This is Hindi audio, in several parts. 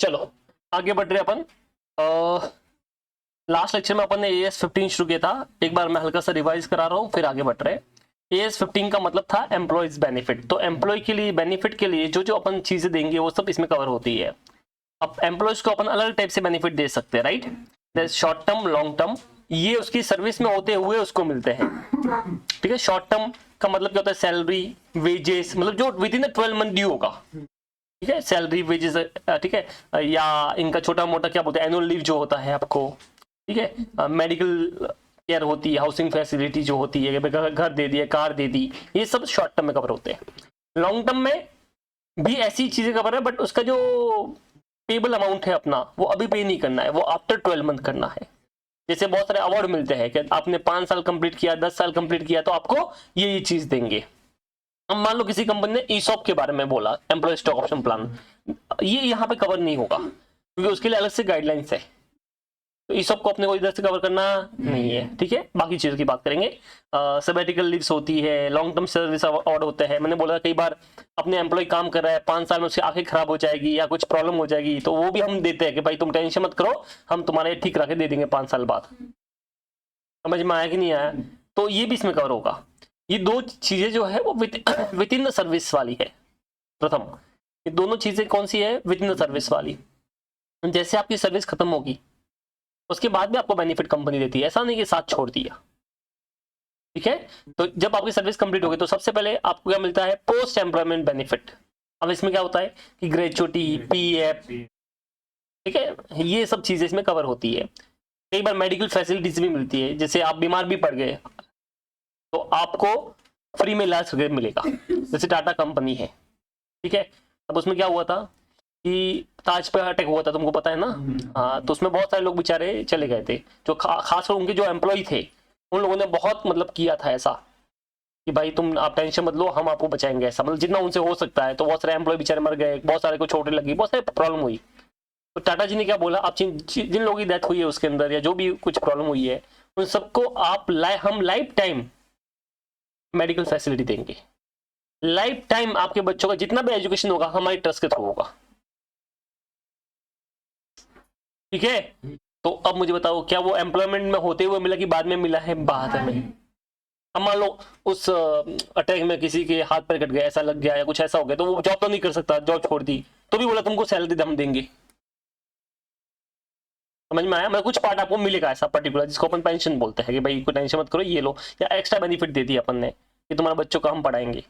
चलो आगे बढ़ रहे अपन। लास्ट लेक्चर में अपन ने AS15 शुरू किया था, एक बार मैं हल्का सा रिवाइज करा रहा हूँ फिर आगे बढ़ रहे हैं। AS15 का मतलब था एम्प्लॉयज बेनिफिट। तो एम्प्लॉय के लिए बेनिफिट के लिए जो जो अपन चीजें देंगे वो सब इसमें कवर होती है। अब एम्प्लॉयज को अपन अलग टाइप से बेनिफिट दे सकते हैं, right. Short term, long term, ये उसकी सर्विस में होते हुए उसको मिलते हैं। ठीक है, शॉर्ट टर्म का मतलब क्या होता है, सैलरी, वेजेस, मतलब जो with in the 12 month due होगा। ठीक है, सैलरी, वेजेस, ठीक है, या इनका छोटा मोटा क्या बोलते हैं, एनुअल लीव जो होता है आपको। ठीक है, मेडिकल केयर होती है, हाउसिंग फैसिलिटी जो होती है, घर दे दिया, कार दे दी, ये सब शॉर्ट टर्म में कवर होते हैं। लॉन्ग टर्म में भी ऐसी चीजें कवर है, बट उसका जो पेबल अमाउंट है अपना, वो अभी पे नहीं करना है, वो आफ्टर 12 मंथ करना है। जैसे बहुत सारे अवार्ड मिलते हैं कि आपने 5 साल कंप्लीट किया, 10 साल कंप्लीट किया तो आपको ये चीज देंगे। अब मान लो किसी कंपनी ने ईसॉप के बारे में बोला, एम्प्लॉय स्टॉक ऑप्शन प्लान, ये यहाँ पे कवर नहीं होगा क्योंकि उसके लिए अलग से गाइडलाइंस है। तो इस सब को अपने को इधर से कवर करना नहीं है। ठीक है, बाकी चीजों की बात करेंगे। सबेटिकल लीव्स होती है, लॉन्ग टर्म सर्विस अवार्ड होते हैं। मैंने बोला कई बार अपने एम्प्लॉय काम कर रहा है, 5 साल में उसकी आंखें खराब हो जाएगी या कुछ प्रॉब्लम हो जाएगी, तो वो भी हम देते हैं कि भाई तुम टेंशन मत करो, हम तुम्हारे ठीक करा के दे देंगे 5 साल बाद। समझ में आया कि नहीं आया? तो ये भी इसमें कवर होगा। ये दो चीजें जो है वो विद इन द सर्विस वाली है। प्रथम, ये दोनों चीजें कौन सी है? विद इन द सर्विस वाली। जैसे आपकी सर्विस खत्म होगी उसके बाद भी आपको बेनिफिट कंपनी देती है, ऐसा नहीं कि साथ छोड़ दिया। ठीक है, तो जब आपकी सर्विस कंप्लीट होगी तो सबसे पहले आपको क्या मिलता है? Post employment benefit. अब इसमें क्या होता है कि ग्रेचुटी, PF, ठीक है, ये सब चीजें इसमें कवर होती है। कई बार मेडिकल फैसिलिटीज भी मिलती है, जैसे आप बीमार भी पड़ गए तो आपको फ्री में इलाज मिलेगा, जैसे टाटा कंपनी है। ठीक है, अब उसमें क्या हुआ था कि ताज पे अटैक हुआ था, तुमको पता है ना? हाँ, तो उसमें बहुत सारे लोग बेचारे चले गए थे, जो खासकर उनके जो एम्प्लॉय थे, उन लोगों ने बहुत मतलब किया था ऐसा कि भाई तुम आप टेंशन मत लो, हम आपको बचाएंगे, ऐसा मतलब जितना उनसे हो सकता है। तो बहुत सारे एम्प्लॉय बेचारे मर गए, बहुत सारे को चोटें लगी, बहुत सारे प्रॉब्लम हुई। तो टाटा जी ने क्या बोला, आप जिन जिन लोगों की डेथ हुई है उसके अंदर या जो भी कुछ प्रॉब्लम हुई है, उन सबको आप हम लाइफ टाइम मेडिकल फैसिलिटी देंगे। लाइफ टाइम आपके बच्चों का जितना भी एजुकेशन होगा हमारी ट्रस्ट के थ्रू होगा। ठीक है, तो अब मुझे बताओ क्या वो एम्प्लॉयमेंट में होते हुए मिला कि बाद में मिला है? बाद में। अब मान लो उस अटैक में किसी के हाथ पैर कट गया, ऐसा लग गया या कुछ ऐसा हो गया, तो वो जॉब तो नहीं कर सकता, जॉब छोड़ दी, तो भी बोला तुमको सैलरी हम देंगे। समझ में आया? मतलब कुछ पार्ट आपको मिलेगा ऐसा पर्टिकुलर, जिसको अपन पेंशन बोलते हैं कि भाई कोई टेंशन मत करो, ये लो, या एक्स्ट्रा बेनिफिट दे दिया अपन ने कि तुम्हारे बच्चों को हम पढ़ाएंगे।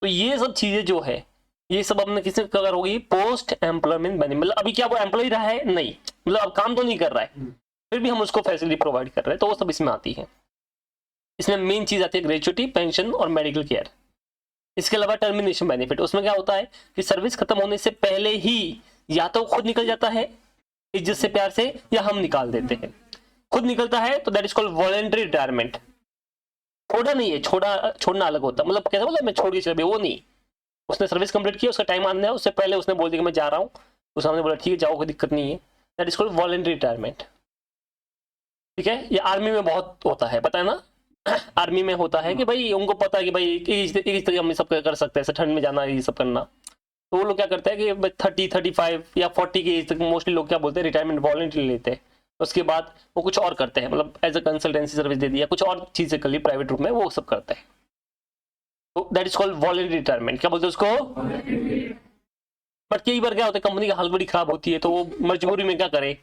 तो ये सब चीजें जो है ये सब अपने किससे कवर होगी? Post employment benefit. मतलब अभी क्या वो एम्प्लॉय रहा है? नहीं, मतलब अब काम तो नहीं कर रहा है, फिर भी हम उसको फैसिलिटी प्रोवाइड कर रहे हैं, तो वो सब इसमें आती है। इसमें मेन चीज आती है ग्रेचुटी, पेंशन और मेडिकल केयर। इसके अलावा टर्मिनेशन बेनिफिट, उसमें क्या होता है कि सर्विस खत्म होने से पहले ही या तो खुद निकल जाता है इज्जत से, प्यार से, या हम निकाल देते हैं। खुद निकलता है तो that is called voluntary retirement. छोड़ा नहीं है, छोड़ना अलग होता है, मतलब कैसे बोला, मैं छोड़ के चले, वो नहीं। उसने सर्विस कंप्लीट की, उसका टाइम आना है, उससे पहले उसने बोल दिया कि मैं जा रहा हूँ, उस हमने बोला ठीक है जाओ, कोई दिक्कत नहीं है। That is called voluntary retirement. ठीक है, ये आर्मी में बहुत होता है, पता है ना? आर्मी में होता है कि भाई उनको पता है कि भाई इस तरह हम सब कर सकते हैं, ठंड में जाना, ये सब करना। तो वो लोग क्या करते हैं कि 30, 35 या 40 की एज तक मोस्टली लोग क्या बोलते हैं, रिटायरमेंट वॉलेंटरी लेते हैं। उसके बाद वो कुछ और करते हैं, मतलब एज अ कंसल्टेंसी सर्विस दे दिया, कुछ और चीजें कर ली प्राइवेट रूप में, वो सब करते हैं। तो that is called voluntary retirement. क्या बोलते हैं उसको? बट कई बार क्या होता है, कंपनी की हालत बड़ी खराब होती है, तो वो मजबूरी में क्या करे,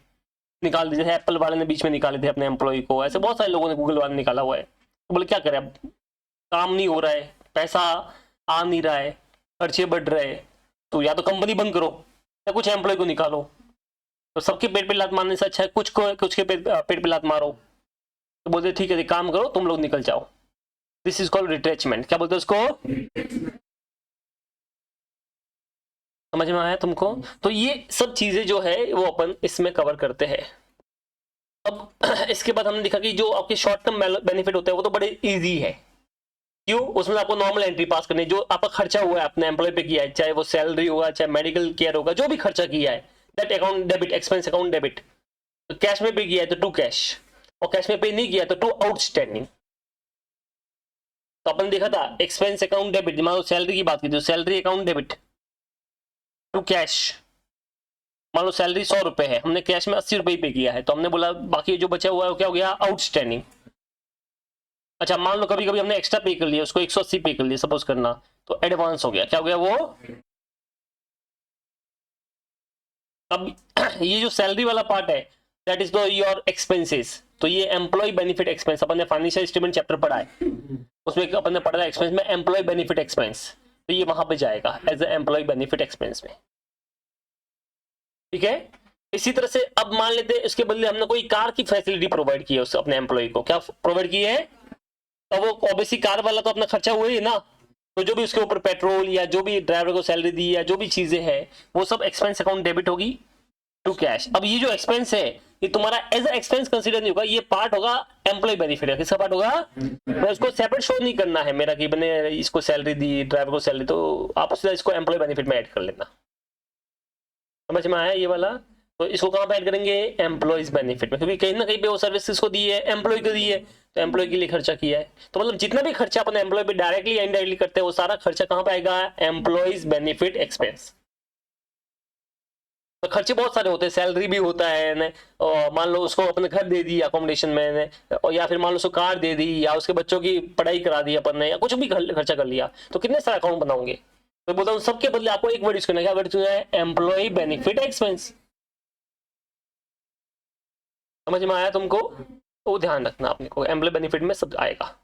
निकाल दीजिए। जैसे एप्पल वाले ने बीच में निकाले थे अपने एम्प्लॉय को, ऐसे बहुत सारे लोगों ने, गूगल वाले ने निकाला हुआ है। तो बोले क्या करें, अब काम नहीं हो रहा है, पैसा आ नहीं रहा है, खर्चे बढ़ रहे हैं, तो या तो कंपनी बंद करो या कुछ एम्प्लॉय को निकालो। तो सबके पेट पे लात मारने से अच्छा है कुछ के पेट पे लात मारो। तो बोलते ठीक है, एक काम करो, तुम लोग निकल जाओ। This is called retrenchment. क्या बोलते हैं उसको? समझ में आया तुमको? तो ये सब चीजें जो है वो अपन इसमें कवर करते हैं। अब इसके बाद हमने देखा कि जो आपके शॉर्ट टर्म बेनिफिट होते हैं वो तो बड़े इजी है। क्यों? उसमें आपको नॉर्मल एंट्री पास करनी है, जो आपका खर्चा हुआ है अपने एम्प्लॉय पे किया है, चाहे वो सैलरी होगा, चाहे मेडिकल केयर होगा, जो भी खर्चा किया है, that account debit, expense account debit. तो कैश में पे किया है तो टू कैश, और कैश में पे नहीं किया तो टू आउटस्टैंडिंग। तो अपन देखा था एक्सपेंस अकाउंट डेबिट, मान लो सैलरी की बात की तो salary account debit to cash, मान लो सैलरी 100 रुपए है, हमने कैश में 80 रुपए ही पे किया है, तो हमने बोला बाकी जो बचा हुआ है वो क्या हो गया, आउटस्टैंडिंग। अच्छा मान लो कभी कभी हमने एक्स्ट्रा पे कर लिया, उसको 180 पे कर लिया सपोज करना, तो एडवांस हो गया, क्या हो गया वो। अब ये जो सैलरी वाला पार्ट है दैट इज योर एक्सपेंसेस, तो ये एम्प्लॉय बेनिफिट एक्सपेंस, अपन ने फाइनेंशियल स्टेटमेंट चैप्टर पढ़ा है, उसमें अपन ने पढ़ा है एक्सपेंस में एम्प्लॉय बेनिफिट एक्सपेंस, तो ये वहां पे जाएगा as a employee benefit expense में, ठीक है। इसी तरह से अब मान लेते हैं इसके बदले हमने कोई कार की फैसिलिटी प्रोवाइड की है उससे अपने एम्प्लॉय को, क्या प्रोवाइड की है, तो वो ऑब्वियसली कार वाला तो अपना खर्चा हुआ ही ना, तो जो भी उसके ऊपर पेट्रोल या जो भी ड्राइवर को सैलरी दी या जो भी चीजें हैं वो सब एक्सपेंस अकाउंट डेबिट होगी टू कैश। अब ये जो एक्सपेंस है ये तुम्हारा एज ए एक्सपेंस कंसीडर नहीं होगा, ये पार्ट होगा एम्प्लॉय बेनिफिट का। किसका पार्ट होगा, मैं उसको सेपरेट शो नहीं करना है मेरा कि मैंने इसको सैलरी दी ड्राइवर को सैलरी, तो आप इसको एम्प्लॉय बेनिफिट में ऐड कर लेना। समझ में आया ये वाला, तो इसको कहां पे ऐड करेंगे, एम्प्लॉयज बेनिफिट में, क्योंकि कहीं ना कहीं पे वो सर्विस किसको दी है, एम्प्लॉय को दी है, तो एम्प्लॉय के लिए खर्चा किया है, तो मतलब जितना भी खर्चा अपन एम्प्लॉय पे डायरेक्टली या इनडायरेक्टली करते हैं वो सारा खर्चा कहां पे आएगा, एम्प्लॉयज बेनिफिट एक्सपेंस। तो खर्चे बहुत सारे होते हैं, सैलरी भी होता है ने, और मान लो उसको अपने घर दे दी अकोमोडेशन में ने, और या फिर मान लो उसको कार दे दी या उसके बच्चों की पढ़ाई करा दी अपन ने, या कुछ भी खर्चा कर लिया, तो कितने सारे अकाउंट बनाओगे, तो बोलता हूँ सबके बदले आपको एक वर्ड यूज करना है, क्या वर्ड है, एम्प्लॉय बेनिफिट एक्सपेंस। समझ में आया तुमको, तो ध्यान रखना अपने को एम्प्लॉय बेनिफिट में सब आएगा।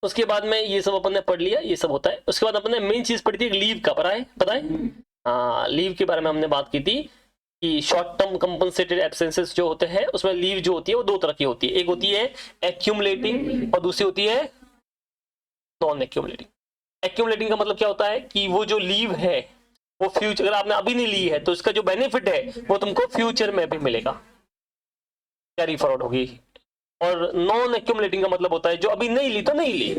उसके बाद में ये सब अपन ने पढ़ लिया, ये सब होता है। उसके बाद अपन ने मेन चीज पढ़ी थी लीव का, पता है हाँ, लीव के बारे में हमने बात की थी कि शॉर्ट टर्म कंपनसेटेड एब्सेंसेस जो होते हैं उसमें लीव जो होती है वो दो तरह की होती है, एक होती है एक्यूमुलेटिंग और दूसरी होती है नॉन एक्यूमुलेटिंग। एक्यूमुलेटिंग का मतलब क्या होता है कि वो जो लीव है वो फ्यूचर, अगर आपने अभी नहीं ली है तो इसका जो बेनिफिट है वो तुमको फ्यूचर में भी मिलेगा, कैरी फॉरवर्ड होगी। और नॉन एक्यूमुलेटिंग का मतलब होता है जो अभी नहीं ली तो नहीं ली,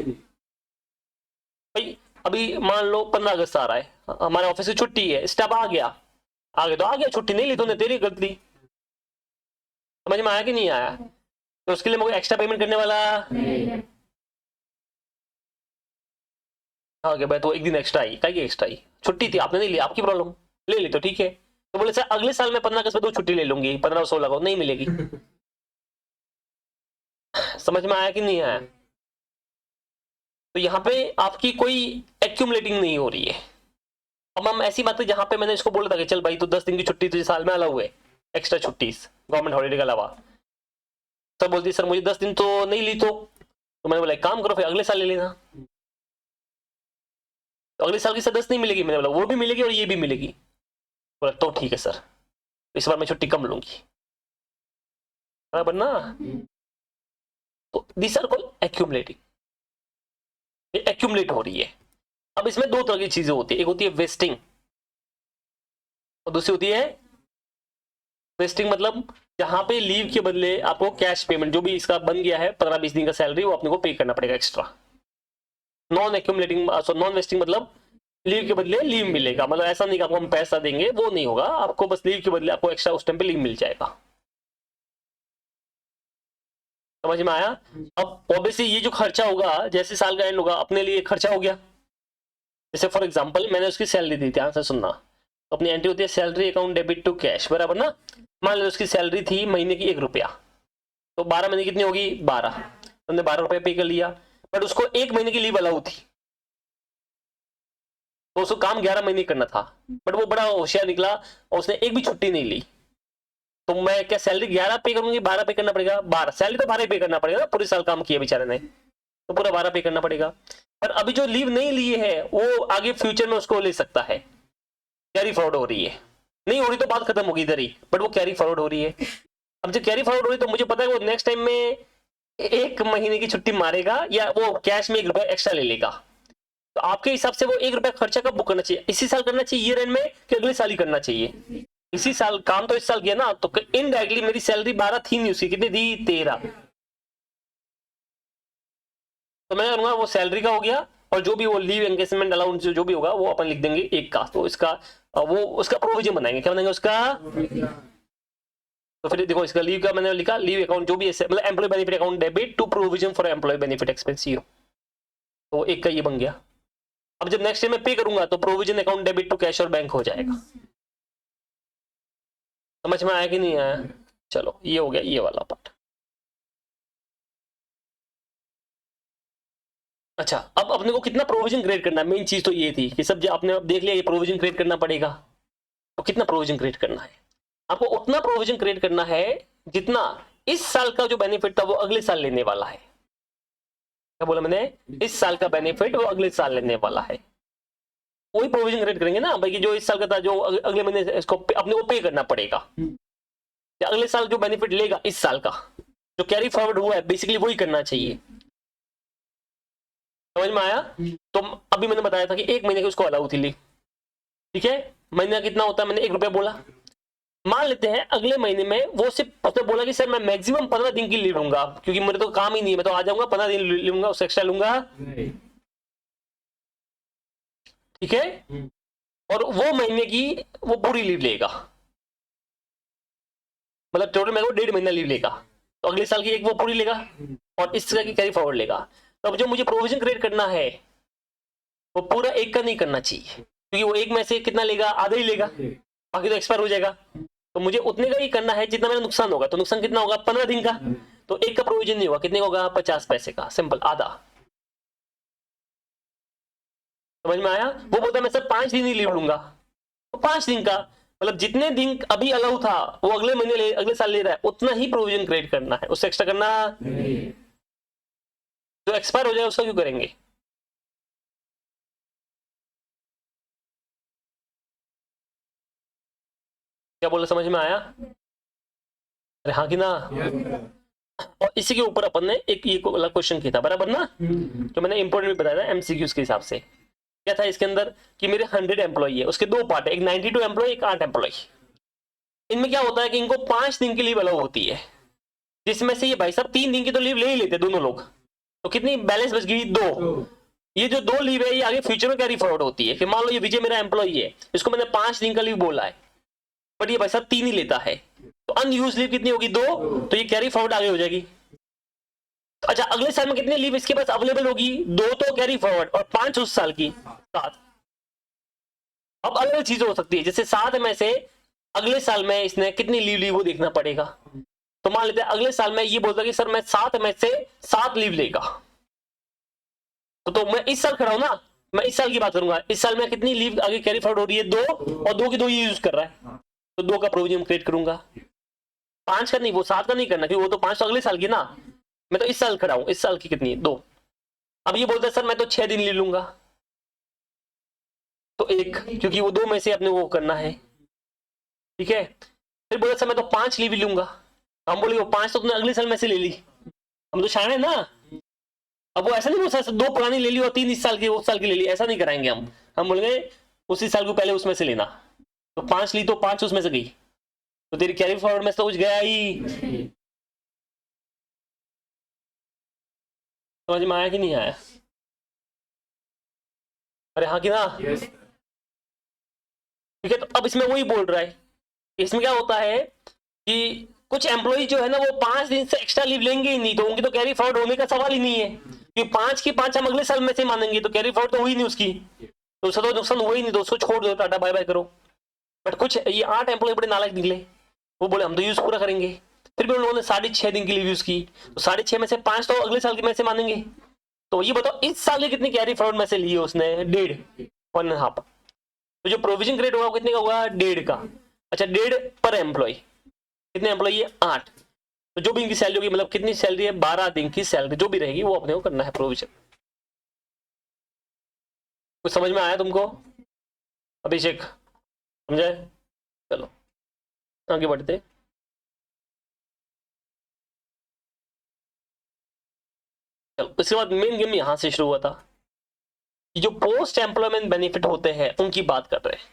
भाई अभी मान लो 15 अगस्त आ रहा है, हमारे ऑफिस से छुट्टी है, स्टाफ आ गया तो आ गया, छुट्टी नहीं ली तूने, तेरी गलती। समझ में आया कि नहीं आया, तो उसके लिए मुझे एक्स्ट्रा पेमेंट करने वाला हाँ भाई, तो एक दिन एक्स्ट्रा आई, क्या एक्स्ट्रा आई, छुट्टी थी आपने नहीं ली, आपकी प्रॉब्लम, ले ली तो ठीक है, तो बोले सर अगले साल में 15 अगस्त में 2 छुट्टी ले लूंगी, 15-16 को नहीं मिलेगी। समझ में आया कि नहीं आया, तो यहाँ पे आपकी कोई एक्यूमुलेटिंग नहीं हो रही है। अब हम ऐसी बात है जहां पे मैंने इसको बोला था कि चल भाई तो 10 दिन की छुट्टी तुझे साल में अलाउ है, एक्स्ट्रा छुट्टी गवर्नमेंट हॉलीडे के अलावा, सर बोलती सर मुझे 10 दिन तो नहीं ली, तो मैंने बोला एक काम करो फिर अगले साल ले लेना, तो अगले साल की सर 10 नहीं मिलेगी, मैंने बोला वो भी मिलेगी और ये भी मिलेगी, बोला तो ठीक है सर, इस बार मैं छुट्टी कम लूंगी, बराबर ना। तो this are called accumulating, accumulate हो रही है। अब इसमें दो तरह की चीजें होती है, एक होती है वेस्टिंग और दूसरी होती है वेस्टिंग, मतलब जहां पे लीव के बदले आपको कैश पेमेंट जो भी इसका बन गया है 15-20 दिन का सैलरी वो अपने को पे करना पड़ेगा extra. Non accumulating non wasting मतलब लीव के बदले लीव मिलेगा, मतलब ऐसा नहीं कि आपको हम पैसा देंगे, वो नहीं होगा, आपको बस लीव के बदले आपको एक्स्ट्रा उस टाइम पे लीव मिल जाएगा। समझ में आया। अब ऑब्वियसली ये जो खर्चा होगा जैसे साल का एंड होगा अपने लिए खर्चा हो गया, जैसे फॉर एग्जांपल मैंने उसकी सैलरी दी, ध्यान से सुनना, तो अपनी एंट्री होती है salary account debit to cash, बराबर ना। मान लो उसकी सैलरी थी महीने की 1 रुपया, तो 12 महीने कितनी होगी 12, तुमने 12 रुपये पे कर लिया, बट उसको 1 महीने की लीव अलाउ थी, तो उसको काम 11 महीने करना था, बट वो बड़ा होशियार निकला और उसने एक भी छुट्टी नहीं ली, तो मैं क्या सैलरी 11 पे करूंगी, 12 पे करना पड़ेगा, 12 सैलरी तो 12 पे करना पड़ेगा ना, पूरे साल काम किया बेचारे ने, तो पूरा 12 पे करना पड़ेगा। पर अभी जो लीव नहीं ली है वो आगे फ्यूचर में उसको ले सकता है, कैरी फॉरवर्ड हो रही है, नहीं हो रही तो बात खत्म होगी इधर ही, बट वो कैरी फॉरवर्ड हो रही है। अब जब कैरी फॉरवर्ड हो रही है तो मुझे पता है वो नेक्स्ट टाइम में 1 महीने की छुट्टी मारेगा या वो कैश में 1 रुपया एक्स्ट्रा ले लेगा, तो आपके हिसाब से वो 1 रुपया खर्चा कब बुक करना चाहिए, इसी साल करना चाहिए ईयर एंड में कि अगले साल ही करना चाहिए, इसी साल काम तो इस साल किया ना, तो इनडायरेक्टली मेरी सैलरी 12 थी नहीं, उसकी कितनी दी 13, तो मैं करूंगा वो सैलरी का हो गया और जो भी वो लीव एंगेजमेंट अलाउंस जो भी होगा वो अपन लिख देंगे 1 का, तो इसका वो उसका प्रोविजन बनाएंगे, क्या बनाएंगे उसका, तो फिर देखो इसका लीव का मैंने लिखा लीव अकाउंट जो भी है मतलब employee benefit account debit to provision for employee benefit expense, तो 1 का ये बन गया। अब जब नेक्स्ट टाइम मैं पे करूंगा तो provision account debit to cash और बैंक हो जाएगा, समझ में आया कि नहीं आया? चलो ये हो गया ये वाला पार्ट। अच्छा, अब अपने को कितना प्रोविजन क्रिएट करना है, मेन चीज तो ये थी कि सब जो आपने अब देख लिया, ये प्रोविजन क्रिएट करना पड़ेगा। तो कितना प्रोविजन क्रिएट करना है? आपको उतना प्रोविजन क्रिएट करना है जितना इस साल का जो बेनिफिट था वो अगले साल लेने वाला है। क्या बोला मैंने? इस साल का बेनिफिट वो अगले साल लेने वाला है, वही प्रोविजन क्रिएट करेंगे ना भाई, कि जो इस साल का था जो अगले महीने इसको अपने को पे करना पड़ेगा। अगले साल जो बेनिफिट लेगा इस साल का जो कैरी फॉरवर्ड हुआ है, बेसिकली वही करना चाहिए। समझ में आया? तो अभी मैंने बताया था कि एक महीने की उसको अलाउ थी लीव, ठीक है। महीना कितना होता है, मैंने 1 रुपया बोला। मान लेते हैं अगले महीने में वो सिर्फ उसने बोला कि सर मैं मैक्सिमम 15 दिन की लीव लूंगा, क्योंकि मेरे तो काम ही नहीं है, मैं तो आ जाऊंगा 15 दिन लूंगा, उससे एक्स्ट्रा लूंगा, ठीक है। और वो महीने की वो पूरी लीव लेगा, मतलब टोटल मेरे को 1.5 महीना लीव लेगा, तो अगले साल की एक वो पूरी लेगा और इस तरह की कैरी फॉरवर्ड लेगा। तो अब जो मुझे प्रोविजन क्रिएट करना है वो पूरा एक का नहीं करना चाहिए, क्योंकि वो एक में से कितना लेगा, आधा ही लेगा, बाकी तो एक्सपायर हो जाएगा। तो मुझे उतने का ही करना है जितना मेरा नुकसान होगा। तो नुकसान कितना होगा? 15 दिन का। तो एक का प्रोविजन नहीं होगा, कितने का होगा? 50 पैसे का, सिंपल, आधा। समझ में आया? वो बोलता है मैं सर 5 दिन ही लीव लूंगा, तो 5 दिन का मतलब जितने दिन अभी अलाउ था वो अगले महीने अगले साल ले रहा है, उतना ही प्रोविजन क्रिएट करना है, उससे एक्स्ट्रा करना नहीं। जो एक्सपायर हो जाए उसका क्यों करेंगे? क्या बोला, समझ में आया? अरे हाँ कि ना? और इसी के ऊपर अपन ने एक ये वाला क्वेश्चन किया था, बराबर ना, जो मैंने इंपोर्टेंट भी बताया था एमसीक्यूज के हिसाब से। क्या था इसके अंदर कि मेरे 100 एम्प्लॉई है, उसके 2 पार्ट है, एक 92 एम्प्लॉई, एक 8 एम्प्लॉई। इनमें क्या होता है कि इनको 5 दिन की लीव अलाउ होती है, जिसमें से ये भाई साहब 3 दिन की तो लीव ले ही लेते दोनों लोग, तो कितनी बैलेंस बच गई? 2। ये जो 2 लीव है ये आगे फ्यूचर में कैरी फॉरवर्ड होती है, कि मान लो ये विजय मेरा एम्प्लॉई है, इसको मैंने 5 दिन का लीव बोला है, बट ये भाई साहब 3 ही लेता है, तो अनयूज लीव कितनी होगी? 2। तो ये कैरी फॉरवर्ड आगे हो जाएगी। अच्छा, अगले साल में कितनी लीव इसके पास अवेलेबल होगी? 2 तो कैरी फॉरवर्ड और 5 उस साल की, 7। अब अलग अलग चीजें हो सकती है, जैसे 7 में से अगले साल में इसने कितनी लीव ली वो देखना पड़ेगा। तो मान लेते हैं अगले साल में ये बोलता कि सर मैं 7 में से 7 लीव लेगा, तो मैं इस साल खड़ा हूं ना, मैं इस साल की बात करूंगा, इस साल में कितनी लीव आगे कैरी फॉरवर्ड हो रही है? 2, और 2 की 2 ये यूज कर रहा है, तो 2 का प्रोविजन क्रिएट करूंगा। 5 का नहीं, वो 7 का नहीं करना, क्योंकि वो तो 5 तो अगले साल की ना, मैं तो इस साल खड़ा हूं, इस साल की कितनी? 2। अब ये बोलता है सर मैं तो 6 दिन ले लूंगा, तो 1, क्योंकि वो 2 में से अपने वो करना है, ठीक है। फिर बोला सर मैं तो 5 लीव लूंगा, हम बोले वो 5 तो तुमने अगले साल में से ले ली, हम तो शान है ना। अब वो ऐसा नहीं बोल सकता 2 पुरानी ले ली और 3 इस साल की उस साल की ले ली, ऐसा नहीं कराएंगे हम बोलेंगे उसी साल को पहले उसमें से लेना, तो 5 ली तो 5 उसमें से गई, तो तेरी कैरी फॉरवर्ड में से तो कुछ गया ही। समझ में आया कि नहीं आया? अरे हाँ कि ना? ठीक है, तो अब इसमें वही बोल रहा है, इसमें क्या होता है कि कुछ एम्प्लॉय जो है ना वो 5 दिन से एक्स्ट्रा लीव लेंगे ही नहीं, तो उनकी तो कैरी फॉरवर्ड होने का सवाल ही नहीं है, कि 5 की 5 हम अगले साल में से मानेंगे, तो कैरी फॉरवर्ड तो हुई नहीं उसकी, तो उसका तो नुकसान हुआ ही नहीं, तो उसको छोड़ दो, टाटा बाय बाय करो। बट कुछ ये 8 एम्प्लॉय बड़े नालायक निकले, वो बोले हम तो यूज पूरा करेंगे, फिर भी उन लोगों ने 6.5 दिन की लीव यूज की, तो 6.5 में से 5 तो अगले साल की में से मानेंगे। तो ये बताओ इस साल की कितनी कैरी फॉरवर्ड में से ली है उसने? 1.5, 1.5। तो जो प्रोविजन क्रिएट होगा कितने का होगा? 1.5 का। अच्छा, 1.5 पर एम्प्लॉय, कितने एम्प्लॉय है? 8। तो जो भी इनकी सैलरी होगी, मतलब कितनी सैलरी है? 12 दिन की सैलरी जो भी रहेगी वो अपने को करना है प्रोविजन। कुछ समझ में आया तुमको अभिषेक? समझाए? चलो आगे बढ़ते। चलो इसके बाद मेन गेम यहां से शुरू हुआ था, जो पोस्ट एम्प्लॉयमेंट बेनिफिट होते हैं उनकी बात कर रहे हैं।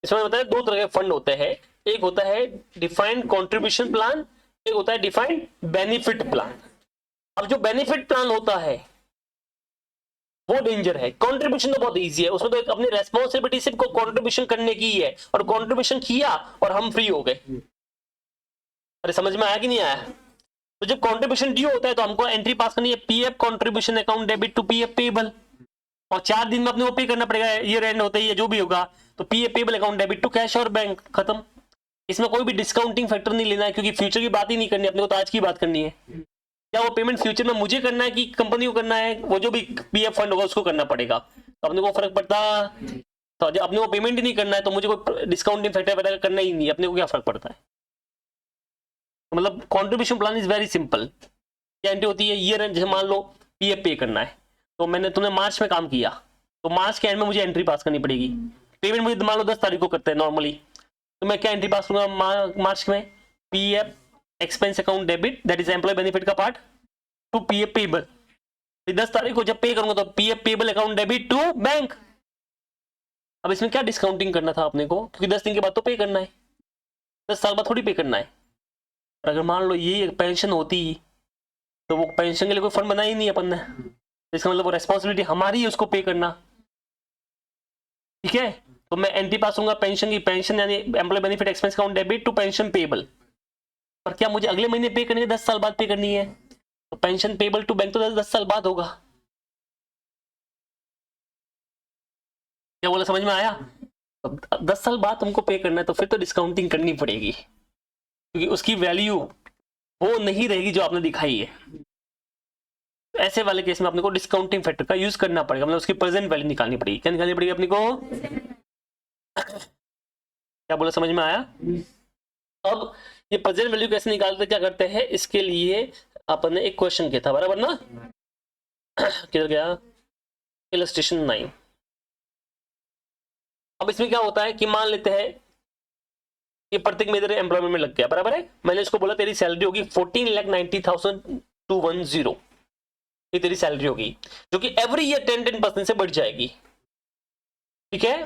इसमें बताया 2 तरह के फंड होते हैं, एक होता है डिफाइंड कंट्रीब्यूशन प्लान, एक होता है डिफाइंड बेनिफिट प्लान। अब जो बेनिफिट प्लान होता है वो डेंजर है, कंट्रीब्यूशन तो बहुत इजी है, उसमें तो एक अपनी रेस्पॉन्सिबिलिटी सिर्फ को कंट्रीब्यूशन करने की है, और कंट्रीब्यूशन किया और हम फ्री हो गए। अरे समझ में आया कि नहीं आया? तो जब कंट्रीब्यूशन ड्यू होता है तो हमको एंट्री पास करनी है, PF contribution account debit to PF payable, और 4 दिन में अपने को पे करना पड़ेगा, ईयर एंड होता ही है जो भी होगा, तो PF payable account debit to cash और बैंक, खत्म। इसमें कोई भी डिस्काउंटिंग फैक्टर नहीं लेना है, क्योंकि फ्यूचर की बात ही नहीं करनी, अपने को तो आज की बात करनी है। क्या वो पेमेंट फ्यूचर में मुझे करना है कि कंपनी को करना है? वो जो भी पीएफ फंड होगा उसको करना पड़ेगा, तो अपने को फर्क पड़ता? तो जब अपने को पेमेंट ही नहीं करना है तो मुझे कोई डिस्काउंटिंग फैक्टर वगैरह करना ही नहीं है, अपने को क्या फर्क पड़ता है? तो मतलब contribution plan is very simple. क्या एंट्री होती है? ईयर एंड, जैसे मान लो पीएफ पे करना है, तो तुमने मार्च में काम किया, तो मार्च के एंड में मुझे एंट्री पास करनी पड़ेगी। पेमेंट मुझे मान लो 10 तारीख को करते हैं नॉर्मली, तो मैं क्या एंट्री पास करूंगा मार्च में? PF expense account debit, that is employee benefit का पार्ट, टू पीएफ पेबल। 10 तारीख को जब पे करूंगा तो PF payable account debit to bank. अब इसमें क्या डिस्काउंटिंग करना था अपने को, क्योंकि 10 दिन के बाद तो पे करना है, 10 साल बाद थोड़ी पे करना है। अगर मान लो ये पेंशन होती तो वो पेंशन के लिए कोई फंड बना ही नहीं अपन ने, इसका मतलब वो रेस्पॉन्सिबिलिटी हमारी है उसको पे करना, ठीक है। तो मैं एंट्री पास होऊंगा पेंशन की, पेंशन यानी employee benefit expense account debit to pension payable. पर क्या मुझे अगले महीने पे करनी है? 10 साल बाद पे करनी है, तो पेंशन पेबल टू बैंक तो 10 साल बाद होगा। क्या बोला, समझ में आया? तो 10 साल बाद तुमको पे करना है तो फिर तो डिस्काउंटिंग करनी पड़ेगी, क्योंकि उसकी वैल्यू वो नहीं रहेगी जो आपने दिखाई है। ऐसे वाले केस में अपने को डिस्काउंटिंग फैक्टर का यूज करना पड़ेगा, मतलब उसकी प्रेजेंट वैल्यू निकालनी पड़ेगी। क्या निकालनी पड़ेगी अपने को? क्या बोला, समझ में आया? अब ये प्रेजेंट वैल्यू कैसे निकालते, क्या करते हैं, इसके लिए अपन ने एक क्वेश्चन किया था, बराबर ना? किधर गया? इलस्ट्रेशन 9। अब इसमें क्या होता है कि मान लेते हैं कि प्रत्येक मेरे एम्प्लॉयमेंट में लग गया, बराबर है। मैंने इसको बोला तेरी सैलरी होगी 14,90,210, ये तेरी सैलरी होगी, जो कि एवरी ईयर 10% से बढ़ जाएगी, ठीक है।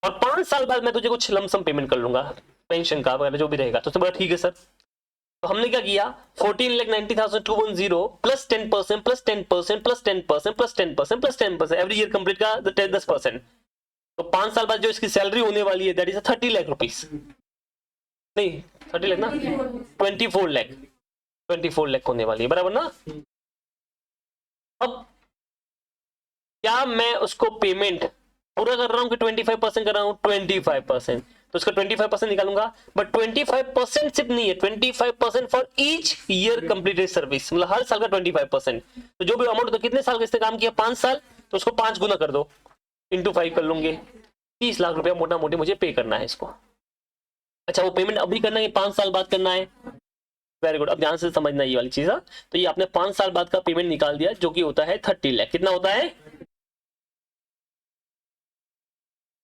और 5 साल बाद मैं तुझे कुछ लमसम पेमेंट कर लूंगा, पेंशन का वगैरह जो भी रहेगा। तो बोला ठीक है सर। तो हमने क्या किया, 14,90,210 plus 10% plus 10% plus 10% plus 10% plus 10% every year complete का 10%। तो 5 साल बाद जो इसकी सैलरी होने वाली है दैट इज 30 लाख रुपीस, नहीं 30 लाख ना, 24 लाख, 24 लाख होने वाली है, बराबर ना? अब क्या मैं उसको पेमेंट पूरा कर रहा हूं कि 25% कर रहा हूं? 25%, तो उसका 25% निकालूंगा, बट 25% सिर्फ नहीं है, 25% for each year completed service, मतलब हर साल का 25%। तो जो भी अमाउंट, तो कितने साल का इसने काम किया? 5 साल, तो उसको 5 गुना कर दो, इंटू 5 कर लूंगे, 30 लाख रुपया मोटा मोटी मुझे पे करना है इसको। अच्छा, वो पेमेंट अभी करना है, 5 साल बाद करना है? वेरी गुड, अब ध्यान से समझना ये वाली चीज है। तो ये आपने 5 साल बाद का पेमेंट निकाल दिया, जो कि होता है 30 लाख। कितना होता है?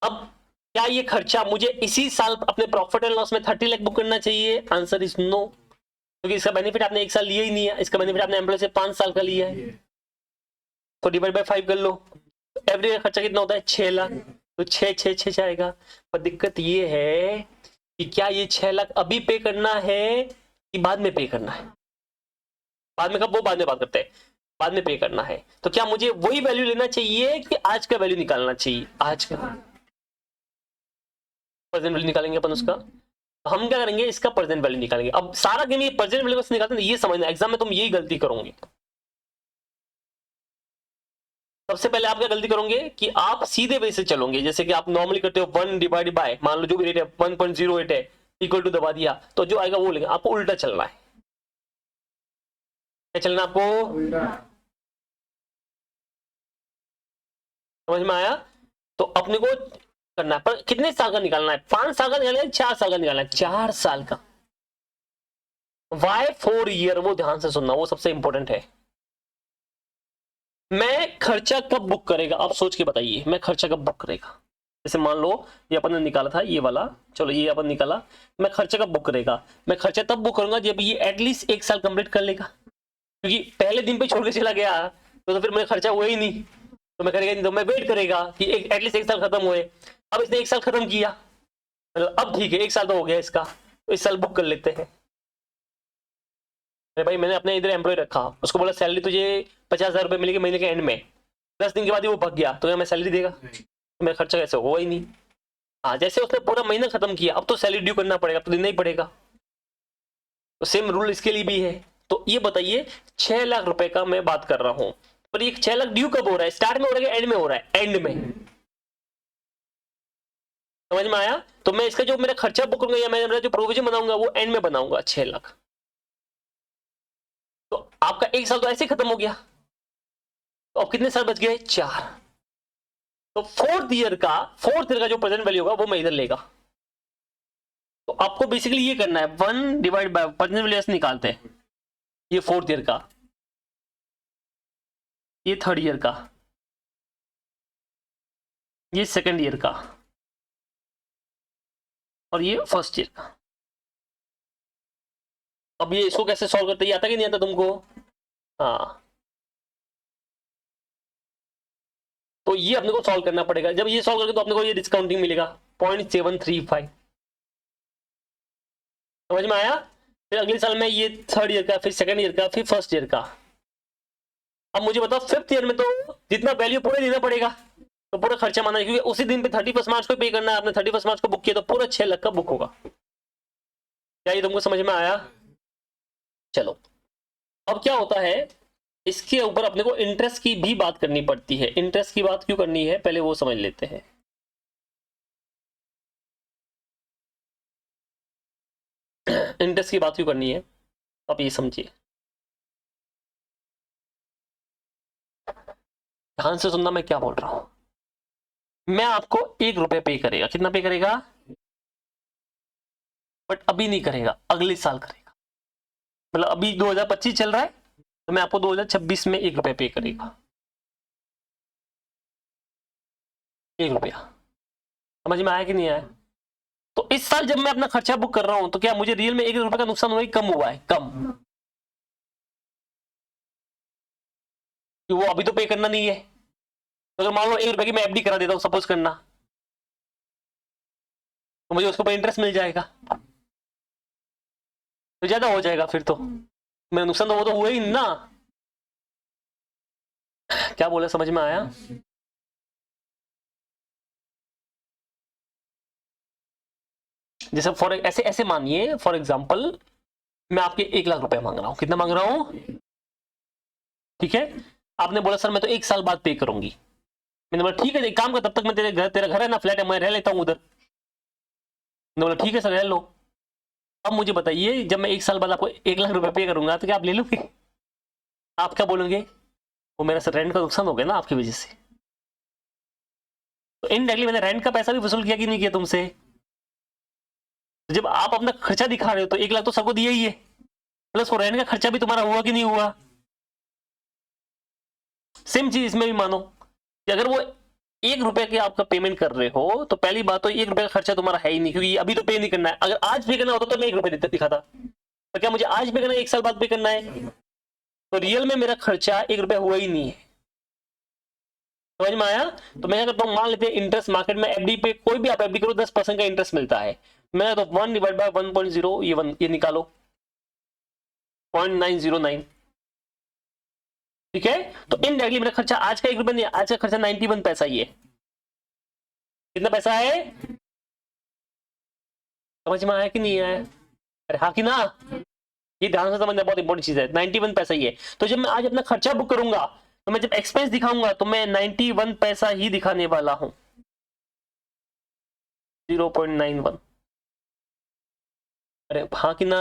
अब क्या ये खर्चा मुझे इसी साल अपने प्रॉफिट एंड लॉस में 30 लाख बुक करना चाहिए? आंसर इज नो, क्योंकि इसका बेनिफिट आपने 1 साल लिया ही नहीं है, इसका बेनिफिट आपने एम्प्लॉय से 5 साल का लिया है, तो डिवाइड बाय 5 कर लो। एवरी ईयर खर्चा कितना होता है? 6 लाख, तो 6 आएगा। पर दिक्कत ये है कि क्या ये 6 लाख अभी पे करना है कि बाद में पे करना है? बाद में कब? वो बाद में बात करते हैं, बाद में पे करना है। तो क्या मुझे वही वैल्यू लेना चाहिए कि आज का वैल्यू निकालना चाहिए? आज का प्रेजेंट वैल्यू निकालेंगे अपन उसका। तो हम क्या करेंगे, इसका प्रेजेंट वैल्यू निकालेंगे। अब सारा गेम ये प्रेजेंट वैल्यू कैसे निकालते हैं ये समझना, एग्जाम में तुम यही गलती करोगे। सबसे पहले आप क्या गलती करोगे कि आप सीधे वे से चलोगे, जैसे कि आप नॉर्मली करते हो 1 डिवाइड बाय, मान लो जो भी रेट है 1.08 है, इक्वल टू दबा दिया, तो जो आएगा वो लेंगे। आपको उल्टा चलना है। क्या चलना आपको? समझ में आया? तो अपने को करना है, पर कितने साल का निकालना है? 5 साल का निकालना है, 4 साल का निकालना है? 4 साल का। वाई 4 ईयर, वो ध्यान से सुनना, वो सबसे इंपॉर्टेंट है। मैं खर्चा कब बुक करेगा, आप सोच के बताइए, मैं खर्चा कब बुक करेगा? जैसे मान लो ये अपन ने निकाला था ये वाला, चलो ये अपन निकाला, मैं खर्चा कब बुक करेगा? मैं खर्चा तब बुक करूंगा जब ये एटलीस्ट 1 साल कंप्लीट कर लेगा, क्योंकि पहले दिन पे छोड़ के चला गया तो फिर मेरा खर्चा हुआ ही नहीं, तो मैं करेगा नहीं, तो मैं वेट करेगा कि एटलीस्ट 1 साल खत्म हुए। अब इसने 1 साल खत्म किया, मतलब अब ठीक है 1 साल तो हो गया इसका, तो इस साल बुक कर लेते हैं। अरे भाई, मैंने अपने इधर एम्प्लॉय रखा, उसको बोला सैलरी तुझे 50,000 रुपये मिलेगी महीने के एंड में, 10 दिन के बाद ही वो भाग गया, तो मैं सैलरी देगा? तो मेरा खर्चा कैसे होगा ही नहीं। हाँ, जैसे उसने पूरा महीना खत्म किया, अब तो सैलरी ड्यू करना पड़ेगा, तो देना ही पड़ेगा। तो सेम रूल इसके लिए भी है। तो ये बताइए 6 लाख रुपए का मैं बात कर रहा हूं, पर ये 6 लाख ड्यू कब हो रहा है? स्टार्ट में हो रहा है, एंड में हो रहा है? एंड में। समझ में आया? तो मैं इसका जो मेरा खर्चा बुक करूंगा या मैं मेरा जो प्रोविजन बनाऊंगा वो एंड में बनाऊंगा 6 लाख। तो आपका 1 साल तो ऐसे खत्म हो गया। तो अब कितने साल बच गए? 4। तो फोर्थ ईयर का जो प्रेजेंट वैल्यू होगा वो मैं इधर लेगा। तो आपको बेसिकली ये करना है 1 डिवाइड बाय प्रेजेंट वैल्यू ऐसे निकालते हैं। ये फोर्थ ईयर का, ये थर्ड ईयर का, ये सेकंड ईयर का, और ये फर्स्ट ईयर का। अब ये इसको कैसे सॉल्व करते, आता कि नहीं आता तुमको? हाँ, तो ये अपने को सॉल्व करना पड़ेगा। जब ये सॉल्व करेंगे तो अपने को ये डिस्काउंटिंग मिलेगा 0.735। समझ में आया? फिर अगले साल में ये थर्ड ईयर का, फिर सेकंड ईयर का, फिर फर्स्ट ईयर का। अब मुझे बताओ फिफ्थ ईयर में तो जितना वैल्यू पूरे देना पड़ेगा, तो पूरा खर्चा माना है, क्योंकि उसी दिन पे 31 मार्च को पे करना है। आपने 31 मार्च को बुक किया तो पूरा 6 लाख का बुक होगा। क्या ये तुमको समझ में आया? चलो, अब क्या होता है, इसके ऊपर अपने को इंटरेस्ट की भी बात करनी पड़ती है। इंटरेस्ट की बात क्यों करनी है, पहले वो समझ लेते हैं। इंटरेस्ट की बात क्यों करनी है, आप ये समझिए, ध्यान से सुनना मैं क्या बोल रहा हूं। मैं आपको 1 रुपया पे करेगा, कितना पे करेगा? बट अभी नहीं करेगा, अगले साल करेगा। मतलब अभी 2025 चल रहा है, तो मैं आपको 2026 में 1 रुपया पे करेगा। 1 रुपया। समझ में आया कि नहीं आया? तो इस साल जब मैं अपना खर्चा बुक कर रहा हूं तो क्या मुझे रियल में 1 रुपए का नुकसान हुआ है, कम हुआ है? कम। कि वो अभी तो पे करना नहीं है। तो अगर मान लो 1 रुपए की मैं एफडी करा देता हूं, सपोज करना, तो मुझे उसके ऊपर इंटरेस्ट मिल जाएगा, तो ज्यादा हो जाएगा। फिर तो मेरा नुकसान तो वो तो हुआ ही ना। क्या बोले, समझ में आया? जैसे फॉर ऐसे ऐसे मानिए, फॉर एग्जाम्पल मैं आपके 1 लाख रुपए मांग रहा हूं। कितना मांग रहा हूं? ठीक है। आपने बोला सर मैं तो 1 साल बाद पे करूंगी। मैंने बोला ठीक है, एक काम कर, तब तक मैं तेरा घर है ना, फ्लैट है, मैं रह लेता हूं उधर। मैंने बोला ठीक है सर, रह लो। अब मुझे बताइए, जब मैं 1 साल बाद आपको 1 लाख रुपए पे करूंगा तो क्या आप ले लोगे? आप क्या बोलेंगे? वो मेरा सर रेंट का नुकसान हो गया ना आपकी वजह से। तो इनडायरेक्टली मैंने रेंट का पैसा भी वसूल किया कि नहीं किया तुमसे? तो जब आप अपना खर्चा दिखा रहे हो तो 1 लाख तो सबको दिया ही है, प्लस वो रेंट का खर्चा भी तुम्हारा हुआ कि नहीं हुआ? सेम चीज इसमें भी मानो कि अगर वो 1 रुपए के आपका पेमेंट कर रहे हो, तो पहली बात तो 1 रुपए का खर्चा तुम्हारा है ही नहीं, क्योंकि अभी तो पे नहीं करना है। अगर आज पे करना होता तो मैं 1 रुपए दिखाता, तो क्या मुझे आज पे करना है, 1 साल बाद पे करना है? तो रियल में मेरा खर्चा 1 रुपया हुआ ही नहीं है। समझ में आया? तो मैं करता हूँ, मान लेते हैं इंटरेस्ट मार्केट में एफडी पे, कोई भी आप एफडी करो 10% का इंटरेस्ट मिलता है। मैं तो 1 डिवाइड बाय 1.0, ये निकालो 0.909। ठीक है। तो इनडायरेक्टली मेरा खर्चा आज का 1 रुपया नहीं, आज का खर्चा 91 पैसा ही है। कितना पैसा है? समझ में आया कि नहीं आया? अरे हाँ कि ना? ये ध्यान से समझना बहुत इंपॉर्टेंट चीज है। 91 पैसा ही है। तो जब मैं आज अपना खर्चा बुक करूंगा, तो मैं जब एक्सपेंस दिखाऊंगा तो मैं 91 पैसा ही दिखाने वाला हूं, 0.91। अरे हाँ कि ना?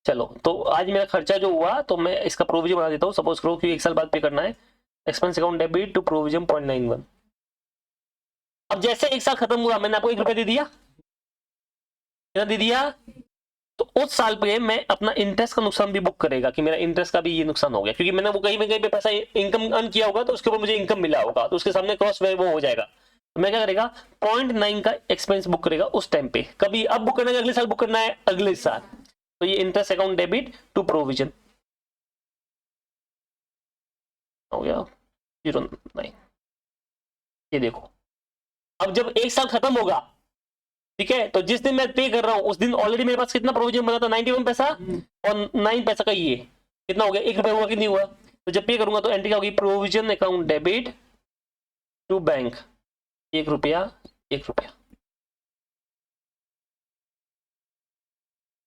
चलो, तो आज मेरा खर्चा जो हुआ, तो मैं इसका प्रोविजन बना देता हूँ। सपोज करो कि 1 साल बाद पे करना है, expense account debit to provision 0.91। अब जैसे 1 साल खत्म हुआ, मैंने आपको 1 रुपया दे दिया, कितना दे दिया? तो उस साल पे मैं अपना इंटरेस्ट का नुकसान भी बुक करेगा कि मेरा इंटरेस्ट का भी ये नुकसान हो गया, क्योंकि मैंने वो कहीं पे पैसा इनकम अर्न किया होगा, तो उसके ऊपर मुझे इनकम मिला होगा, तो उसके सामने कॉस्ट वो हो जाएगा। तो मैं क्या करेगा, 0.9 का एक्सपेंस बुक करेगा उस टाइम पे। कभी अब बुक करना है, अगले साल बुक करना है, अगले साल। तो ये interest account debit to provision हो गया 0.9। ये देखो, अब जब 1 साल खत्म होगा, ठीक है, तो जिस दिन मैं पे कर रहा हूं उस दिन ऑलरेडी मेरे पास कितना प्रोविजन बना था, 91 पैसा, और 9 पैसा का ये कितना हो गया, 1 रुपया हुआ कि नहीं हुआ? तो जब पे करूंगा तो एंट्री क्या होगी, provision account debit to bank, 1 रुपया 1 रुपया।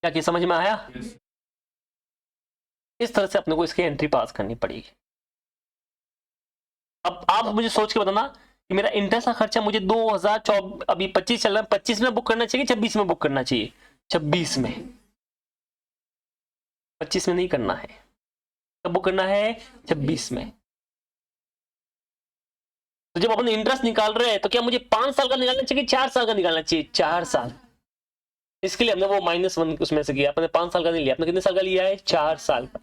क्या समझ में आया? इस तरह से अपने को इसकी एंट्री पास करनी पड़ेगी। अब आप मुझे सोच के बताना कि मेरा इंटरेस्ट का खर्चा मुझे 2024 अभी 25 चल रहा है, 25 में बुक करना चाहिए, 26 में बुक करना चाहिए? 26 में, 25 में नहीं करना है, कब बुक करना है? 26 में। तो जब अपन इंटरेस्ट निकाल रहे हैं तो क्या मुझे 5 साल का निकालना चाहिए, 4 साल का निकालना चाहिए? 4 साल। इसके लिए हमने वो -1 उसमें से किया, अपने 5 साल का नहीं लिया, आपने कितने साल का लिया है? 4 साल का।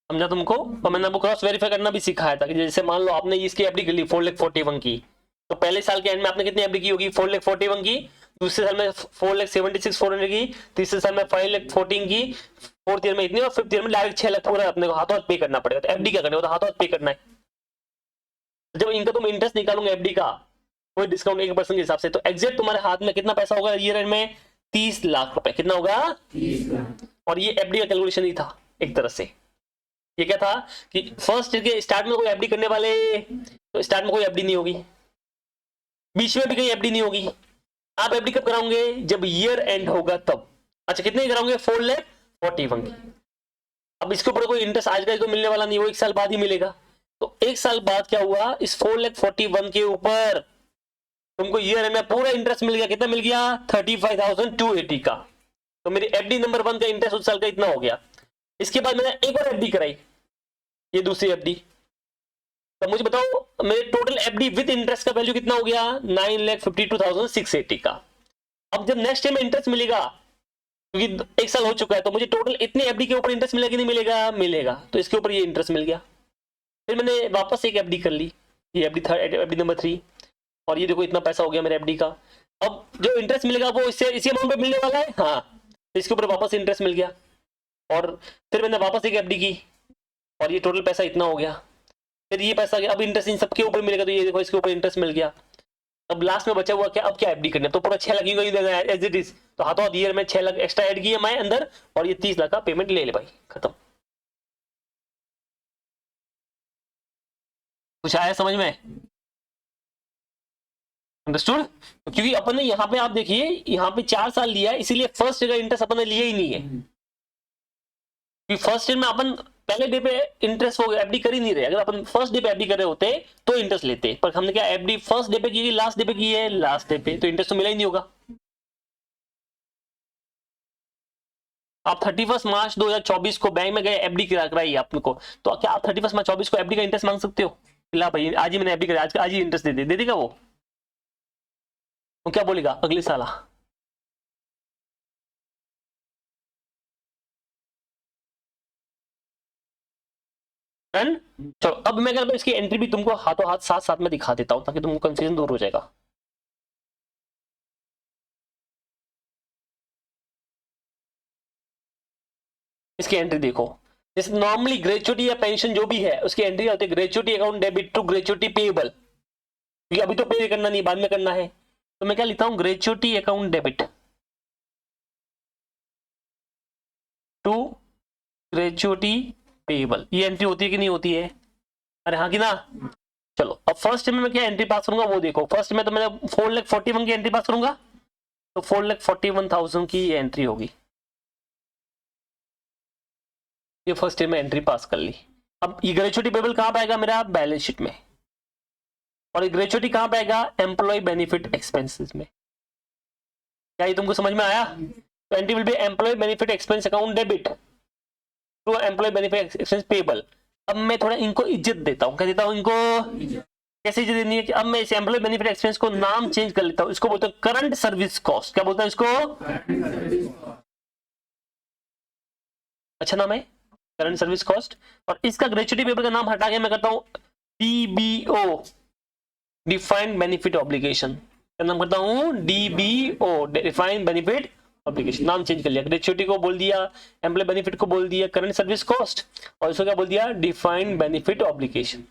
समझा तुमको? और मैंने आपको क्रॉस वेरीफाई करना भी सिखाया था कि जैसे मान लो आपने इसकी एफडी कर ली 4,41,000 की, तो पहले साल के एंड में आपने कितनी एफडी की होगी? 4,41,000 की। दूसरे साल में 4,76,400 की। तीसरे साल में 5,14,000 की। फोर्थ ईयर में इतनी, और फिफ्थ ईयर में डायरेक्ट 6 लाख पूरा अपने को हाथों हाथ पे करना पड़ेगा। तो एफडी क्या करना है? तो हाथों हाथ पे करना है। जब इनका तुम इंटरेस्ट निकालोगे एफडी का, कोई डिस्काउंट 1% के हिसाब से, तो एग्जैक्ट तुम्हारे हाथ में कितना पैसा होगा ईयर एंड में? 30 लाख रुपए। कितना होगा? 30 लाख। और ये एफडी का कैलकुलेशन ही था एक तरह से। ये क्या था कि फर्स्ट ईयर के स्टार्ट में कोई एफडी करने वाले, तो स्टार्ट में कोई एफडी नहीं होगी, बीच में भी कहीं एफडी नहीं होगी। आप एफडी कब कराओगे? जब ईयर एंड होगा तब। अच्छा, कितने कराओगे? 4,41,000 की। अब इसके ऊपर कोई इंटरेस्ट आज का मिलने वाला नहीं, वो 1 साल बाद ही मिलेगा। तो 1 साल बाद क्या हुआ? इस 4,41,000 के ऊपर तुमको ईयर एंड में पूरा इंटरेस्ट मिल गया। कितना मिल गया? 35,280 का। तो मेरी एफडी नंबर 1 का इंटरेस्ट उस साल का इतना हो गया। इसके बाद मैंने एक और एफडी कराई, ये दूसरी एफडी। तो मुझे बताओ मेरे टोटल एफडी विद इंटरेस्ट का वैल्यू कितना हो गया? 9,52,680 का। अब जब नेक्स्ट टाइम इंटरेस्ट मिलेगा, क्योंकि 1 साल हो चुका है, तो मुझे टोटल इतनी एफडी के ऊपर इंटरेस्ट मिलेगा कि नहीं मिलेगा? मिलेगा। तो इसके ऊपर ये इंटरेस्ट मिल गया। फिर मैंने वापस एक एफडी कर ली, ये एफडी नंबर 3, और ये देखो इतना पैसा हो गया मेरे एफडी का। अब जो इंटरेस्ट मिलेगा वो इससे इसी अमाउंट पे मिलने वाला है। हाँ, तो इसके ऊपर वापस इंटरेस्ट मिल गया। और फिर मैंने वापस एक एफडी की, और ये टोटल पैसा इतना हो गया। फिर ये पैसा गया, अब इंटरेस्ट इन सबके ऊपर मिलेगा, तो ये देखो इसके ऊपर इंटरेस्ट मिल गया। अब लास्ट में बचा हुआ क्या? अब क्या एफडी करना है? तो पूरा 6 लाख ही देना है एज इट इज। तो हाथों हाथ ईयर में 6 लाख एक्स्ट्रा ऐड किए मैं अंदर, और ये 30 लाख का पेमेंट ले ले भाई, खत्म। कुछ आया समझ में? अंडरस्टूड? क्योंकि अपन ने यहाँ पे, आप देखिए यहाँ पे 4 साल लिया है, इसीलिए फर्स्ट जगह इंटरेस्ट अपन ने लिया ही नहीं है। फर्स्ट ईयर में अपन पहले डे पे इंटरेस्ट हो गया, एफडी कर ही नहीं रहे। अगर अपन फर्स्ट डे पे एफडी कर रहे होते तो इंटरेस्ट लेते, पर हमने क्या एफडी फर्स्ट डे पे की, लास्ट डे पे की है, लास्ट डे पे, तो इंटरेस्ट तो मिला ही नहीं होगा। आप 31 मार्च 2024 को बैंक में गए, एफडी कराई आपको, तो क्या आप 31 मार्च 24 को एफडी का इंटरेस्ट मांग सकते हो? ला भाई आज ही मैंने एफडी कराई, आज ही इंटरेस्ट दे देगा वो? तो क्या बोलेगा अगले साल? डन। चलो अब मैं अगर इसकी एंट्री भी तुमको हाथों हाथ साथ साथ में दिखा देता हूं, ताकि तुमको कंफ्यूजन दूर हो जाएगा। इसकी एंट्री देखो, जैसे नॉर्मली ग्रेचुटी या पेंशन जो भी है उसकी एंट्री होती है gratuity account debit to gratuity payable, क्योंकि अभी तो पे करना नहीं, बाद में करना है। तो मैं क्या लिखता हूं? Gratuity account debit to gratuity payable. ये एंट्री होती है कि नहीं होती है? अरे हाँ कि ना? चलो अब फर्स्ट में मैं क्या एंट्री पास करूंगा वो देखो। फर्स्ट में तो मैं 4,41,000 की एंट्री पास करूंगा, तो 4,41,000 की एंट्री होगी। ये फर्स्ट ईयर में एंट्री पास कर ली। अब ये ग्रेचुटी पेबल कहां पाएगा? मेरा बैलेंस शीट में। और ये ग्रेचुटी कहां पाएगा? एम्प्लॉय बेनिफिट एक्सपेंसेस में। क्या ये तुमको समझ में आया? तो entry will be employee benefit expense account debit to employee benefit expense payable. अब मैं थोड़ा इनको इज्जत देता हूं। क्या देता हूं इनको? कैसे इज्जत देनी है कि अब मैं इस एम्प्लॉय बेनिफिट एक्सपेंस को नाम चेंज कर लेता हूं। इसको बोलते हैं करंट सर्विस कॉस्ट। क्या बोलते हैं इसको? अच्छा नाम है, करंट सर्विस कॉस्ट। और इसका ग्रेचुटी पेपर का नाम हटा के मैं करता हूं डीबीओ, डिफाइंड बेनिफिट ऑब्लिगेशन। क्या नाम करता हूं? DBO, defined benefit obligation. नाम चेंज कर लिया, ग्रेचुटी को बोल दिया, एम्प्लॉय बेनिफिट को बोल दिया करंट सर्विस कॉस्ट, और इसको क्या बोल दिया? Defined benefit obligation.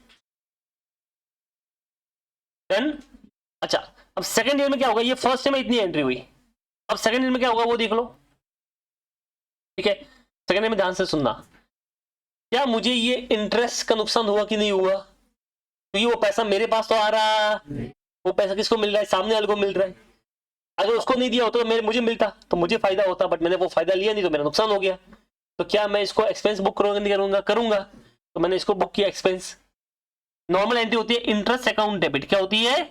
देन अच्छा, अब सेकंड ईयर में क्या होगा? ये फर्स्ट ईयर में इतनी एंट्री हुई, अब सेकंड ईयर में क्या होगा वो देख लो। ठीक है, सेकंड ईयर में ध्यान से सुनना। क्या मुझे ये इंटरेस्ट का नुकसान हुआ कि नहीं हुआ? क्योंकि वो पैसा मेरे पास तो आ रहा, वो पैसा किसको मिल रहा है? सामने वाले को मिल रहा है। अगर उसको नहीं दिया होता तो मेरे मुझे मिलता, तो मुझे फायदा होता, बट मैंने वो फायदा लिया नहीं, तो मेरा नुकसान हो गया। तो क्या मैं इसको एक्सपेंस बुक करूंगा? नहीं करूंगा? करूंगा। तो मैंने इसको बुक किया एक्सपेंस। नॉर्मल एंट्री होती है इंटरेस्ट अकाउंट डेबिट, क्या होती है,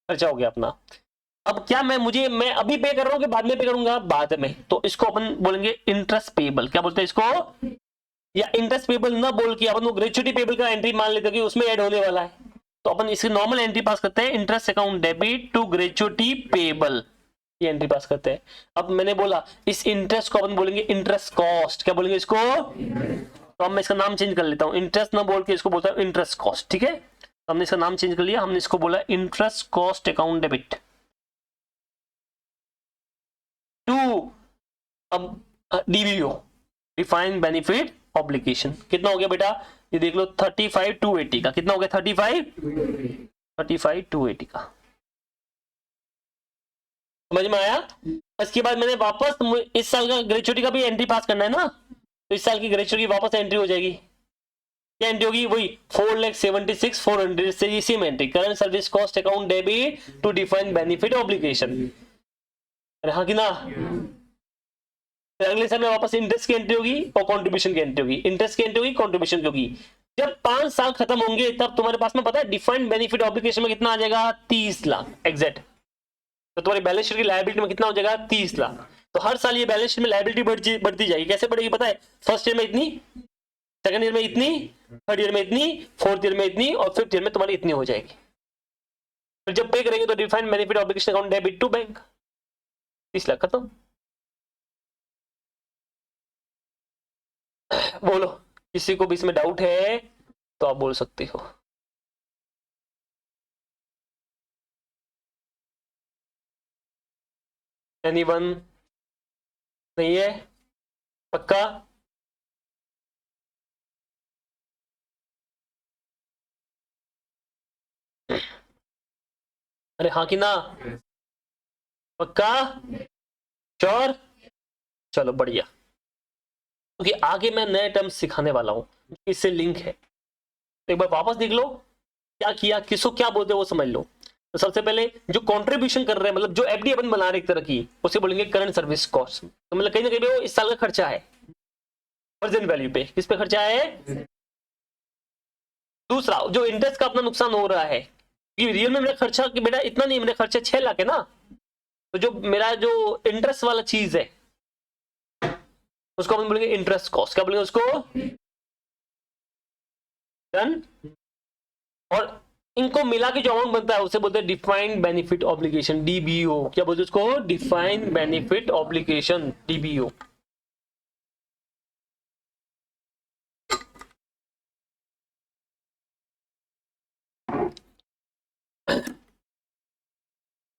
खर्चा हो गया अपना। अब क्या मैं अभी पे कर रहा हूं कि बाद में पे करूंगा, बाद में, तो इसको अपन बोलेंगे इंटरेस्ट पेबल। क्या बोलते हैं इसको, या इंटरेस्ट पेबल ना बोल के अपन वो ग्रेच्युटी पेबल का एंट्री मान लेते हैं कि उसमें ऐड होने वाला है, तो अपन इसकी नॉर्मल एंट्री पास करते हैं, interest account debit to gratuity payable, ये एंट्री पास करते हैं। अब मैंने बोला इस इंटरेस्ट को अपन बोलेंगे इंटरेस्ट कॉस्ट, क्या बोलेंगे इसको, तो अब मैं इसका नाम चेंज कर लेता हूं, इंटरेस्ट ना बोल के इसको बोलता हूं इंटरेस्ट कॉस्ट, ठीक है। तो हमने इसका नाम चेंज कर लिया, हमने इसको बोला interest cost account debit to, अब डीबीओ, डिफाइंड बेनिफिट ऑब्लिगेशन। कितना हो गया बेटा, ये देख लो 35,280 का, कितना हो गया 35,280 का, समझ में आया। इसके बाद मैंने वापस इस साल का ग्रेच्युटी का भी एंट्री पास करना है ना, तो इस साल की ग्रेच्युटी वापस एंट्री हो जाएगी, क्या एंट्री होगी, वही 4,76,400 से ये same entry, current service cost account debit to define benefit obligation. अरे हाँ कि ना, अगले साल में वापस इंटरेस्ट की एंट्री होगी और कंट्रीब्यूशन की एंट्री होगी, इंटरेस्ट की एंट्री होगी, कंट्रीब्यूशन की होगी। जब 5 साल खत्म होंगे तब तुम्हारे पास में पता है डिफाइंड बेनिफिट ऑब्लिगेशन में कितना आ जाएगा, 30 लाख एग्जैक्ट। तो तुम्हारी बैलेंस शीट की लायबिलिटी में कितना हो जाएगा, 30 लाख। तो हर साल ये बैलेंस शीट में लायबिलिटी बढ़ती जाएगी, कैसे बढ़ेगी पता है, फर्स्ट ईयर में इतनी, सेकंड ईयर में इतनी, थर्ड ईयर में इतनी, फोर्थ ईयर में इतनी, और फिफ्थ ईयर में तुम्हारी इतनी हो जाएगी। फिर जब पे करेंगे तो defined benefit obligation account debit to bank, 30 lakh खत्म। बोलो, किसी को भी इसमें डाउट है तो आप बोल सकते हो। एनीवन, नहीं है, पक्का, अरे हाँ कि ना, पक्का, श्योर, चलो बढ़िया, क्योंकि आगे मैं नए टर्म्स सिखाने वाला हूं, इससे लिंक है, तो एक बार वापस देख लो क्या किया, किसको क्या बोलते हैं वो समझ लो। तो सबसे पहले जो कंट्रीब्यूशन कर रहे हैं, मतलब जो एफडी अपन बना रहे एक तरह की, उसे बोलेंगे करंट सर्विस कॉस्ट, तो मतलब कहीं ना कहीं वो इस साल का खर्चा है, प्रेजेंट वैल्यू पे, किस पे खर्चा है। दूसरा, जो इंटरेस्ट का अपना नुकसान हो रहा है, कि रियल में मेरा खर्चा कि बेटा इतना नहीं, मेरा खर्चा 6 लाख है ना, तो जो मेरा जो इंटरेस्ट वाला चीज है उसको अपन बोलेंगे इंटरेस्ट कॉस्ट, क्या बोलेंगे उसको, डन। और इनको मिला के जो अमाउंट बनता है उसे बोलते हैं डिफाइंड बेनिफिट ऑब्लिगेशन, डीबीओ, क्या बोलते हैं उसको, डिफाइंड बेनिफिट ऑब्लिगेशन, डीबीओ।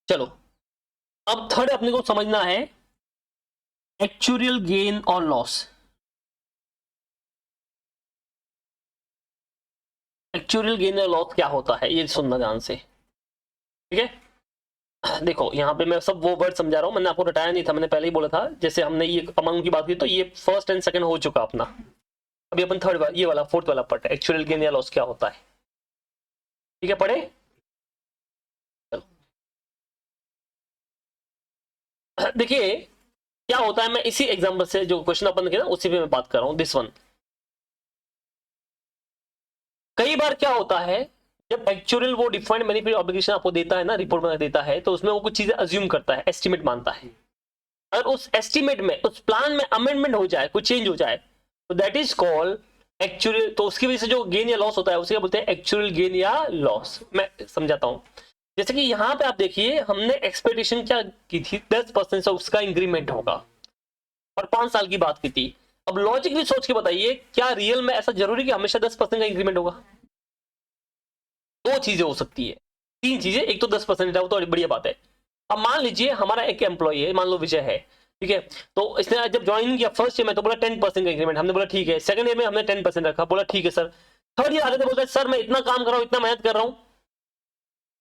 चलो, अब थर्ड अपने को समझना है एक्चुअल गेन और लॉस। एक्चुअल गेन और लॉस क्या होता है ये सुनना ध्यान से, ठीक है। देखो यहाँ पे मैं सब वो वर्ड समझा रहा हूँ, मैंने आपको रटाया नहीं था, मैंने पहले ही बोला था, जैसे हमने ये अमाउंट की बात की तो ये फर्स्ट एंड सेकंड हो चुका अपना, अभी अपन थर्ड ये वाला फोर्थ वाला पार्ट, एक्चुअल गेन या लॉस क्या होता है, ठीक है, पढ़े। देखिए क्या होता है, मैं इसी एग्जांपल से जो क्वेश्चन अपन किया ना उसी पे मैं बात कर रहा हूं, दिस वन। कई बार क्या होता है, जब एक्चुअल वो डिफाइंड बेनिफिट ऑब्लिगेशन आपको देता है ना, रिपोर्ट में देता है, तो उसमें वो कुछ चीजें अज्यूम करता है, एस्टिमेट मानता है। अगर उस एस्टिमेट में, उस प्लान में अमेंडमेंट हो जाए, कुछ चेंज हो जाए, तो दैट इज कॉल्ड एक्चुअल, तो उसकी वजह से जो गेन या लॉस होता है उसे क्या बोलते हैं, एक्चुअल गेन या लॉस। मैं समझाता हूं, जैसे कि यहां पे आप देखिए हमने एक्सपेक्टेशन क्या की थी, 10% से उसका इंक्रीमेंट होगा, और 5 साल की बात की थी। अब लॉजिकली सोच के बताइए, क्या रियल में ऐसा जरूरी कि हमेशा 10% का इंक्रीमेंट होगा। दो चीजें हो सकती है, तीन चीजें, एक तो 10% है, वो तो बढ़िया बात है। अब मान लीजिए हमारा एक एम्प्लॉय है, मान लो विजय है, ठीक है, तो इसने जब ज्वाइन किया फर्स्ट ईयर में तो बोला 10% का इंक्रीमेंट, हमने बोला ठीक है। सेकंड ईयर में हमने 10% रखा, बोला ठीक है सर। थर्ड ईयर आगे तो बोलता है सर मैं इतना काम कर रहा हूँ, इतना मेहनत कर रहा हूँ,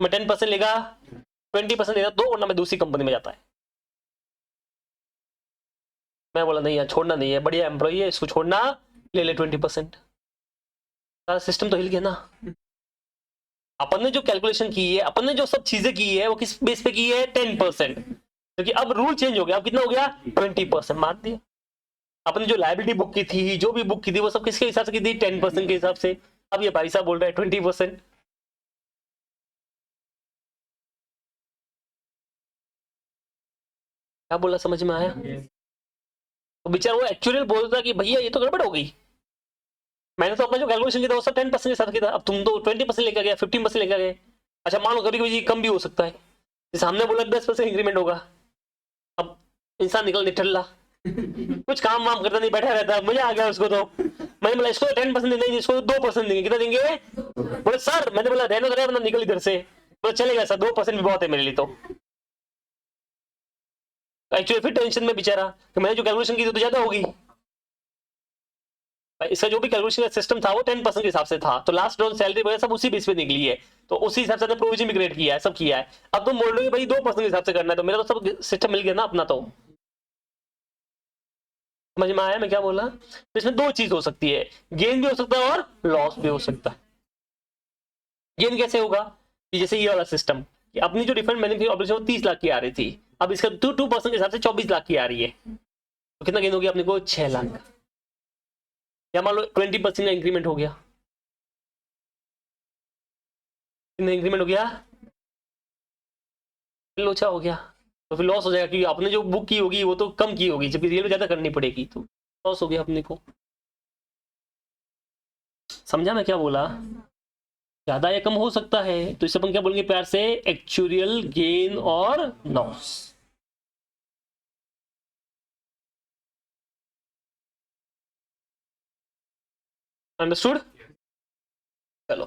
मैं 10% लेगा, 20% देगा दो, वरना मैं दूसरी कंपनी में जाता है। मैं बोला नहीं यार, छोड़ना नहीं है, बढ़िया एम्प्लॉय है, इसको छोड़ना, ले ले 20%। सारा सिस्टम तो हिल गया ना। अपन ने जो कैलकुलेशन की है, अपन ने जो सब चीजें की है, वो किस बेस पे की है, 10%, क्योंकि अब रूल चेंज हो गया, अब कितना हो गया, 20% मार दिया। अपने जो लायबिलिटी बुक की थी, जो भी बुक की थी, वो सब किसके हिसाब से की थी? 10% के हिसाब से। अब ये भाई साहब बोल रहे हैं 20%। क्या बोला, समझ में आया? तो बेचारा वो एक्चुअली बोलता कि भैया ये तो गड़बड़ हो गई, मैंने तो अपना जो कैलकुलेशन किया था वो सब 10% के साथ किया था, अब तुम तो 20% लेकर गया, 15% लेकर गए। अच्छा मान लो कभी कभी कम भी हो सकता है, जैसे हमने बोला 10% इंक्रीमेंट होगा। अब इंसान निकल निठल्ला, कुछ काम वाम करता नहीं, बैठा रहता है, मजा आ गया उसको। तो मैंने बोला इसको 10% नहीं, इसको 2% देंगे। कितना देंगे? बोले सर, मैंने बोला रहने दो, अपना निकल इधर से। तो चलेगा सर, 2% भी बहुत है मेरे लिए। तो एक्चुअली फिर टेंशन में बेचारा कि मैंने जो कैलकुलेशन की थी तो ज्यादा होगी। इसका जो भी कैलकुलेशन का सिस्टम था वो 10% के हिसाब से था, तो लास्ट डाउन सैलरी वगैरह सब उसी बेस पे निकली है, तो उसी हिसाब से प्रोविजन भी क्रिएट किया है, सब किया है। अब तुम बोल रहे हो भाई 2% के हिसाब से करना है, तो मेरा तो सब सिस्टम मिल गया ना अपना। तो समझ में आया मैं क्या बोला? तो इसमें दो चीज हो सकती है, गेन भी हो सकता है और लॉस भी हो सकता है। गेन कैसे होगा कि जैसे ये वाला सिस्टम कि अपनी जो डिफरेंट बेनिफिट ऑपरेशन 30 लाख की आ रही थी, अब इसका 2% के हिसाब से 24 लाख की आ रही है, तो कितना गेन हो गया अपने को? 6 लाख। या मान लो 20% का इंक्रीमेंट हो गया, कितना इंक्रीमेंट हो गया? लोचा हो गया, तो फिर लॉस हो जाएगा, क्योंकि आपने जो बुक की होगी वो तो कम की होगी, जबकि रियल में ज्यादा करनी पड़ेगी, तो लॉस हो गया अपने को। समझा मैं क्या बोला? ज्यादा या कम हो सकता है, तो इसे अपन क्या बोलेंगे प्यार से? एक्चुअल गेन और लॉस। अंडरस्टूड? चलो,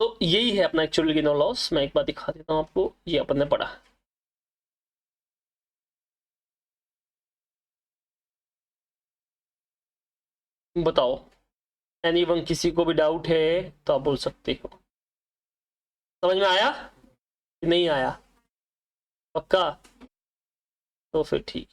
तो यही है अपना एक्चुअल गेन और लॉस। मैं एक बात दिखा देता हूं आपको, ये अपन ने पढ़ा। बताओ, एनीवन, किसी को भी डाउट है तो आप बोल सकते हो। समझ में आया कि नहीं आया? पक्का? तो फिर ठीक।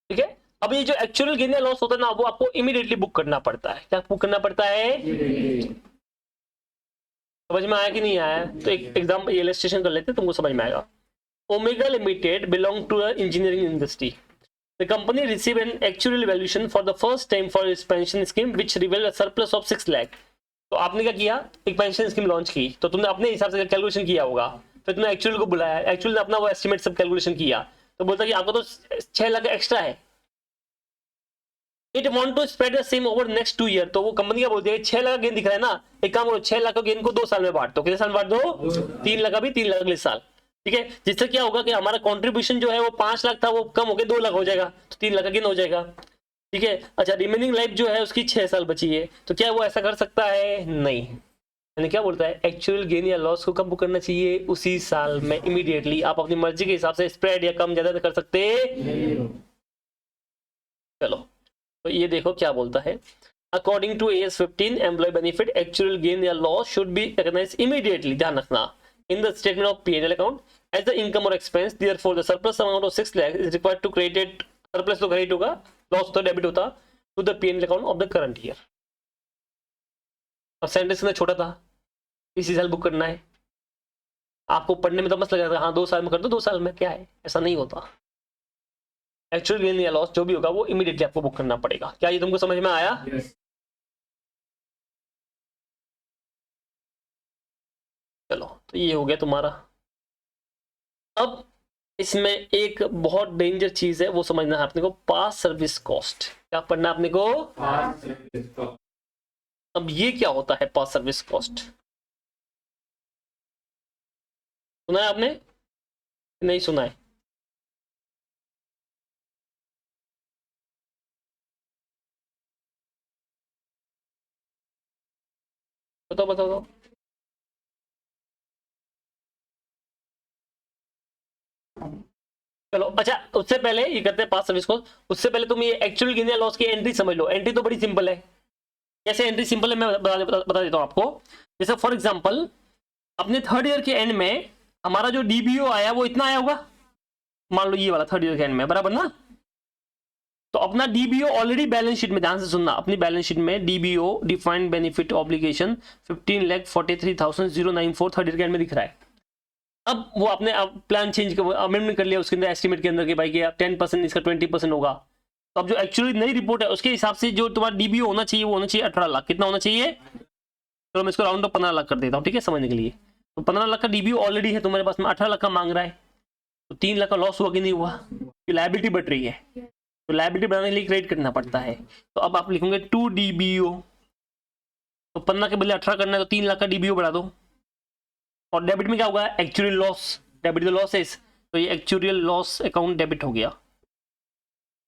ठीक है, अब ये जो एक्चुअल गेन या लॉस होता है ना, वो आपको इमीडिएटली बुक करना पड़ता है। क्या बुक करना पड़ता है? समझ में आया कि नहीं आया? तो एक एग्जाम इलस्ट्रेशन कर लेते हैं, तुमको समझ में आएगा। Omega limited belong to engineering industry. The company received an actual valuation for the first time for its pension scheme, which revealed a surplus of 6 lakh. तो आपने क्या किया? एक पेंशन स्कीम लॉन्च की, तो तुमने अपने हिसाब से कैलकुलेशन किया होगा, फिर तुमने एक्चुअल को बुलाया, एक्चुअल ने अपना वो एस्टिमेट सब कैलकुलेशन किया, तो बोलता कि आपको तो 6 लाख एक्स्ट्रा है। It want to spread the same over next 2 year, तो वो कंपनी क्या बोलती है? 6 लाख का गेन दिख रहा है ना, एक काम करो, 6 लाख का गेन को 2 साल में बांट दो। कितने साल में बांट दो? 3 लाख अभी, 3 लाख अगले साल। ठीक है, जिससे क्या होगा कि हमारा कंट्रीब्यूशन जो है वो 5 लाख था, वो कम होकर 2 लाख हो जाएगा, तो 3 लाख का गेन हो जाएगा। ठीक है, अच्छा रिमेनिंग लाइफ जो है उसकी 6 साल बची है, तो क्या वो ऐसा कर सकता है? नहीं। यानी क्या बोलता है? एक्चुअल गेन या लॉस को कब बुक करना चाहिए? उसी साल में, इमीडिएटली। आप अपनी मर्जी के हिसाब से स्प्रेड या कम ज्यादा कर सकते। चलो, तो ये देखो क्या बोलता है। According to AS 15 employee benefit, actual gain या loss should be recognised immediately, ध्यान रखना, in the statement of P&L account as the income और expense. Therefore the surplus amount of 6 lakh is required to credit, surplus तो क्रेडिट होगा, लॉस तो डेबिट होता, to the P&L account of the current year. अब सेंटेंस कितना छोटा था, इसी साल बुक करना है। आपको पढ़ने में तो मस्त लगा था, हाँ 2 साल में कर दो, 2 साल में क्या है, ऐसा नहीं होता। एक्चुअल गेन या लॉस जो भी होगा वो इमीडिएटली आपको बुक करना पड़ेगा। क्या ये तुमको समझ में आया? चलो, तो ये हो गया तुम्हारा। अब इसमें एक बहुत डेंजर चीज है, वो समझना है अपने को, पास सर्विस कॉस्ट। क्या पढ़ना है अपने को? अब ये क्या होता है पास सर्विस कॉस्ट? सुना है आपने? नहीं सुना है? बताओ बताओ बताओ। चलो, अच्छा उससे पहले ये करते हैं पास सर्विस कॉस्ट। उससे पहले तुम ये एक्चुअल गेन या लॉस की एंट्री समझ लो। एंट्री तो बड़ी सिंपल है। कैसे एंट्री सिंपल है मैं बता देता हूँ आपको। जैसे फॉर एग्जांपल अपने थर्ड ईयर के एंड में हमारा जो डीबीओ आया वो इतना आया होगा, मान लो ये वाला थर्ड ईयर के एंड में, बराबर ना। तो अपना डीबीओ ऑलरेडी बैलेंस शीट में, ध्यान से सुनना, अपनी बैलेंस शीट में DBO defined benefit obligation 15,43,094 third year के एंड में दिख रहा है। अब वो आपने प्लान चेंज अमेंडमेंट कर लिया उसके अंदर, एस्टिमेट के अंदर कि भाई कि 10% इसका 20% होगा। तो अब जो एक्चुअली नई रिपोर्ट है उसके हिसाब से जो तुम्हारा डीबीओ होना चाहिए वो होना चाहिए 18 लाख। कितना होना चाहिए? तो मैं इसको राउंड ऑफ 15 लाख कर देता हूँ, ठीक है, समझने के लिए। तो 15 लाख का डीबीओ ऑलरेडी है तुम्हारे पास में, 18 लाख का मांग रहा है, तो 3 लाख का लॉस हुआ कि नहीं हुआ? लायबिलिटी बढ़ रही है, तो लायबिलिटी बढ़ाने के लिए क्रेडिट करना पड़ता है। तो अब आप लिखोगे 2 डीबीओ, तो 15 के बदले 18 करना है, तो 3 लाख का डीबीओ बढ़ा दो। और डेबिट में क्या होगा? Actual loss, debit the losses, तो ये एक्चुअल लॉस अकाउंट डेबिट हो गया।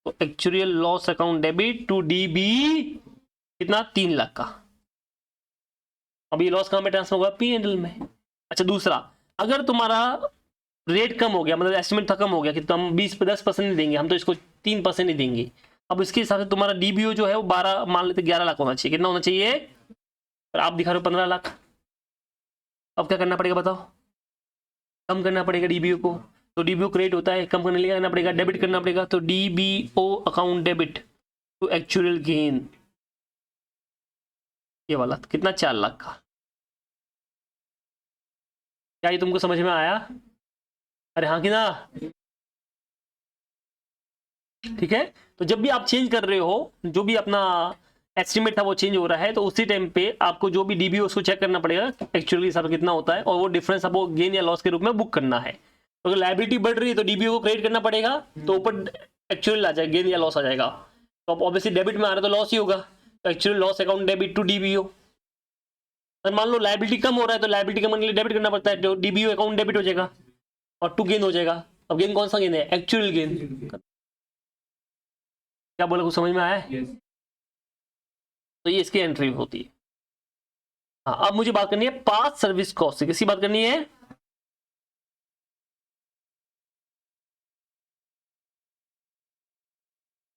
तो actual loss account debit to DB कितना? 3 लाख का। अब ये लॉस कहां पे ट्रांसफर होगा? P&L में। अच्छा, दूसरा, अगर तुम्हारा रेट कम हो गया, मतलब एस्टिमेट था कम हो गया कि तो हम 10% नहीं देंगे, हम तो इसको 3% ही देंगे। अब इसके हिसाब से तुम्हारा डीबीओ जो है वो 12, मान लेते 11 लाख होना चाहिए। कितना होना चाहिए? और आप दिखा रहे हो 15 लाख। अब क्या करना पड़ेगा बताओ? कम करना पड़ेगा डीबीओ को। तो डीबीओ क्रेडिट होता है, कम करने के लिए करना पड़ेगा, डेबिट करना पड़ेगा। तो DBO account debit to actual gain, ये वाला कितना? 4 लाख का। क्या ये तुमको समझ में आया? अरे हाँ कि ना? ठीक है। तो जब भी आप चेंज कर रहे हो, जो भी अपना एस्टिमेट था वो चेंज हो रहा है, तो उसी टाइम पे आपको जो भी डीबीओ उसको चेक करना पड़ेगा एक्चुअली हिसाब कितना होता है, और वो डिफरेंस आपको गेन या लॉस के रूप में बुक करना है। तो अगर लायबिलिटी बढ़ रही है तो डीबीओ को क्रेडिट करना पड़ेगा, तो ऊपर एक्चुअल आ जाएगा, गेन या लॉस आ जाएगा। तो अब ऑब्वियसली डेबिट में आ रहा है तो लॉस ही होगा, तो actual loss account debit to DBO. मान लो लायबिलिटी कम हो रहा है तो लायबिलिटी कम होने के लिए डेबिट करना पड़ता है, तो डीबीओ अकाउंट डेबिट हो जाएगा और टू गेन हो जाएगा। अब गेन कौन सा गेन है? Actual gain. क्या बोला, कुछ समझ में आया है? तो ये इसकी एंट्री होती है। हाँ, अब मुझे बात करनी है पास सर्विस कॉस्ट से। किसकी बात करनी है?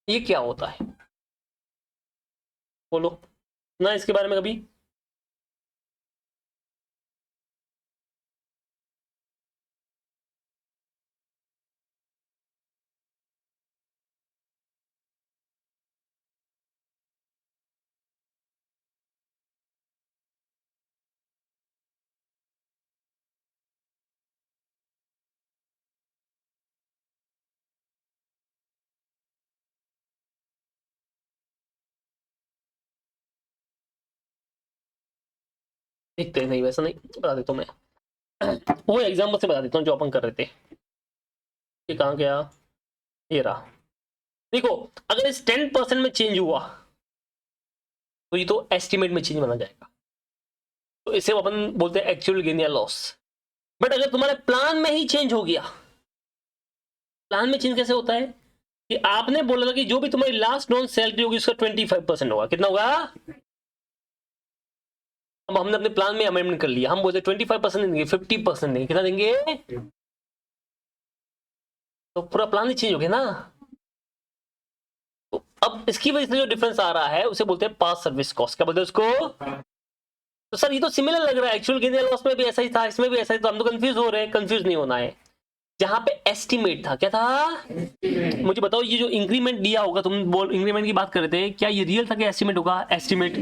ये क्या होता है बोलो ना इसके बारे में कभी? देखते नहीं, वैसा नहीं, बता देता हूँ मैं। वो एग्जाम्पल से बता देता हूँ जो अपन कर रहे थे। ये कहाँ गया? ये रहा। देखो, अगर इस 10% में चेंज हुआ तो ये तो एस्टिमेट में चेंज माना जाएगा, तो इसे अपन बोलते हैं एक्चुअल गेन या लॉस। बट अगर तुम्हारे प्लान में ही चेंज हो गया, प्लान में चेंज कैसे होता है कि आपने बोला था कि जो भी तुम्हारी लास्ट नॉन सैलरी होगी उसका 25% होगा। कितना होगा? अब हमने अपने प्लान में अमेंडमेंट कर लिया, हम बोलते 25% देंगे, 50% देंगे। कितना देंगे? तो पूरा प्लान ही चेंज हो गया ना। तो अब इसकी वजह से जो डिफरेंस आ रहा है उसे बोलते हैं पास सर्विस कॉस्ट। क्या बोलते हैं उसको? तो सर ये तो सिमिलर लग रहा है, एक्चुअल गेन या लॉस में भी ऐसा ही था, इसमें भी ऐसा ही, तो हम तो कंफ्यूज हो रहे हैं। कंफ्यूज नहीं होना है। जहां पे एस्टिमेट था, क्या था? मुझे बताओ, ये जो इंक्रीमेंट दिया होगा, तुम बोल इंक्रीमेंट की बात कर रहे थे, क्या ये रियल था कि एस्टिमेट होगा? एस्टिमेट।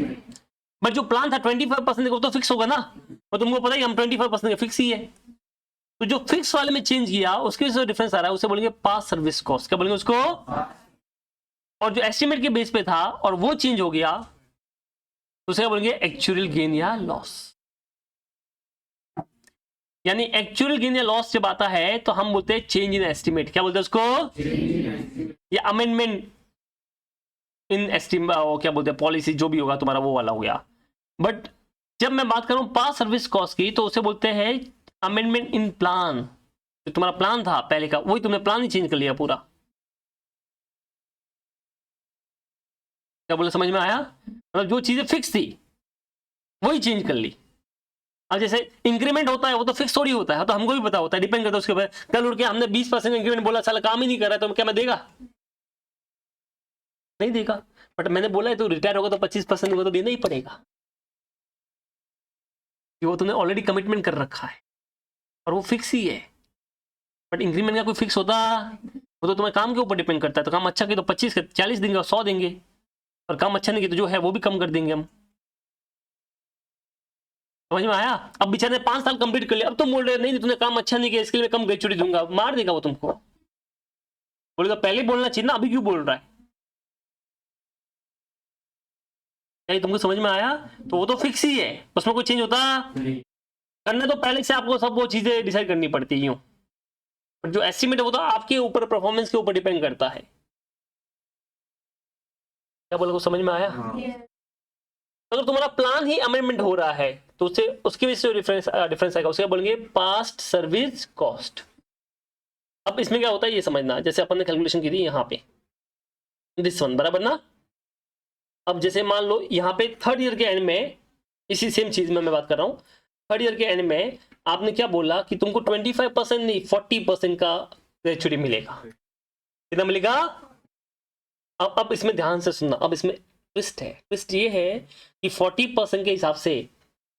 बट जो प्लान था 25% वो तो फिक्स होगा ना, और तुमको पता है हम 25% फिक्स ही है। तो जो फिक्स वाले में चेंज किया उसके जो डिफरेंस आ रहा है उसे बोलेंगे पास सर्विस कॉस्ट। क्या बोलेंगे उसको? और जो एस्टिमेट के बेस पे था और वो चेंज हो गया तो उसे बोलेंगे एक्चुअल गेन या लॉस। यानी एक्चुअल गेन या लॉस जब आता है तो हम बोलते हैं चेंज इन एस्टिमेट। क्या बोलते हैं उसको? या अमेंडमेंट इन एस्टिमेट, क्या बोलते हैं, पॉलिसी जो भी होगा तुम्हारा वो वाला हो गया। बट जब मैं बात करूं पास सर्विस कॉस्ट की तो उसे बोलते हैं अमेंडमेंट इन प्लान। जो तुम्हारा प्लान था पहले का, वही तुमने प्लान ही चेंज कर लिया पूरा। क्या बोले, समझ में आया? मतलब जो चीजें फिक्स थी वही चेंज कर ली। अब जैसे इंक्रीमेंट होता है वो तो फिक्स थोड़ी होता है, तो हमको भी पता होता है, डिपेंड करता है उसके ऊपर। कल उठ के हमने 20% इंक्रीमेंट बोला, साला काम ही नहीं कर रहा है, तो क्या मैं देगा? नहीं देगा। बट मैंने बोला है तो रिटायर होगा तो 25% को तो देना ही पड़ेगा। कि वो तुमने ऑलरेडी कमिटमेंट कर रखा है और वो फिक्स ही है। बट इंक्रीमेंट का कोई फिक्स होता, वो तो तुम्हारे काम के ऊपर डिपेंड करता है। तो काम अच्छा किया तो 25 के 40 देंगे और 100 देंगे, और काम अच्छा नहीं किया तो जो है वो भी कम कर देंगे हम। समझ में आया? अब बेचारे ने 5 साल कंप्लीट कर लिया, अब तुम बोल रहे नहीं तुमने काम अच्छा नहीं किया इसके लिए मैं कम ग्रेचुटी दूंगा, मार देगा वो तुमको। बोलेगा पहले बोलना चाहिए ना, अभी क्यों बोल रहा है? क्या तुमको समझ में आया? तो वो तो फिक्स ही है, उसमें कोई चेंज होता करना तो पहले से आपको सब वो चीजें डिसाइड करनी पड़ती है। बट जो एस्टिमेट है वो तो आपके ऊपर, परफॉर्मेंस के ऊपर डिपेंड करता है। क्या बोला, को समझ में आया? अगर तुम्हारा प्लान ही अमेंडमेंट हो रहा है तो उससे उसकी वजह से डिफरेंस आएगा, उसके बोलेंगे पास्ट सर्विस कॉस्ट। अब इसमें क्या होता है ये समझना, जैसे अपन ने कैलकुलेशन की थी यहाँ पे दिस वन बराबर ना। अब जैसे मान लो यहाँ पे थर्ड ईयर के एंड में, इसी सेम चीज में मैं बात कर रहा हूँ, थर्ड ईयर के एंड में आपने क्या बोला कि तुमको 25% नहीं 40% का ग्रेचुटी मिलेगा। कितना मिलेगा? अब इसमें ध्यान से सुनना, अब इसमें ट्विस्ट है। ट्विस्ट ये है कि 40% के हिसाब से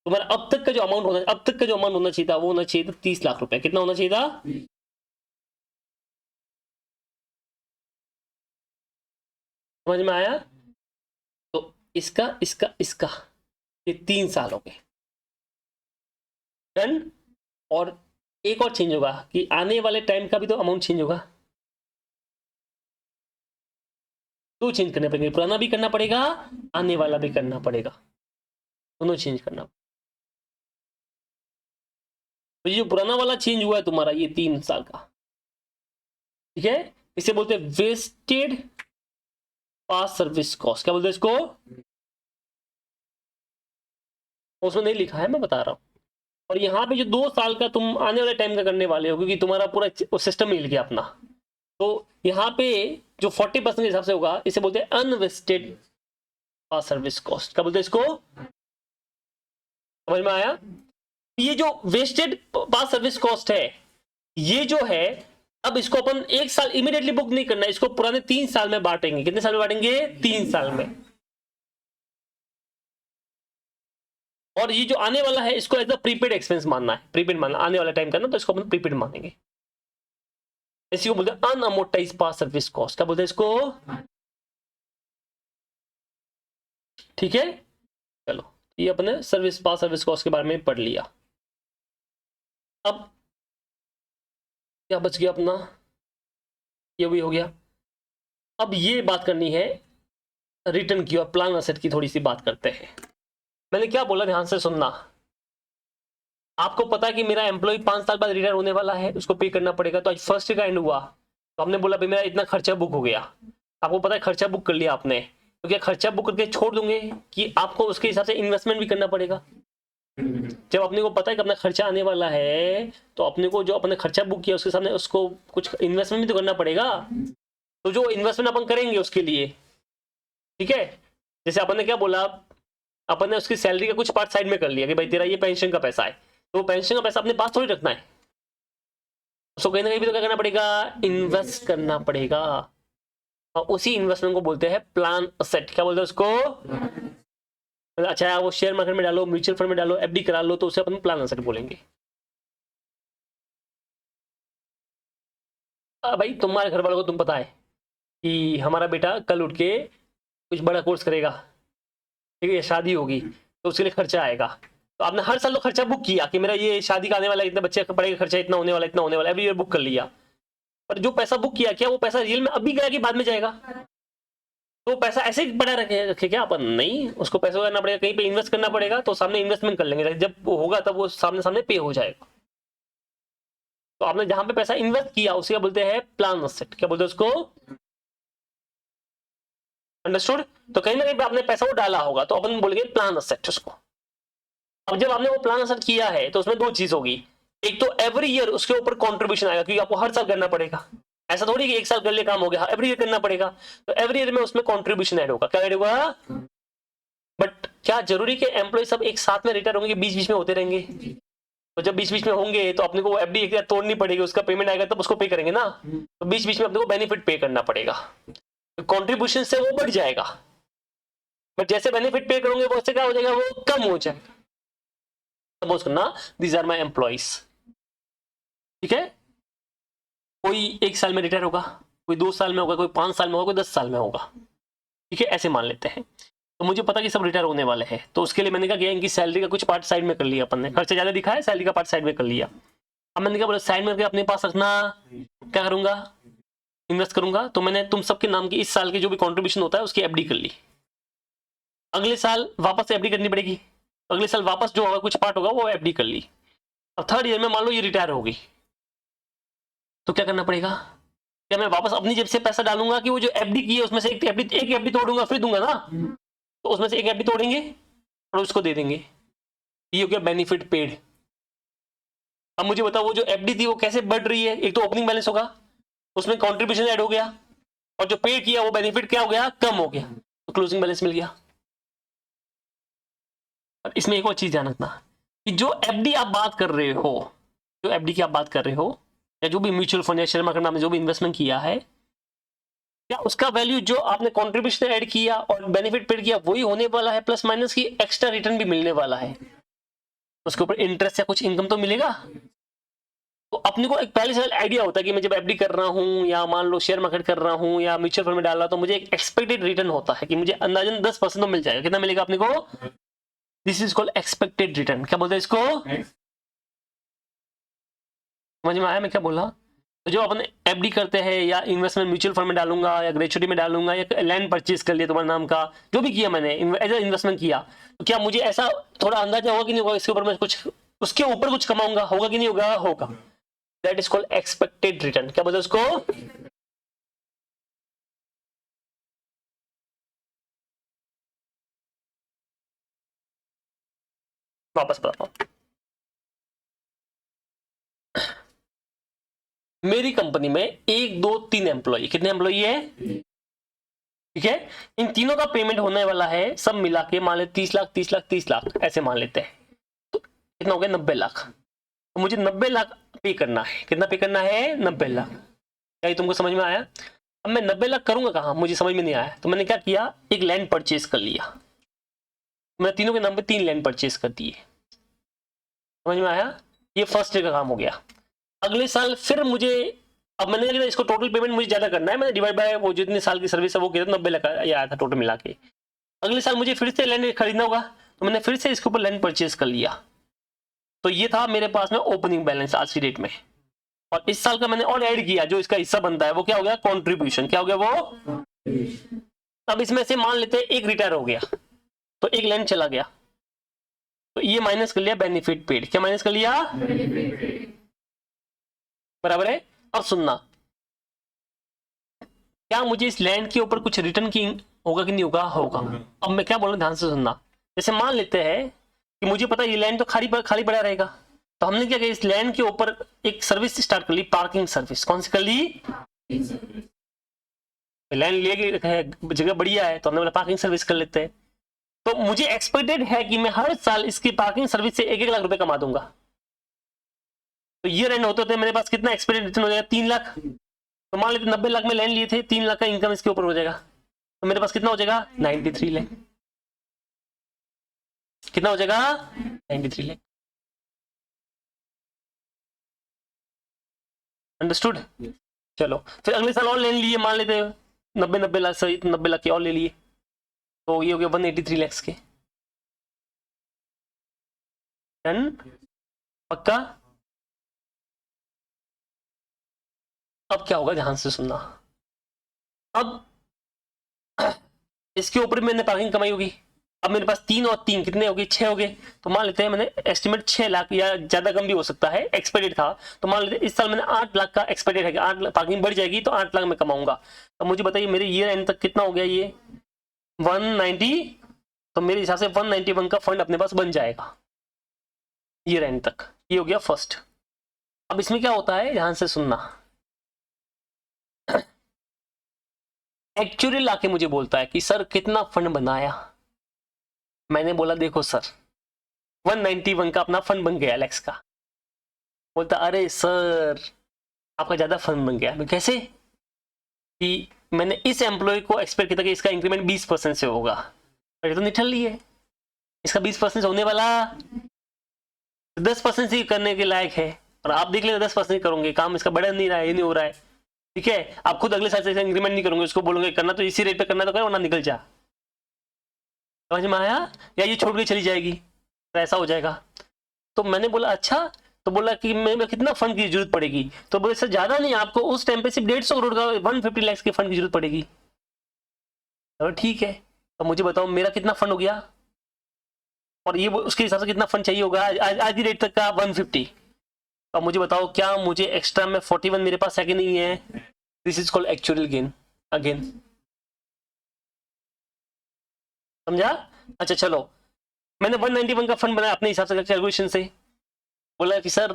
तुम्हारा अब तक का जो अमाउंट होना चाहिए था वो होना चाहिए था 30 लाख रुपए। कितना होना चाहिए था? समझ में आया? तो इसका इसका इसका ये 3 साल हो गए डन। और एक और चेंज होगा कि आने वाले टाइम का भी तो अमाउंट चेंज होगा। दो चेंज करने पड़ेंगे, पुराना भी करना पड़ेगा, आने वाला भी करना पड़ेगा, दोनों चेंज करना। तो ये जो पुराना वाला चेंज हुआ है तुम्हारा ये 3 साल का, ठीक है, इसे बोलते हैं वेस्टेड पास्ट सर्विस कॉस्ट। क्या बोलते हैं इसको? उसमें नहीं लिखा है, मैं बता रहा हूं। और यहाँ पे जो 2 साल का तुम आने वाले टाइम का करने वाले हो, क्योंकि तुम्हारा पूरा सिस्टम मिल गया अपना, तो यहाँ पे जो 40% के हिसाब से होगा इसे बोलते हैं अनवेस्टेड पास्ट सर्विस कॉस्ट। क्या बोलते हैं इसको? समझ में आया? ये जो वेस्टेड पास्ट सर्विस कॉस्ट है ये जो है, अब इसको अपन 1 साल इमीडिएटली बुक नहीं करना है, इसको पुराने 3 साल में बांटेंगे। कितने साल में बांटेंगे? 3 साल में। और ये जो आने वाला है इसको एज अ प्रीपेड एक्सपेंस मानना है, प्रीपेड मानना आने वाला टाइम का ना, तो इसको अपन प्रीपेड मानेंगे। इसी को बोलते हैं अनअमोर्टाइज्ड पास्ट सर्विस कॉस्ट। क्या बोलते हैं इसको? ठीक है, चलो ये अपने सर्विस पास्ट सर्विस कॉस्ट के बारे में पढ़ लिया। अब क्या बच गया अपना, ये भी हो गया। अब ये बात करनी है रिटर्न की और प्लान असेट की, थोड़ी सी बात करते हैं। मैंने क्या बोला, ध्यान से सुनना। आपको पता है कि मेरा एम्प्लॉय 5 साल बाद रिटायर होने वाला है, उसको पे करना पड़ेगा। तो आज फर्स्ट का एंड हुआ तो हमने बोला भाई मेरा इतना खर्चा बुक हो गया। आपको पता है खर्चा बुक कर लिया आपने, तो क्या खर्चा बुक करके छोड़ दूंगे कि आपको उसके हिसाब से इन्वेस्टमेंट भी करना पड़ेगा? जब अपने को पता है कि अपना खर्चा आने वाला है तो अपने को जो अपने खर्चा बुक किया उसके सामने उसको कुछ इन्वेस्टमेंट भी तो करना पड़ेगा। तो जो इन्वेस्टमेंट अपन करेंगे उसके लिए, ठीक है, जैसे अपन ने क्या बोला, अपन ने उसकी सैलरी का कुछ पार्ट साइड में कर लिया कि भाई तेरा ये पेंशन का पैसा है, तो पेंशन का पैसा अपने पास थोड़ी रखना है, उसको कहीं ना कहीं भी तो क्या करना पड़ेगा, इन्वेस्ट करना पड़ेगा। और उसी इन्वेस्टमेंट को बोलते हैं प्लान असेट। क्या बोलते हैं उसको? अच्छा वो शेयर मार्केट में डालो, म्यूचुअल फंड में डालो, एफडी करा लो, तो उसे अपन प्लान असेट बोलेंगे। भाई तुम्हारे घर वालों को तुम पता है कि हमारा बेटा कल उठ के कुछ बड़ा कोर्स करेगा, ठीक है, शादी होगी तो उसके लिए खर्चा आएगा, तो आपने हर साल तो खर्चा बुक किया कि मेरा ये शादी का आने वाला, इतने बच्चे का पढ़ेगा खर्चा इतना होने वाला, इतना होने वाला, एवरी ईयर बुक कर लिया। पर जो पैसा बुक किया क्या वो पैसा रियल में अभी गया कि बाद में जाएगा? तो पैसा ऐसे ही पड़ा रखे क्या अपन? नहीं, उसको पैसा करना पड़ेगा, कहीं पे इन्वेस्ट करना पड़ेगा, तो सामने इन्वेस्टमेंट कर लेंगे, जब वो होगा तब वो सामने सामने पे हो जाएगा। तो आपने जहां पे पैसा इन्वेस्ट किया उसे क्या बोलते हैं, प्लान असेट। क्या बोलते हैं उसको? अंडरस्टूड? तो कहीं ना कहीं पे आपने पैसा वो डाला होगा तो अपन बोलेंगे प्लान असेट उसको। अब जब आपने वो प्लान असेट किया है तो उसमें 2 चीज होगी, एक तो एवरी ईयर उसके ऊपर कंट्रीब्यूशन आएगा, क्योंकि आपको हर साल करना पड़ेगा, ऐसा थोड़ी कि 1 साल कर ले काम हो गया, एवरी ईयर करना पड़ेगा। तो एवरी ईयर में उसमें कंट्रीब्यूशन ऐड होगा। क्या ऐड होगा? बट क्या जरूरी कि एम्प्लॉय सब एक साथ में रिटायर होंगे, बीच बीच में होते रहेंगे? तो जब बीच बीच में होंगे तो अपने को एफडी एक तोड़नी पड़ेगी, उसका पेमेंट आएगा तब उसको पे करेंगे ना, तो बीच बीच में अपने को बेनिफिट पे करना पड़ेगा, कंट्रीब्यूशन से वो बढ़ जाएगा। बट जैसे बेनिफिट पे करोगे वो से क्या हो जाएगा, वो कम हो जाएगा। सपोज करना दीज आर माई एम्प्लॉइज, ठीक है, कोई 1 साल में रिटायर होगा, कोई 2 साल में होगा, कोई 5 साल में होगा, कोई 10 साल में होगा, ठीक है, ऐसे मान लेते हैं। तो मुझे पता कि सब रिटायर होने वाले हैं, तो उसके लिए मैंने क्या किया, इनकी सैलरी का कुछ पार्ट साइड में कर लिया अपन ने, खर्चा ज्यादा दिखा है, सैलरी का पार्ट साइड में कर लिया। अब मैंने क्या बोला, साइड में करके अपने पास रखना, क्या करूंगा, इन्वेस्ट करूंगा। तो मैंने तुम सबके नाम की इस साल की जो भी कॉन्ट्रीब्यूशन होता है उसकी एफडी कर ली, अगले साल वापस एफडी करनी पड़ेगी, अगले साल वापस जो होगा कुछ पार्ट होगा वो एफडी कर ली। अब 3rd ईयर में मान लो ये रिटायर होगी, तो क्या करना पड़ेगा, क्या मैं वापस अपनी जेब से पैसा डालूंगा कि वो जो एफडी की है उसमें से एक एफडी तोड़ूंगा फिर दूंगा ना, तो उसमें से एक एफडी तोड़ेंगे और उसको दे देंगे, ये हो गया बेनिफिट पेड। अब मुझे बताओ वो जो एफडी थी वो कैसे बढ़ रही है, एक तो ओपनिंग बैलेंस होगा, उसमें कॉन्ट्रीब्यूशन ऐड हो गया, और जो पे किया वो बेनिफिट क्या हो गया, कम हो गया, तो क्लोजिंग बैलेंस मिल गया। और इसमें एक और चीज ध्यान रखना कि जो एफडी आप बात कर रहे हो, जो एफडी की आप बात कर रहे हो, या जो भी म्यूचुअल फंड या शेयर मार्केट में जो भी इन्वेस्टमेंट किया है, क्या उसका वैल्यू जो आपने कॉन्ट्रीब्यूशन ऐड किया और बेनिफिट पेड किया वही होने वाला है, प्लस माइनस की एक्स्ट्रा रिटर्न भी मिलने वाला है, उसके ऊपर इंटरेस्ट या कुछ इनकम तो मिलेगा। तो अपने को एक पहले से आइडिया होता है कि मैं जब एफडी कर रहा हूं या मान लो शेयर मार्केट कर रहा हूं या म्यूचुअल फंड में डाल रहा हूं, तो मुझे एक एक्सपेक्टेड रिटर्न होता है कि मुझे अंदाजन 10% तो मिल जाएगा। कितना मिलेगा अपने को, this is called expected return. क्या बोलते हैं इसको, समझ में आया मैं क्या बोला। तो जो अपन एफडी करते हैं या इन्वेस्टमेंट म्यूचुअल फंड में डालूंगा या ग्रेचुटी में डालूंगा या लैंड परचेज कर लिया तुम्हारे नाम का, जो भी किया मैंने एज ए इन्वेस्टमेंट किया, तो क्या मुझे ऐसा थोड़ा अंदाजा होगा कि नहीं होगा, इसके ऊपर मैं कुछ उसके ऊपर कुछ कमाऊंगा, होगा कि नहीं होगा, होगा। That is called expected return. क्या बोलते हैं उसको, वापस बताता हूं। मेरी कंपनी में 1 2 3 एम्प्लॉय, कितने एम्प्लॉय है, ठीक है, इन तीनों का पेमेंट होने वाला है सब मिला के, मान लेते 30 लाख 30 लाख 30 लाख ऐसे मान लेते हैं, तो कितना हो गया 90 लाख। तो मुझे 90 लाख पे करना है, कितना पे करना है, 90 लाख। क्या ये तुमको समझ में आया। अब मैं 90 लाख करूंगा कहाँ, मुझे समझ में नहीं आया, तो मैंने क्या किया, एक लैंड परचेज कर लिया, मैं तीनों के नाम पे 3 लैंड परचेज कर दिए, समझ में आया। ये फर्स्ट डे का काम हो गया। अगले साल फिर मुझे, अब मैंने क्या, इसको टोटल पेमेंट मुझे ज्यादा करना है, मैंने डिवाइड बाय वो जितने साल की सर्विस है वो किया 90 लाख आया था टोटल मिला के। अगले साल मुझे फिर से लैंड खरीदना होगा, तो मैंने फिर से इसके ऊपर लैंड परचेज कर लिया। तो ये था मेरे पास में ओपनिंग बैलेंस आज की डेट में, और इस साल का मैंने और ऐड किया, जो इसका हिस्सा बनता है वो क्या हो गया, कॉन्ट्रीब्यूशन। क्या हो गया वो, अब इसमें से मान लेते हैं एक रिटायर हो गया, तो एक लैंड चला गया, तो ये माइनस कर लिया बेनिफिट पेड। क्या माइनस कर लिया, बराबर है। अब सुनना, क्या मुझे इस लैंड के ऊपर कुछ रिटर्न की होगा कि नहीं होगा, होगा। अब मैं क्या बोल रहा हूं, ध्यान से सुनना। जैसे मान लेते हैं कि मुझे पता है ये लैंड तो खाली पड़ा रहेगा, तो हमने क्या किया, इस लैंड के ऊपर एक सर्विस स्टार्ट कर ली, पार्किंग सर्विस। कौन सी कर ली, लैंड लिए जगह बढ़िया है, तो हमने बोला पार्किंग सर्विस कर लेते हैं। तो मुझे एक्सपेक्टेड है कि मैं हर साल इसकी पार्किंग सर्विस से 1-1 लाख रुपए कमा दूंगा। तो ये रेंट होते मेरे पास कितना एक्सपेक्टेड रिटर्न हो जाएगा, 3 लाख। तो मान लेते 90 लाख में लैंड लिए थे, 3 लाख का इनकम इसके ऊपर हो जाएगा, तो मेरे पास कितना हो जाएगा, 93 लाख। कितना हो जाएगा, 93 लाख। अंडरस्टूड। चलो फिर अगले साल और लैंड लिए, मान लेते 90 लाख सही, 90 लाख के और ले लिए, तो ये हो गया 183 लाख के। डन, पक्का। अब क्या होगा, ध्यान से सुनना। अब इसके ऊपर मैंने पार्किंग कमाई होगी, अब मेरे पास 3 और 3 कितने हो गए, 6 हो गए। तो मान लेते हैं मैंने एस्टिमेट 6 लाख या ज्यादा कम भी हो सकता है, एक्सपेक्टेड था। तो मान लेते हैं इस साल मैंने 8 लाख का एक्सपेक्टेड है कि 8 लाख पार्किंग बढ़ जाएगी तो 8 लाख में कमाऊंगा। तो मुझे बताइए मेरे ईयर एंड तक कितना हो गया, ये 190। तो मेरे हिसाब से 191 का फंड अपने पास बन जाएगा ईयर एंड तक। ये हो गया फर्स्ट। अब इसमें क्या होता है, ध्यान से सुनना। एक्चुअली लाके मुझे बोलता है कि सर कितना फंड बनाया। मैंने बोला देखो सर 191 का अपना फंड बन गया एलेक्स का। बोलता अरे सर आपका ज्यादा फंड बन गया। मैं कैसे, कि मैंने इस एम्प्लॉय को एक्सपेक्ट किया था कि इसका इंक्रीमेंट 20% से होगा, अरे तो निठल ली है, इसका 20% होने वाला 10% ही करने के लायक है, और आप देख लेते 10% करोगे, काम इसका बढ़ नहीं रहा है, ये नहीं हो रहा है, ठीक है, आप खुद अगले साल से इंक्रीमेंट नहीं करोगे, उसको बोलोगे करना तो इसी रेट पे करना तो करो, वरना निकल जा। समझ में आया? या ये छोड़ के चली जाएगी, तो ऐसा हो जाएगा। तो मैंने बोला अच्छा, तो बोला कि मैं कितना फंड की जरूरत पड़ेगी, तो बोले सर ज्यादा नहीं, आपको उस टाइम पे सिर्फ 150 करोड़ का 150 लाख के फंड की जरूरत पड़ेगी। तो ठीक है, तो मुझे बताओ मेरा कितना फंड हो गया, और ये उसके हिसाब से कितना फंड चाहिए होगा आज की डेट तक का 150। अब मुझे बताओ क्या मुझे एक्स्ट्रा में 41 मेरे पास है कि नहीं है? This is called actual gain again. समझा? अच्छा चलो, मैंने 191 का फंड बनाया अपने हिसाब से कैलकुलेशन से। बोला कि सर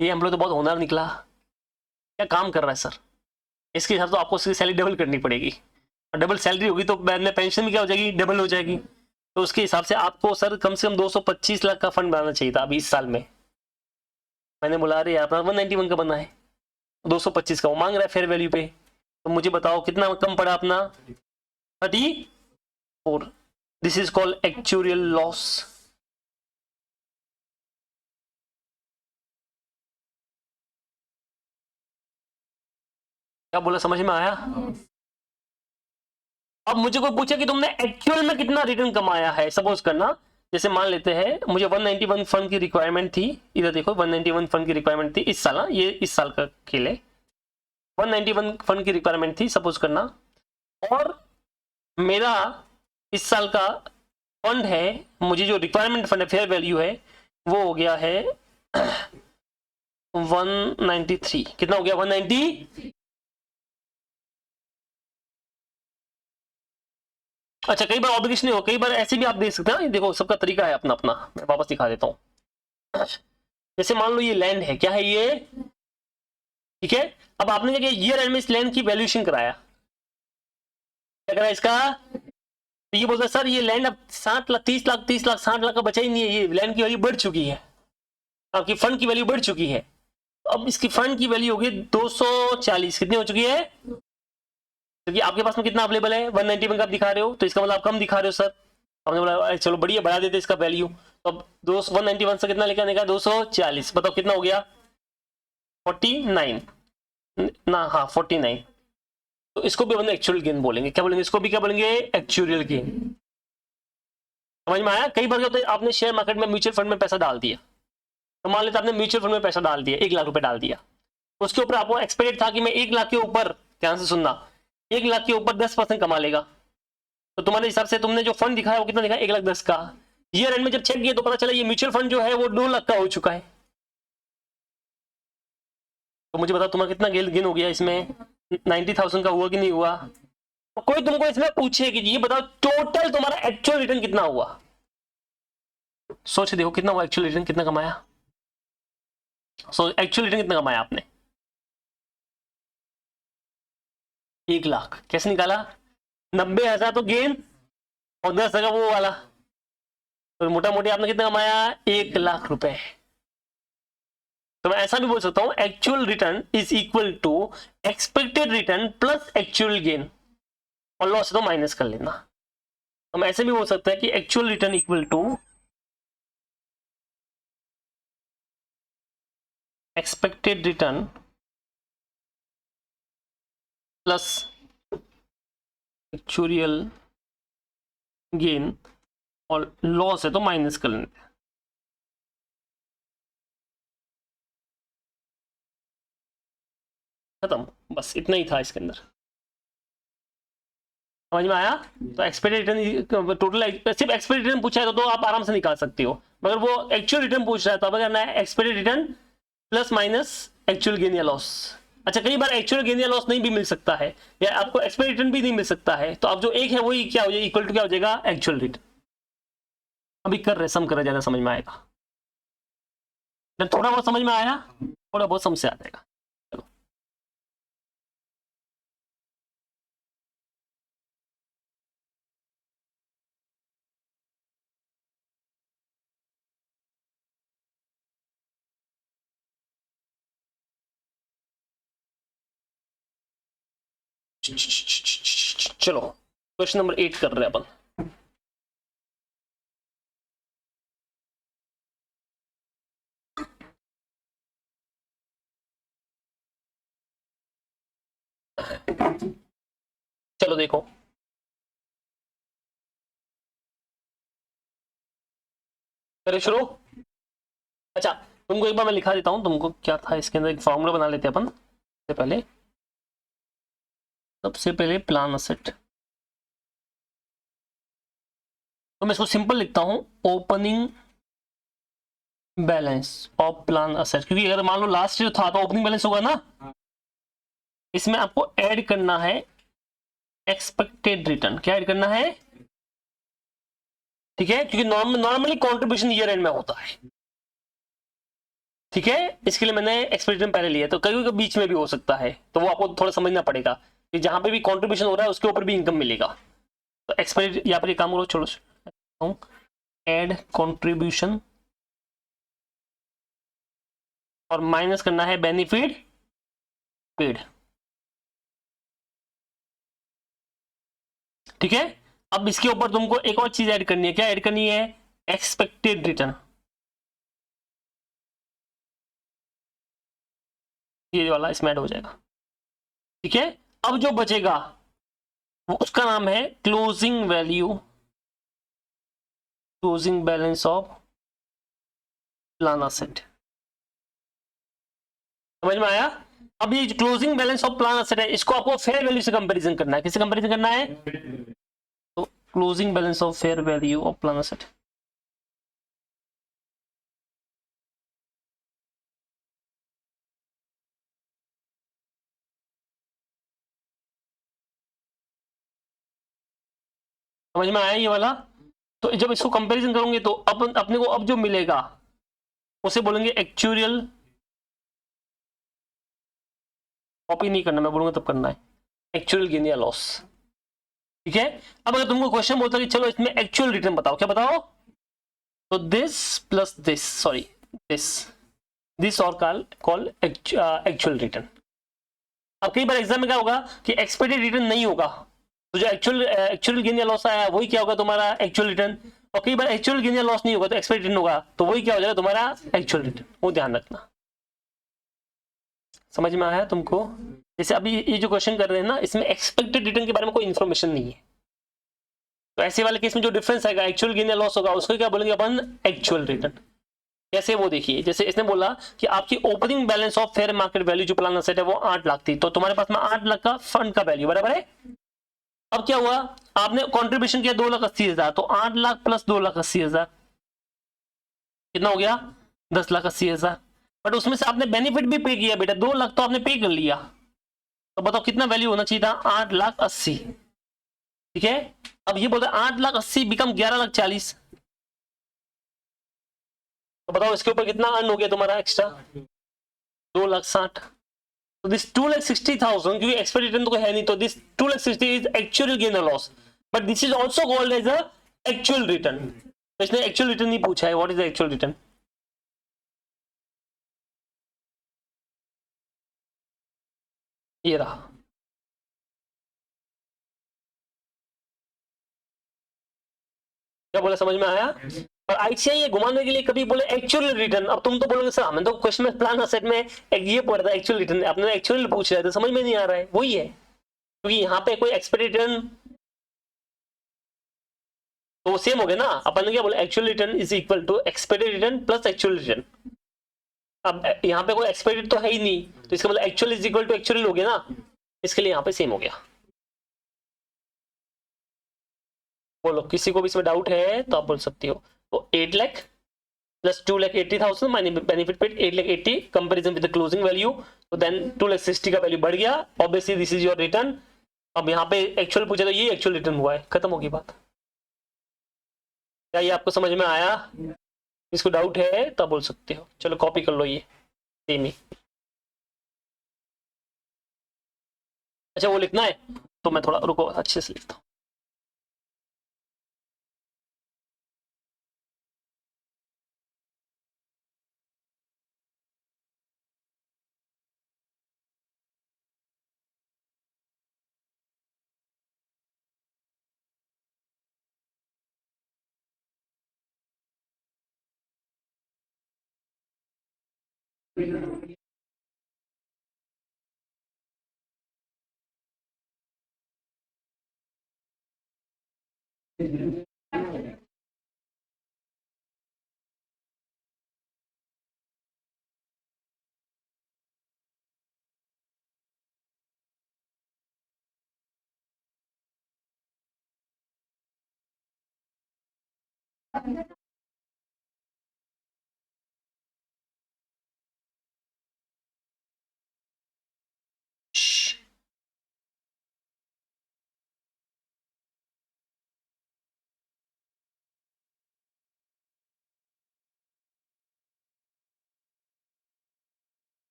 ये एम्प्लॉय तो बहुत होनहार निकला, क्या काम कर रहा है सर, इसके हिसाब से आपको उसकी सैलरी डबल करनी पड़ेगी, और डबल सैलरी होगी तो बाद में पेंशन भी क्या हो जाएगी, डबल हो जाएगी। तो उसके हिसाब से आपको सर कम से कम 225 लाख का फंड बनाना चाहिए था अभी इस साल में। मैंने बोला अरे यार अपना 191 का बना है, 225 का वो मांग रहा है फेयर वैल्यू पे, तो मुझे बताओ कितना कम पड़ा अपना, 34। This is called actual loss. क्या बोला, समझ में आया? अब मुझे कोई पूछे कि तुमने एक्चुअल में कितना रिटर्न कमाया है, सपोज करना, जैसे मान लेते हैं मुझे 191 फंड की रिक्वायरमेंट थी, इधर देखो 191 फंड की रिक्वायरमेंट थी इस साल, ये इस साल का खेल है, 191 फंड की रिक्वायरमेंट थी सपोज करना, और मेरा इस साल का फंड है, मुझे जो रिक्वायरमेंट फंड है फेयर वैल्यू है वो हो गया है 193। कितना हो गया? 190। अच्छा कई बार ऑब्लिगेशन नहीं हो, कई बार ऐसे भी आप देख सकते हैं, देखो सबका तरीका है अपना अपना, मैं वापस दिखा देता हूं। जैसे मान लो ये लैंड है, क्या है ये, ठीक है, अब आपने क्या किया, ईयर एंड में इस लैंड की वैल्यूएशन कराया, क्या करा इसका, तो ये बोलता सर ये लैंड अब 60 लाख 30 लाख 30 लाख 60 लाख का बचा ही नहीं है, ये लैंड की वैल्यू बढ़ चुकी है, आपकी फंड की वैल्यू बढ़ चुकी है, अब इसकी फंड की वैल्यू होगी 240। कितनी हो चुकी है? क्योंकि आपके पास में कितना अवेलेबल है, 191 का आप दिखा रहे हो, तो इसका मतलब आप कम दिखा रहे हो सर। हमने बोला चलो बढ़िया बढ़ा देते इसका वैल्यू, तो अब 191 से कितना लेकर आने का, 240, बताओ कितना हो गया, 49 ना, हाँ 49। तो इसको भी अपन एक्चुअल गेन बोलेंगे, क्या बोलेंगे इसको भी, क्या बोलेंगे, एक्चुअल गेन। समझ में आया? कई बार क्या होता है, आपने शेयर मार्केट में म्यूचुअल फंड में पैसा डाल दिया, तो मान लेते आपने म्यूचुअल फंड में पैसा डाल दिया, 1 लाख रुपए डाल दिया, उसके ऊपर आपको एक्सपेक्टेड था कि मैं 1 लाख के ऊपर, ध्यान से सुनना, 1 लाख के ऊपर 10% कमा लेगा, तो तुम्हारे हिसाब से तुमने जो फंड दिखाया वो कितना दिखाया, 1,10,000 का। ईयर एंड में जब चेक किया तो पता चला ये म्यूचुअल फंड जो है वो 2 लाख का हो चुका है। तो मुझे बताओ तुम्हारा कितना गेन हो गया इसमें, 90,000 का हुआ कि नहीं हुआ? तो कोई तुमको इसमें पूछे कि ये बताओ टोटल तुम्हारा एक्चुअल रिटर्न कितना हुआ, सोच देखो कितना हुआ एक्चुअल रिटर्न, कितना कमाया, सो एक्चुअल रिटर्न कितना कमाया आपने, 1 लाख। कैसे निकाला? 90,000 तो गेन, और 10,000 वो वाला, तो मोटा मोटी आपने कितना कमाया, 1 लाख रुपए। तो मैं ऐसा भी बोल सकता हूं actual return is equal to expected return plus actual gain, और लॉस तो माइनस कर लेना। हम ऐसे भी बोल सकते हैं कि actual return equal to expected return plus actual gain, और लॉस है तो माइनस कर लेते हैं। खत्म, बस इतना ही था इसके अंदर। समझ में आया? तो एक्सपेक्टेड रिटर्न टोटल, सिर्फ एक्सपेक्टेड रिटर्न पूछा है तो आप आराम से निकाल सकते हो, मगर वो एक्चुअल रिटर्न पूछ रहा है तो अब करना है expected return plus minus actual gain या लॉस। अच्छा कई बार एक्चुअल गेन या लॉस नहीं भी मिल सकता है, या आपको एक्सपेक्टेड रिटर्न भी नहीं मिल सकता है, तो अब जो एक है वही क्या हो जाएगा, इक्वल टू क्या हो जाएगा, एक्चुअल रिटर्न। अभी कर रहे सम कर रहे, ज्यादा समझ में आएगा, थोड़ा बहुत समझ में आया, थोड़ा बहुत समझ से आ जाएगा। चलो क्वेश्चन नंबर 8 कर रहे हैं अपन। चलो देखो, करें शुरू। अच्छा, तुमको एक बार मैं लिखा देता हूँ, तुमको क्या था इसके अंदर, एक फॉर्मूला बना लेते हैं अपन। सबसे पहले प्लान असेट, तो मैं इसको सिंपल लिखता हूँ, opening balance of plan asset, क्योंकि अगर मान लो लास्ट जो था तो ओपनिंग बैलेंस होगा ना, इसमें आपको ऐड करना है एक्सपेक्टेड रिटर्न। क्या ऐड करना है? ठीक है, क्योंकि नॉर्मली कंट्रीब्यूशन ईयर एंड में होता है। ठीक है, इसके लिए मैंने एक्सपेक्टेड पहले लिया, तो कई बीच में भी हो सकता है, तो वो आपको थोड़ा समझना पड़ेगा कि जहां पे भी कंट्रीब्यूशन हो रहा है उसके ऊपर भी इनकम मिलेगा। तो एक्सपेक्टेड, यहाँ पर एक काम करो, छोड़ो, एड कंट्रीब्यूशन और माइनस करना है बेनिफिट पेड। ठीक है, अब इसके ऊपर तुमको एक और चीज ऐड करनी है। क्या ऐड करनी है? Expected return. ये वाला इसमें ऐड हो जाएगा। ठीक है, अब जो बचेगा वो उसका नाम है closing value, closing balance of plan asset. समझ में आया? अब ये closing balance of plan asset है, इसको आपको फेयर वैल्यू से कंपैरिजन करना है। किससे कंपैरिजन करना है? तो closing balance of fair value of plan asset. समझ में आया ये वाला? तो जब इसको कंपैरिजन करोगे तो अपने को अब जो मिलेगा उसे बोलेंगे एक्चुअल। कॉपी नहीं करना, मैं बोलूंगा तब करना है, एक्चुअल गेन या लॉस। ठीक है, अब अगर तुमको क्वेश्चन बोलता है कि चलो इसमें एक्चुअल रिटर्न बताओ, क्या बताओ? तो this plus this, sorry, this this और कॉल एक्चुअल रिटर्न। अब कई बार एग्जाम में क्या होगा कि एक्सपेक्टेड रिटर्न नहीं होगा, तो जो एक्चुअल गेन या लॉस आया वही क्या होगा? तुम्हारा एक्चुअल रिटर्न। और कई बार एक्चुअल गेन या लॉस नहीं होगा तो एक्सपेक्टेड रिटर्न होगा, तो वही क्या हो जाएगा? तुम्हारा एक्चुअल रिटर्न। वो ध्यान रखना। समझ में आया तुमको? जैसे अभी ये जो क्वेश्चन कर रहे हैं ना, इसमें एक्सपेक्टेड रिटर्न के बारे में कोई इन्फॉर्मेशन नहीं है, तो ऐसे वाले केस में जो डिफरेंस आएगा, एक्चुअल गेन या लॉस होगा, उसको क्या बोलेंगे अपन? Actual return. कैसे? वो देखिए, जैसे इसने बोला कि आपकी opening balance of fair market value जो प्लान सेट है वो 8 लाख थी, तो तुम्हारे पास में 8 लाख का फंड का वैल्यू बराबर है। अब क्या हुआ? आपने कंट्रीब्यूशन किया 2,80,000, तो 8 लाख प्लस 2,80,000 कितना हो गया? 10,80,000। बट उसमें से आपने बेनिफिट भी पे किया बेटा, 2 लाख तो आपने पे कर लिया, तो बताओ कितना वैल्यू होना चाहिए था? 8,80,000। ठीक है, अब ये बोलते 8,80,000 बिकम 11,40,000, तो बताओ इसके ऊपर कितना अर्न हो गया तुम्हारा एक्स्ट्रा? 2,60,000। तो दिस 2,60,000, क्योंकि एक्सपेक्टेड रिटर्न तो कोई है नहीं, तो दिस 2,60,000 इज एक्चुअल गेन और loss, but this is also called as a actual return. तो इसने एक्चुअल रिटर्न नहीं पूछा है, what is the actual return? ये रहा। क्या बोला, समझ में आया? और आईसीआई ये घुमाने के लिए कभी बोले एक्चुअल रिटर्न, अब तुम तो बोलोगे सर हमें तो क्वेश्चन में प्लान असेट में एक ये पढ़ रहा है एक्चुअल रिटर्न, आपने एक्चुअल पूछ रहा है तो समझ में नहीं आ रहा है, वही है, क्योंकि यहाँ पे कोई एक्सपेक्टेड रिटर्न तो सेम हो गया ना। अपन ने क्या बोला? Actual return is equal to expected return plus actual return. अब यहाँ पे कोई एक्सपेक्टेड तो है ही नहीं, तो इसका मतलब actual is equal to actual हो गया ना, इसके लिए यहाँ पे सेम हो गया। बोलो, किसी को भी इसमें डाउट है तो आप बोल सकते हो। तो 8 lakh plus 2,80,000 minus benefit paid 8,80,000 comparison with the closing value, तो देन 2,60,000 का वैल्यू बढ़ गया, obviously this is your return. अब यहाँ पे एक्चुअल पूछा तो ये एक्चुअल रिटर्न हुआ है, खत्म होगी बात। क्या ये आपको समझ में आया? इसको डाउट है तो बोल सकते हो, चलो कॉपी कर लो ये सेम ही। अच्छा वो लिखना है, तो मैं थोड़ा रुको अच्छे से लिखता हूँ।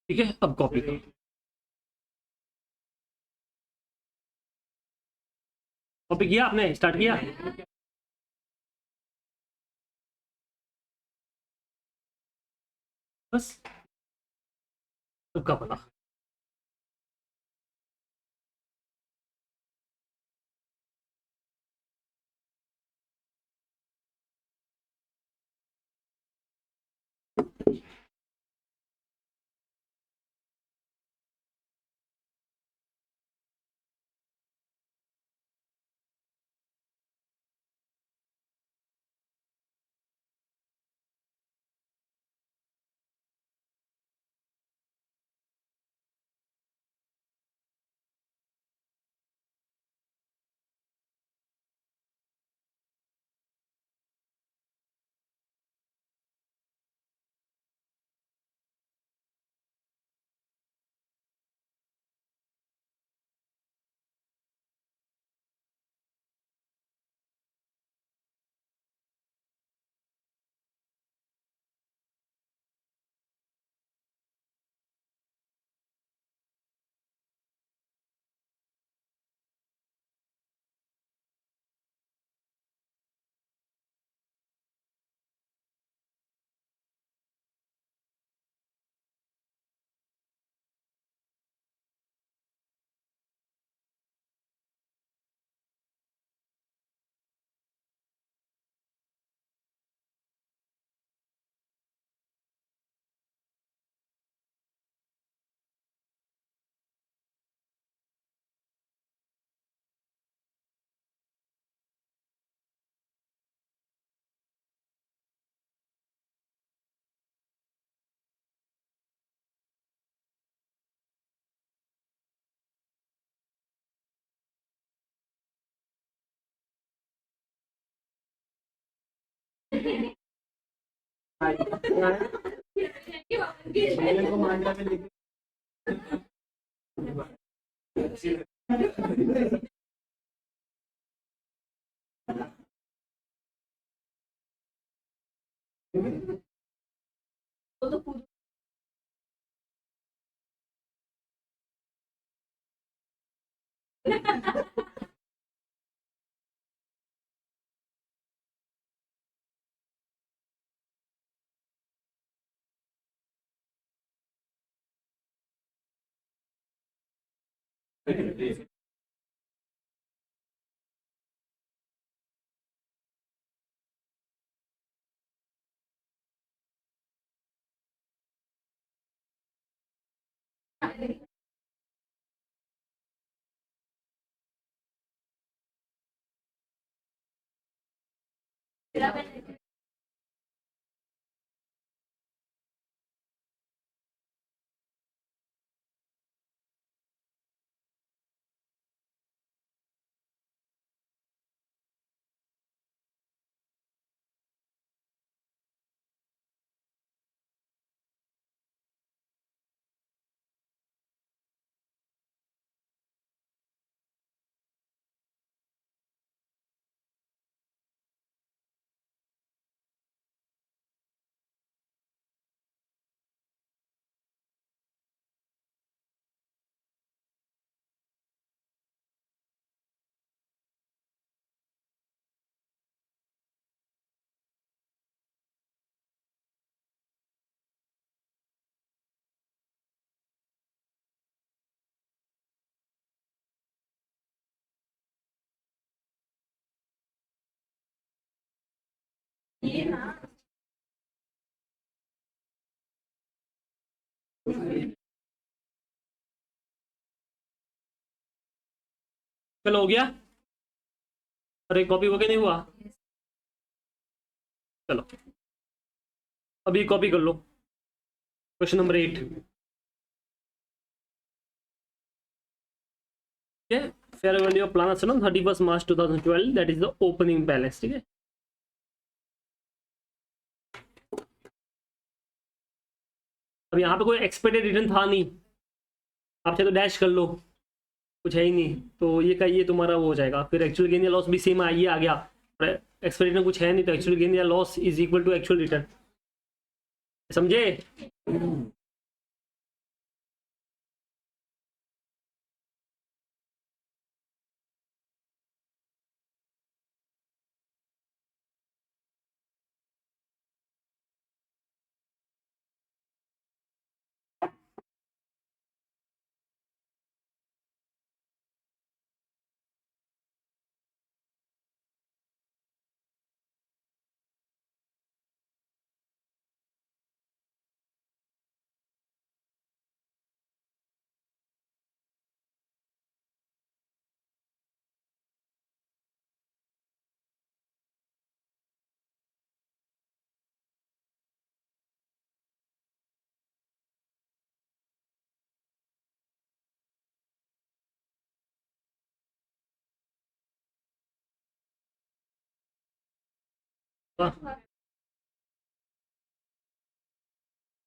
ठीक है, अब कॉपी करो। कॉपी किया आपने, स्टार्ट किया? बस, सबका पता। चलो हो गया। अरे कॉपी हो गया नहीं हुआ? चलो अभी कॉपी कर लो क्वेश्चन नंबर 8। ठीक है, fair value of plan Sanam 31 March 2012, that is the opening balance. ठीक है, अब यहाँ पे कोई एक्सपेक्टेड रिटर्न था नहीं, आप चाहे तो डैश कर लो, कुछ है ही नहीं, तो ये का ये तुम्हारा वो हो जाएगा। फिर एक्चुअल गेन या लॉस भी सेम ये आ गया, एक्सपेक्टेड रिटर्न कुछ है नहीं, तो एक्चुअल गेन या loss is equal to actual return. समझे?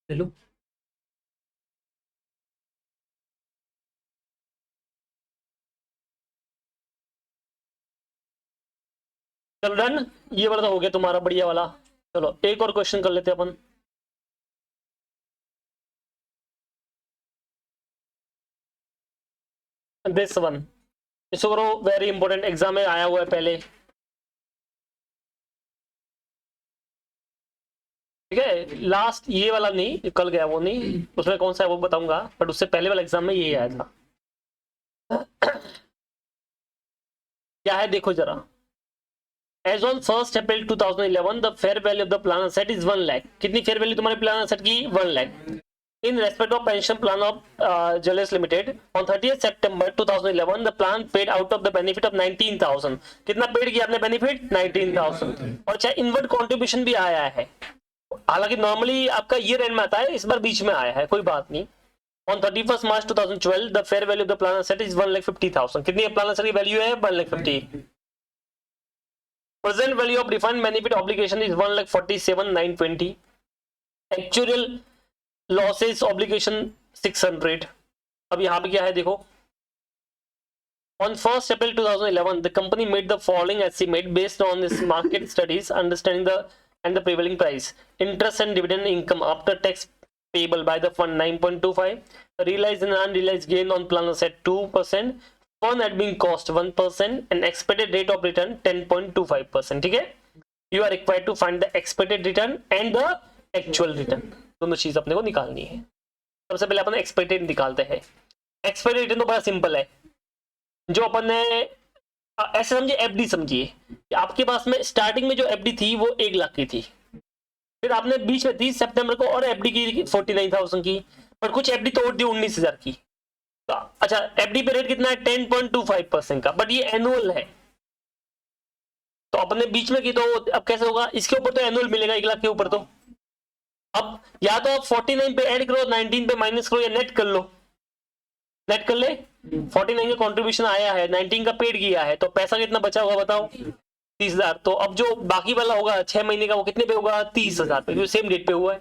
ले लो। चलो डन, ये वाला तो हो गया तुम्हारा बढ़िया वाला। चलो एक और क्वेश्चन कर लेते हैं अपन। दिस वन, इसको करो, वेरी इंपॉर्टेंट, एग्जाम में आया हुआ है पहले। ठीक है, लास्ट ये वाला नहीं, कल गया वो नहीं, उसमें कौन सा है वो बताऊंगा, बट उससे पहले वाला एग्जाम में ये आया था। क्या है देखो जरा। As on 1 April 2011 the fair value of the plan asset is 1 lakh. कितनी फेयर वैल्यू तुम्हारे प्लान असेट की? 1 lakh. In respect of pension plan of Jewelers Limited, on 30th September 2011, the plan paid out of the benefit of 19,000। कितना पेड किया आपने बेनिफिट? 19,000। और चाहे इनवर्ट कॉन्ट्रीब्यूशन भी आया है, हालांकि नॉर्मली आपका ईयर एंड में आता है, इस बार बीच में आया है, कोई बात नहीं। On 31st March 2012, the fair value of the plan asset is 1,50,000। कितनी प्लान asset की वैल्यू है? 1,50,000। Present value of refund benefit obligation is 1,47,920। Actual losses obligation 600। अब यहाँ पे क्या है देखो, on 1st April 2011 the company made the following estimate based on this market studies understanding the and the prevailing price. Interest and dividend income after tax payable by the fund 9.25, realized and unrealized gain on plan asset 2%, fund admin cost 1% and expected rate of return 10.25%। ठीक है, you are required to find the expected return and the actual return, दोनों चीज अपने को निकालनी है। सबसे पहले अपन एक्सपेक्टेड निकालते हैं। एक्सपेक्टेड रिटर्न तो बड़ा सिंपल है, जो अपन ने ऐसे समझिए, एफडी समझिए कि आपके पास में स्टार्टिंग में जो एफडी थी वो 1 लाख की थी, फिर आपने बीच में 30 सितंबर को और एफडी की 49,000 की, पर कुछ एफडी तोड़ दी 19,000 की। तो अच्छा, एफडी पे रेट कितना है 10.25% का, बट ये एनुअल है, तो अपने बीच में की, तो अब कैसे होगा, इसके ऊपर तो एनुअल मिलेगा 1 लाख के ऊपर। तो अब या तो आप 49 पे ऐड करो, 19 पे माइनस करो, या नेट कर लो, नेट कर ले। 49 का कंट्रीब्यूशन आया है, 19 का पेड किया है, तो पैसा कितना बचा होगा बताओ, 30,000। तो अब जो बाकी वाला होगा 6 महीने का, वो कितने पे होगा, 30,000 पे, क्योंकि सेम डेट पे हुआ है।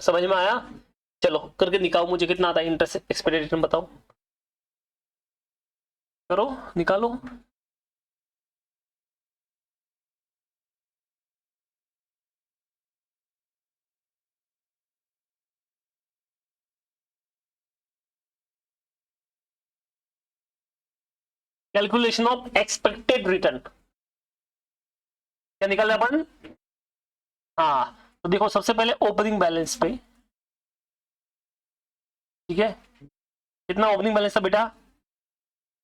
समझ में आया? चलो करके दिखाओ मुझे कितना आता है इंटरेस्ट एक्सपेक्टेड रिटर्न, बताओ, करो निकालो। कैलकुलेशन ऑफ एक्सपेक्टेड रिटर्न क्या निकाल अपन? हाँ, तो देखो सबसे पहले ओपनिंग बैलेंस पे, ठीक है, कितना ओपनिंग बैलेंस था बेटा,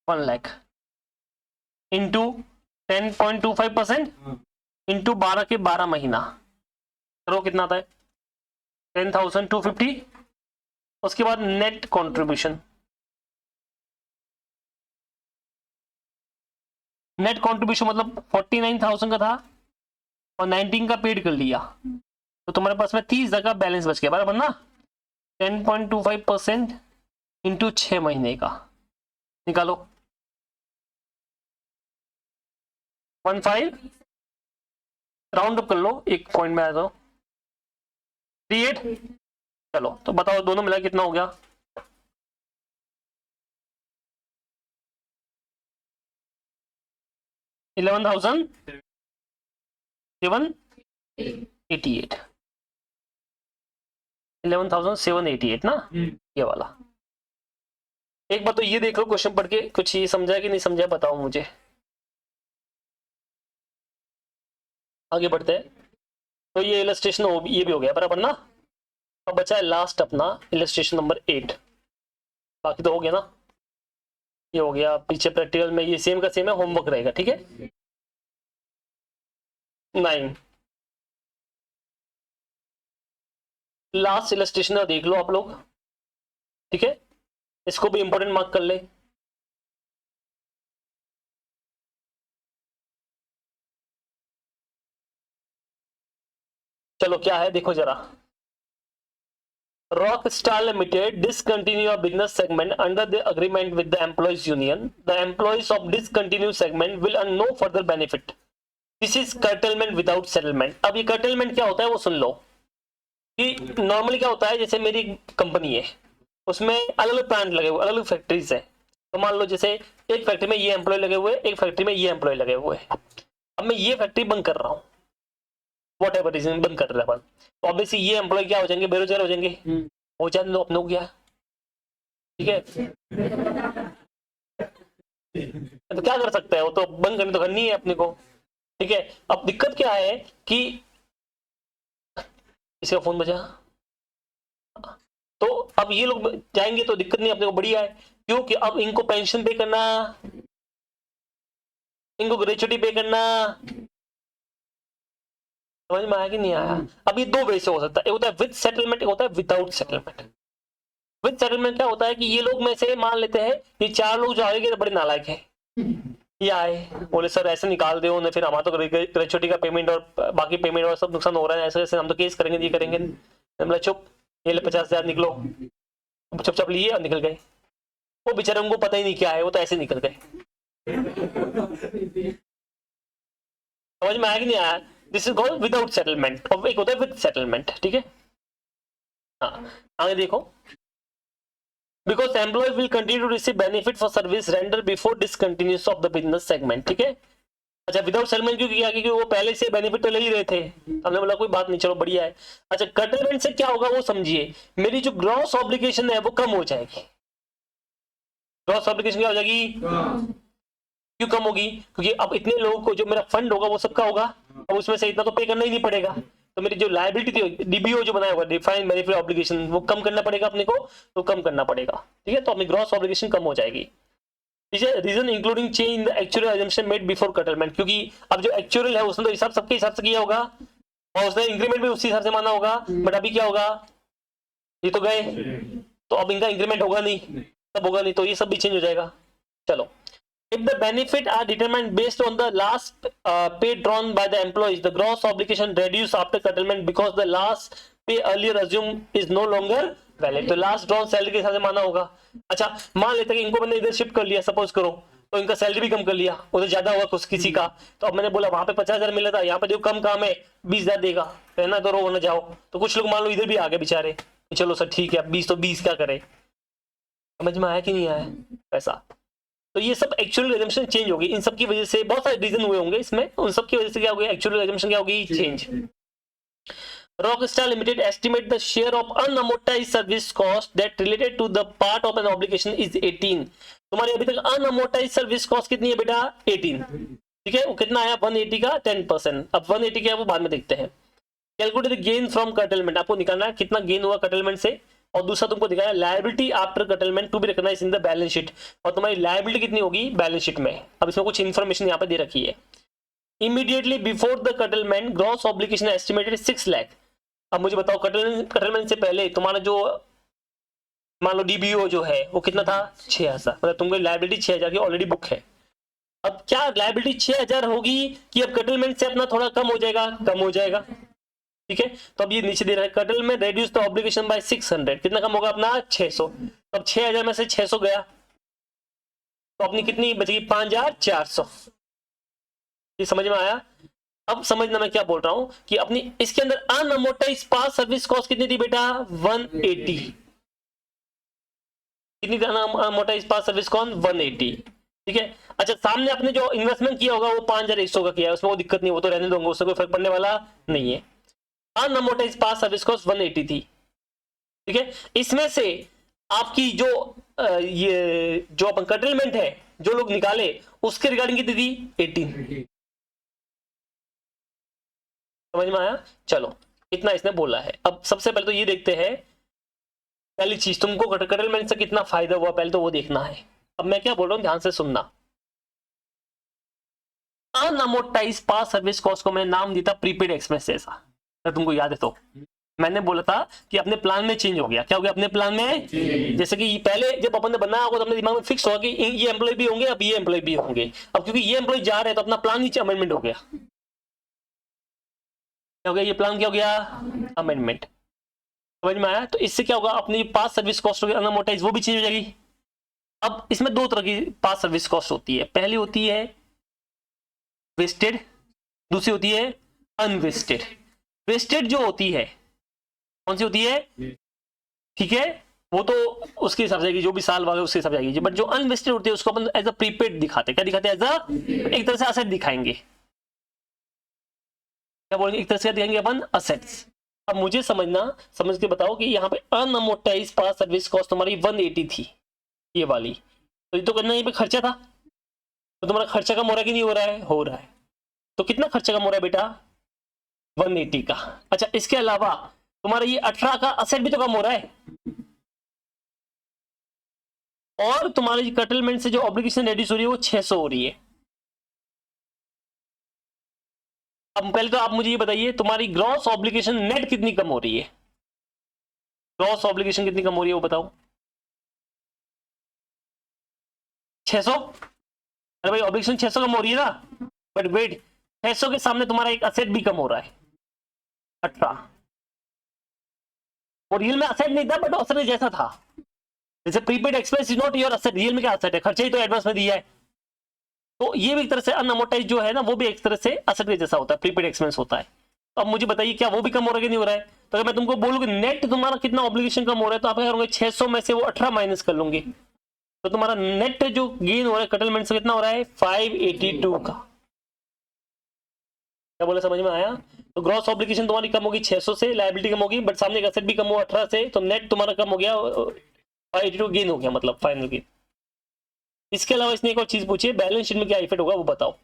1 लाख इंटू 10.25% इंटू 12 के 12 महीना, करो कितना आता है 10,250। उसके बाद नेट कंट्रीब्यूशन, नेट कंट्रीब्यूशन मतलब 49,000 का था और 19 का पेड कर लिया, तो तुम्हारे पास में 30,000 का बैलेंस बच गया बराबर ना। 10.25% इंटू 6 महीने का निकालो, 15 राउंड अप कर लो, एक पॉइंट में आया तो 38। चलो तो बताओ दोनों मिला कितना हो गया, $11,788। 11,788 ना, ये वाला। एक बार तो ये देख लो क्वेश्चन पढ़ के, कुछ ये समझा कि नहीं समझा बताओ मुझे। आगे बढ़ते हैं, तो ये इलस्ट्रेशन ये भी हो गया बराबर ना। अब बचा है लास्ट अपना इलस्ट्रेशन नंबर 8, बाकी तो हो गया ना, ये हो गया। पीछे प्रैक्टिकल में ये सेम का सेम है, होमवर्क रहेगा, ठीक है। 9 लास्ट इलस्ट्रेशन देख लो आप लोग, ठीक है, इसको भी इंपॉर्टेंट मार्क कर ले। चलो क्या है देखो जरा, Rockstar Limited discontinue a business segment under the agreement with the employees union. The employees of discontinued segment will earn no further benefit. This is curtailment without settlement. अब ये curtailment क्या होता है वो सुन लो, कि नॉर्मली क्या होता है, जैसे मेरी कंपनी है, उसमें अलग अलग प्लांट लगे हुए, अलग अलग फैक्ट्रीज है, तो मान लो जैसे एक फैक्ट्री में ये एम्प्लॉय लगे हुए, एक फैक्ट्री में ये एम्प्लॉय लगे हुए, अब मैं ये फैक्ट्री बंद कर रहा हूँ, वॉट एवर रीजन बंद कर रहा है, तो ऑब्वियसली ये एम्प्लॉय क्या हो जाएंगे, बेरोजगार हो जाएंगे, हो जाने दो, अपने हो गया, ठीक है। तो क्या कर सकते हैं, वो तो बंद करनी तो करनी है अपने को, ठीक है। अब दिक्कत क्या है कि इसका फोन बजा, तो अब ये लोग जाएंगे तो दिक्कत नहीं, अपने को बढ़िया है, क्योंकि अब इनको पेंशन पे करना, इनको ग्रेचुटी पे करना, समझ में आया कि नहीं आया? अब ये दो वे से हो सकता है, एक होता है विद सेटलमेंट, एक होता है विदाउट सेटलमेंट। विद सेटलमेंट क्या होता है कि ये लोग में से मान लेते हैं ये 4 लोग जो आएंगे तो बड़े नालायक है, ये आए बोले सर ऐसे निकाल दो उन्हें, फिर हमारा तो ग्रेचुटी का पेमेंट और बाकी पेमेंट और सब नुकसान हो रहा है, ऐसे ऐसे हम तो केस करेंगे, ये करेंगे। मतलब चुप, ये ले 50,000 निकलो, चुपचाप लिए और निकल गए। वो बेचारे उनको पता ही नहीं क्या है, वो तो ऐसे निकल गए। समझ में आया कि नहीं आया? This is called without settlement, और एक होता है विद सेटलमेंट। ठीक है, हाँ आगे देखो, because employ will continue to receive benefit for service render before discontinuous of the business segment. ठीक है, अच्छा विदाउट सेटलमेंट क्यों किया, क्योंकि वो पहले से बेनिफिट तो ले ही रहे थे, हमने बोला कोई बात नहीं, चलो बढ़िया है। अच्छा कटलमेंट से क्या होगा वो समझिए, मेरी जो ग्रॉस ऑब्लिगेशन है वो कम हो जाएगी। ग्रॉस ऑब्लिगेशन क्या हो जाएगी, क्यों कम होगी, क्योंकि अब इतने लोगों को जो मेरा फंड होगा वो सबका होगा, अब उसमें से इतना तो पे करना ही नहीं पड़ेगा, तो मेरी जो लायबिलिटी थी डीबीओ जो बनाया हुआ डिफाइंड बेनिफिट ऑब्लिगेशन वो कम करना पड़ेगा अपने को, तो कम करना पड़ेगा। ठीक है, तो अपनी ग्रॉस ऑब्लिगेशन कम हो जाएगी। Reason including change in the actual assumption made before settlement, क्योंकि अब जो एक्चुअल है उसने तो हिसाब सबके हिसाब से किया होगा और उसने इंक्रीमेंट भी उसी हिसाब से माना होगा, बट अभी क्या होगा, ये तो गए, तो अब इनका इंक्रीमेंट होगा नहीं, तब होगा नहीं, तो ये सब भी चेंज हो जाएगा। चलो, if the benefit are determined based on the last pay drawn by the employees, the gross obligation reduced after settlement because the last pay earlier assumed is no longer valid। तो लास्ट ड्रॉन सैलरी के हिसाब से माना होगा। अच्छा मान लेते हैं कि इनको मैंने इधर शिफ्ट कर लिया सपोज करो, तो इनका सैलरी भी कम कर लिया, उधर ज्यादा हुआ कुछ किसी का, तो अब मैंने बोला वहां पे 50,000 मिला था, यहाँ पे जो कम काम है 20,000 देगा, रहना तो रो ना जाओ, तो कुछ लोग मान लो इधर भी आ गए बेचारे, चलो सर ठीक है 20 तो 20 क्या करे, समझ में आया कि नहीं आया पैसा। तो ये सब एक्चुअल एजम्पशन चेंज होगी, इन सब की वजह से बहुत सारे रीजन हुए होंगे इसमें, उन सब की वजह से क्या होगी, एक्चुअल एजम्पशन क्या होगी, change. Rockstar Limited estimate the share of unamortized service cost that related to the part of an obligation is 18। तुम्हारी अभी तक अनअमोर्टाइज सर्विस कॉस्ट कितनी है बेटा, 18। ठीक है, वो कितना आया 180 का 10%। अब 180 क्या है वो बाद में देखते हैं। कैलकुलेट द गेन फ्रॉम कटलमेंट, आपको निकालना है कितना गेन हुआ कटलमेंट से, और दूसरा तुमको दिखाया liability after settlement to be recognised in the balance sheet, और तुम्हारी लायबिलिटी कितनी होगी बैलेंस शीट में। अब इसमें कुछ इन्फॉर्मेशन यहाँ पे दे रखी है। Immediately before the settlement gross obligation estimated 6 lakh. अब मुझे बताओ कटलमेंट से पहले तुम्हारा जो मान लो डीबीओ जो है वो कितना था 6,000, मतलब तुमको लायबिलिटी 6,000 की ऑलरेडी बुक है। अब क्या लायबिलिटी 6,000 होगी कि अब कटलमेंट से अपना थोड़ा कम हो जाएगा, कम हो जाएगा। ठीक है, तो अब ये नीचे दे रहा है कटलमेंट रेड्यूस द ऑब्लिगेशन बाय 600, कितना कम होगा अपना 600। तो अब 6,000 में से 600 गया तो अपनी कितनी बचेगी 5,400। ये समझ में आया। अब समझना मैं क्या बोल रहा हूं कि अपनी इसके अंदर अनअमोर्टाइज्ड पास सर्विस कॉस्ट कितनी थी बेटा 180, कितनी थी अनअमोर्टाइज्ड पास सर्विस कॉस्ट 180। ठीक है, अच्छा सामने आपने जो इन्वेस्टमेंट किया होगा वो 5,100 का किया है, उसमें कोई दिक्कत नहीं, वो तो रहने दूंगा, उससे कोई फर्क पड़ने वाला नहीं है। अनअमोर्टाइज्ड पास सर्विस कॉस्ट 180 थी। ठीक है, इसमें से आपकी जो ये जो अपन कटलमेंट है जो लोग निकाले उसके रिगार्डिंग कितनी थी 18। समझ में आया। चलो इतना इसने बोला है। अब सबसे पहले तो ये देखते हैं, पहली चीज तुमको कटलमेंट से कितना फायदा हुआ पहले तो वो देखना है। अब मैं क्या बोल रहा हूं ध्यान से सुनना। अनअमोर्टाइज पास सर्विस कॉस्ट को मैंने नाम दिया था प्रीपेड एक्सपेंस जैसा, अगर तुमको याद है तो मैंने बोला था कि अपने प्लान में चेंज हो गया। क्या हो गया अपने प्लान में, जैसे कि पहले जब अपन ने बनाया होगा तो अपने दिमाग में फिक्स होगा कि ये एम्प्लॉय भी होंगे, अब ये एम्प्लॉय भी होंगे। अब क्योंकि ये एम्प्लॉय जा रहे हैं तो अपना प्लान नीचे अमेंडमेंट हो गया। क्या हो गया, ये प्लान क्या हो गया अमेंडमेंट। समझ में आया। तो इससे क्या होगा अपनी पास सर्विस कॉस्ट होगी अनअमोर्टाइज वो भी चेंज हो जाएगी। अब इसमें दो तरह की पास सर्विस कॉस्ट होती है, पहली होती है वेस्टेड, दूसरी होती है अनवेस्टेड। वेस्टेड जो होती है कौन सी होती है, ठीक है, वो तो उसके हिसाब से जो भी साल वाले उसके हिसाब से आएगी, बट जो अनवेस्टेड होती है उसको अपन एज अ प्रीपेड दिखाते, क्या दिखाते हैं एज अ एक तरह से असेट दिखाएंगे। क्या बोलेंगे, एक तरह से दिखाएंगे अपन असेट्स। अब मुझे समझ के बताओ कि यहाँ पे अनअमोर्टाइज पास सर्विस कॉस्ट तुम्हारी 180 थी ये वाली, तो ये तो करना यहीं पे खर्चा था, तो तुम्हारा खर्चा कम हो रहा है कि नहीं हो रहा है, हो रहा है। तो कितना खर्चा कम हो रहा है बेटा 180 का। अच्छा इसके अलावा तुम्हारा ये 18 का असेट भी तो कम हो रहा है, और तुम्हारे कटलमेंट से जो ऑब्लिगेशन रेड्यूस हो रही है वो 600 हो रही है। अब पहले तो आप मुझे ये बताइए तुम्हारी ग्रॉस ऑब्लिगेशन नेट कितनी कम हो रही है, ग्रॉस ऑब्लिगेशन कितनी कम हो रही है वो बताओ। 600। अरे भाई ऑब्लिगेशन 600 कम हो रही है ना, बट वेट 600 के सामने तुम्हारा एक असेट भी कम हो रहा है 18, और रियल में असेट नहीं था बट असेट जैसा था। जैसे prepaid expense is not your asset, real में क्या असेट है, खर्चा ही तो एडवांस में दिया है। तो ये भी एक तरह से अनअमोर्टाइज जो है ना, वो भी एक तरह से असेट के जैसा होता है, प्रीपेड एक्सपेंस होता है। तो अब मुझे बताइए क्या वो भी कम हो रहा है कि नहीं हो रहा है? तो अगर मैं तुमको बोलूँ नेट तुम्हारा कितना ऑब्लिगेशन कम हो रहा है, तो आप क्या करोगे, 600 में से वो 18 माइनस कर लूंगे, तो तुम्हारा नेट जो गेन हो रहा है कटलमेंट से कितना हो रहा है, 582 का। क्या बोला, समझ में आया? तो ग्रॉस ऑब्लिगेशन तुम्हारी कम होगी 600 से, लायबिलिटी कम होगी, बट सामने का एसेट भी कम हुआ 18 से, तो नेट तुम्हारा कम हो गया 582 गेन हो गया, मतलब फाइनल गेन। इसके अलावा इसने एक और चीज पूछी है, बैलेंस शीट में क्या इफेक्ट होगा वो बताओ।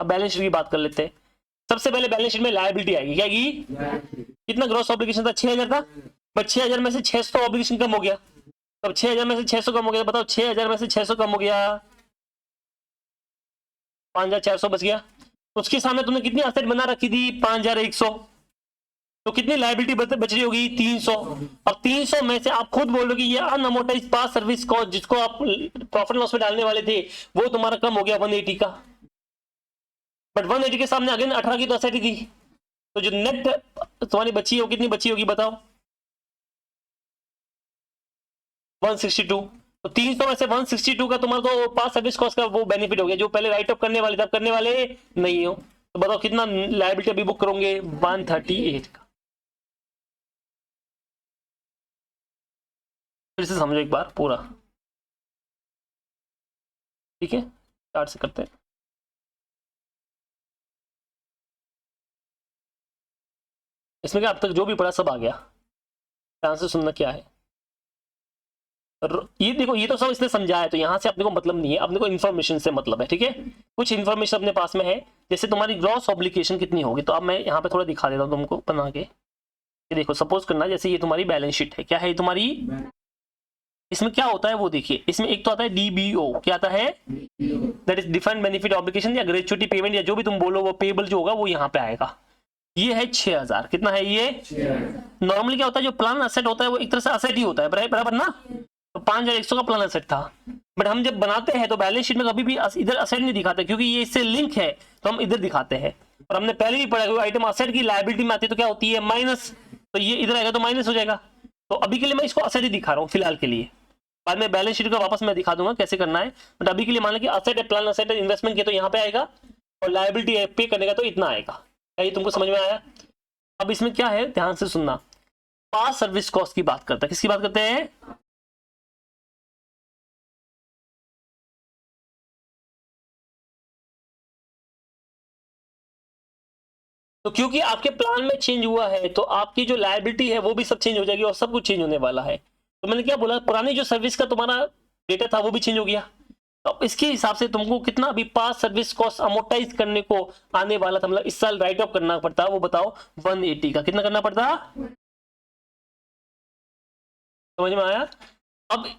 अब बैलेंस शीट की बात कर लेते हैं। सबसे पहले बैलेंस शीट में लायबिलिटी आएगी, क्या आएगी? कितना ग्रॉस ऑब्लिगेशन था, 6000 था, बट 6000 में से 600 ऑब्लिगेशन कम हो गया। अब 6000 में से 600 कम हो गया, बताओ 6000 में से 600 कम हो गया, 5400 बच गया। उसके सामने तुमने कितनी असेट बना रखी थी, 5100, तो कितनी लायबिलिटी बच रही होगी, 300। अब 300 में से आप खुद बोल रहे हो कि ये अनअमोर्टाइज्ड पास सर्विस कॉस्ट जिसको आप प्रॉफिट लॉस में डालने वाले थे, वो तुम्हारा कम हो गया 180 का, बट 180 के सामने अगेन 18 की तो असेट ही थी, तो जो नेट तुम्हारी बची है वो कितनी बची होगी बताओ, 162। तो 300 में से 162 का तुम्हारा तो पास सर्विस कॉस्ट का वो बेनिफिट हो गया, जो पहले राइट अप करने वाले थे, करने वाले नहीं हो, तो बताओ कितना लायबिलिटी अभी बुक करोगे, 138 का। फिर से समझो एक बार पूरा, ठीक है, स्टार्ट से करते हैं। इसमें क्या अब तक जो भी पढ़ा सब आ गया, ध्यान से सुनना क्या है। ये देखो, ये तो सब इसने समझाया, तो यहाँ से अपने को मतलब नहीं है, अपने को इन्फॉर्मेशन से मतलब है, ठीक है। कुछ इन्फॉर्मेशन अपने पास में है, जैसे तुम्हारी ग्रॉस ऑब्लिगेशन कितनी होगी, तो अब मैं यहाँ पे थोड़ा दिखा देता हूँ तुमको बना के। ये देखो, सपोज करना जैसे ये तुम्हारी बैलेंस शीट है, क्या है तुम्हारी, इसमें क्या होता है वो देखिए, इसमें एक तो आता है डीबीओ, क्या आता है, that is different benefit obligation या ग्रेचुइटी पेमेंट या जो भी तुम बोलो, वो पेबल जो होगा वो यहाँ पे आएगा। ये है 6000, कितना है ये, नॉर्मली क्या होता है, जो प्लान असेट होता है वो एक तरह से असेट ही होता है, बराबर ना। तो 5100 का प्लान असेट था, बट हम जब बनाते हैं तो बैलेंस शीट में कभी भी इधर असेट नहीं दिखाते, क्योंकि ये इससे लिंक है, तो हम इधर दिखाते हैं। और हमने पहले भी पढ़ा, आइटम असेट की लायबिलिटी में आती है तो क्या होती है, माइनस, तो ये इधर आएगा तो माइनस हो जाएगा। तो अभी के लिए मैं इसको असेट ही दिखा रहा हूँ फिलहाल के लिए, बाद में बैलेंस शीट का वापस मैं दिखा दूंगा कैसे करना है, बट अभी के लिए मान लो कि असेट है, प्लान असेट है, इन्वेस्टमेंट किया तो यहाँ पे आएगा, और लायबिलिटी है पे करने का तो इतना आएगा। क्या ये तुमको समझ में आया? अब इसमें क्या है, ध्यान से सुनना, पास सर्विस कॉस्ट की बात करते हैं, किसकी बात करते हैं, तो क्योंकि आपके प्लान में चेंज हुआ है तो आपकी जो लायबिलिटी है वो भी सब चेंज हो जाएगी, और सब कुछ चेंज होने वाला है। तो मैंने क्या बोला, पुरानी जो सर्विस का तुम्हारा डेटा था वो भी चेंज हो गया, तो इसके हिसाब से तुमको कितना अभी पास सर्विस कॉस्ट अमोर्टाइज करने को आने वाला था, मतलब इस साल राइट ऑफ करना पड़ता, वो बताओ 180 का, कितना करना पड़ता, समझ में आया? अब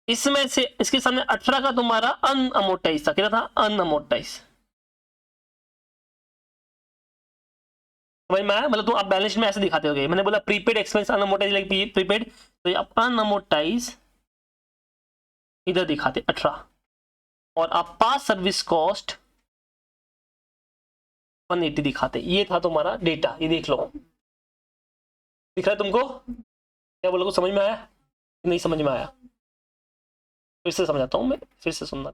इसमें से इसके सामने 18 का तुम्हारा अनअमोर्टाइज था, कितना था, अनअमोर्टाइज, समझ में आया? मतलब तो आप बैलेंस में ऐसे दिखाते होगे, मैंने बोला प्रीपेड एक्सपेंस अनअमोर्टाइज लाइक प्रीपेड, तो आप अनअमोर्टाइज इधर दिखाते 18, और आप पास सर्विस कॉस्ट 180 दिखाते। ये था तुम्हारा डेटा, ये देख लो, दिख रहा है तुमको? क्या बोलो, समझ में आया, नहीं समझ में आया? फिर से समझाता हूं मैं, फिर से सुनना।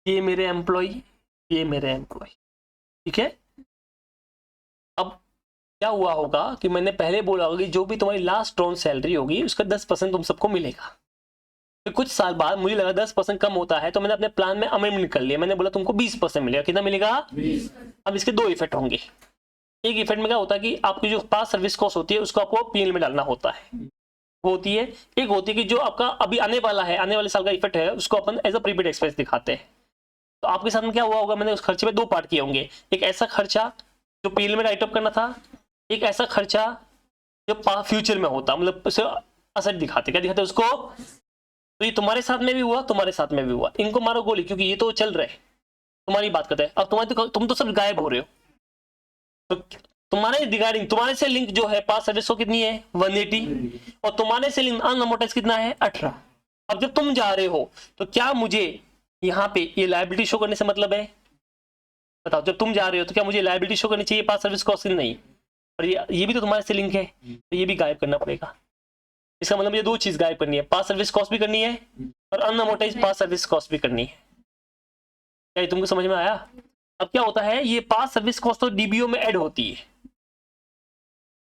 ये मेरे एम्प्लॉय, ये मेरे एम्प्लॉय, ठीक है। अब क्या हुआ होगा कि मैंने पहले बोला होगा कि जो भी तुम्हारी लास्ट ड्रॉन सैलरी होगी उसका 10% तुम सबको मिलेगा। फिर कुछ साल बाद मुझे लगा 10% कम होता है, तो मैंने अपने प्लान में अमेंडमेंट कर लिया, मैंने बोला तुमको 20% मिलेगा। कितना मिलेगा? 20। अब इसके दो इफेक्ट होंगे। एक इफेक्ट में क्या होता है कि आपकी जो पास सर्विस कॉस्ट होती है उसको आपको पीएल में डालना होता है, वो होती है। एक होती है कि जो आपका अभी आने वाला है, आने वाले साल का इफेक्ट है, उसको अपन एज अ प्रीपेड एक्सपेंस दिखाते हैं। तो आपके साथ में क्या हुआ होगा, मैंने उस खर्चे में दो पार्ट किए होंगे, एक ऐसा खर्चा जो पीएल में राइट अप करना था, एक ऐसा खर्चा जो फ्यूचर में होता, मतलब उसे असेट दिखाते, क्या दिखाते उसको। तो ये तुम्हारे साथ में भी हुआ, तुम्हारे साथ में भी हुआ, इनको मारो गोली, क्योंकि ये तो चल रहे, तुम्हारी बात करते हैं। अब तुम तो सब गायब हो रहे हो, तो तुम्हारे रिगार्डिंग, तुम्हारे से लिंक जो है पास सर्विस को कितनी है 180, और तुम्हारे से लिंक अनअमोर्टाइज कितना है 18। अब जब तुम जा रहे हो तो क्या मुझे यहाँ पे ये लायबिलिटी शो करने से मतलब है? बताओ, जब तुम जा रहे हो तो क्या मुझे लायबिलिटी शो करनी चाहिए पास सर्विस कॉस्ट? नहीं, और ये भी तो तुम्हारे से लिंक है, तो ये भी गायब करना पड़ेगा। इसका मतलब ये दो चीज गायब करनी है, पास सर्विस कॉस्ट भी करनी है और अनअमोर्टाइज पास सर्विस कॉस्ट भी करनी है। क्या ये तुमको समझ में आया? अब क्या होता है, ये पास सर्विस कॉस्ट तो डीबीओ में ऐड होती है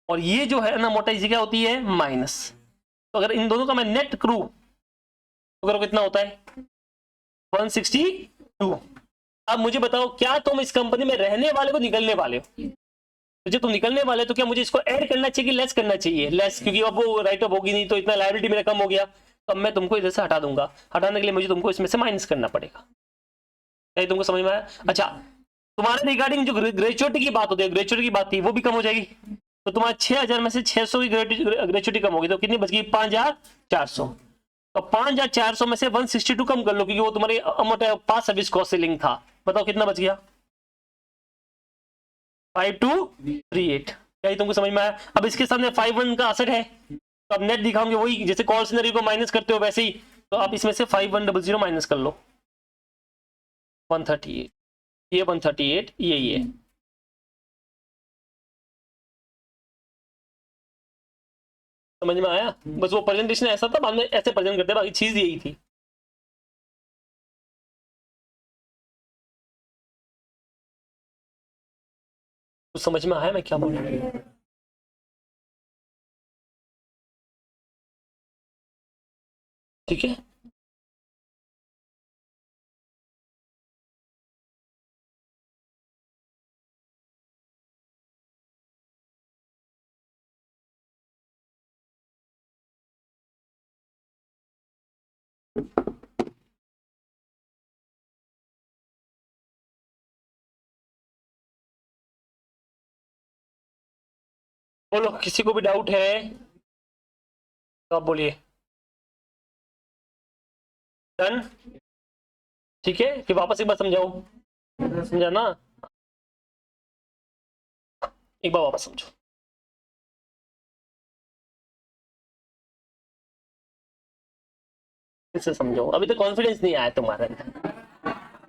और ये जो है अनअमोर्टाइज क्या होती है, माइनस। तो अगर इन दोनों का मैं नेट करूं तो करो कितना होता है, 162। अब मुझे बताओ, क्या तुम इस कंपनी में रहने वाले हो, निकलने वाले हो? तो जब तुम निकलने वाले तो क्या मुझे इसको ऐड करना चाहिए कि लेस करना चाहिए? लेस, क्योंकि अब वो राइट ऑफ होगी नहीं तो इतना लायबिलिटी मेरा कम हो गया, तो अब मैं तुमको इधर से हटा दूंगा। हटाने के लिए मुझे तुमको इसमें से माइनस करना पड़ेगा। क्या तुमको समझ में आया? अच्छा, तुम्हारे रिगार्डिंग जो ग्रेचुइटी की बात होती है, ग्रेचुइटी की बात थी, वो भी कम हो जाएगी। तो तुम्हारा 6000 में से 600 की ग्रेचुइटी कम होगी, तो कितनी बच गई, 5400। तो 5400 में से 162 कम कर लो, क्योंकि वो तुम्हारे पास सर्विस कॉस्ट से लिंक था। बताओ कितना बच गया, 5238। क्या तुमको समझ में आया? अब इसके सामने 51 का असर है, तो अब नेट दिखाओगे वही, जैसे कॉल सिनेरियो को माइनस करते हो वैसे ही। तो आप इसमें से 5100 माइनस कर लो, 138, ये 138, ये समझ में आया? बस वो प्रेजेंटेशन ऐसा था, बाद में ऐसे प्रेजेंट करते, बाकी चीज यही थी। कुछ समझ में आया मैं क्या बोल रहा हूँ? ठीक है, बोलो किसी को भी डाउट है तो आप बोलिए। डन, ठीक है, फिर वापस एक बार समझाओ, समझा ना? एक बार वापस समझो। इससे समझो, अभी तो कॉन्फिडेंस नहीं आया तुम्हारे अंदर,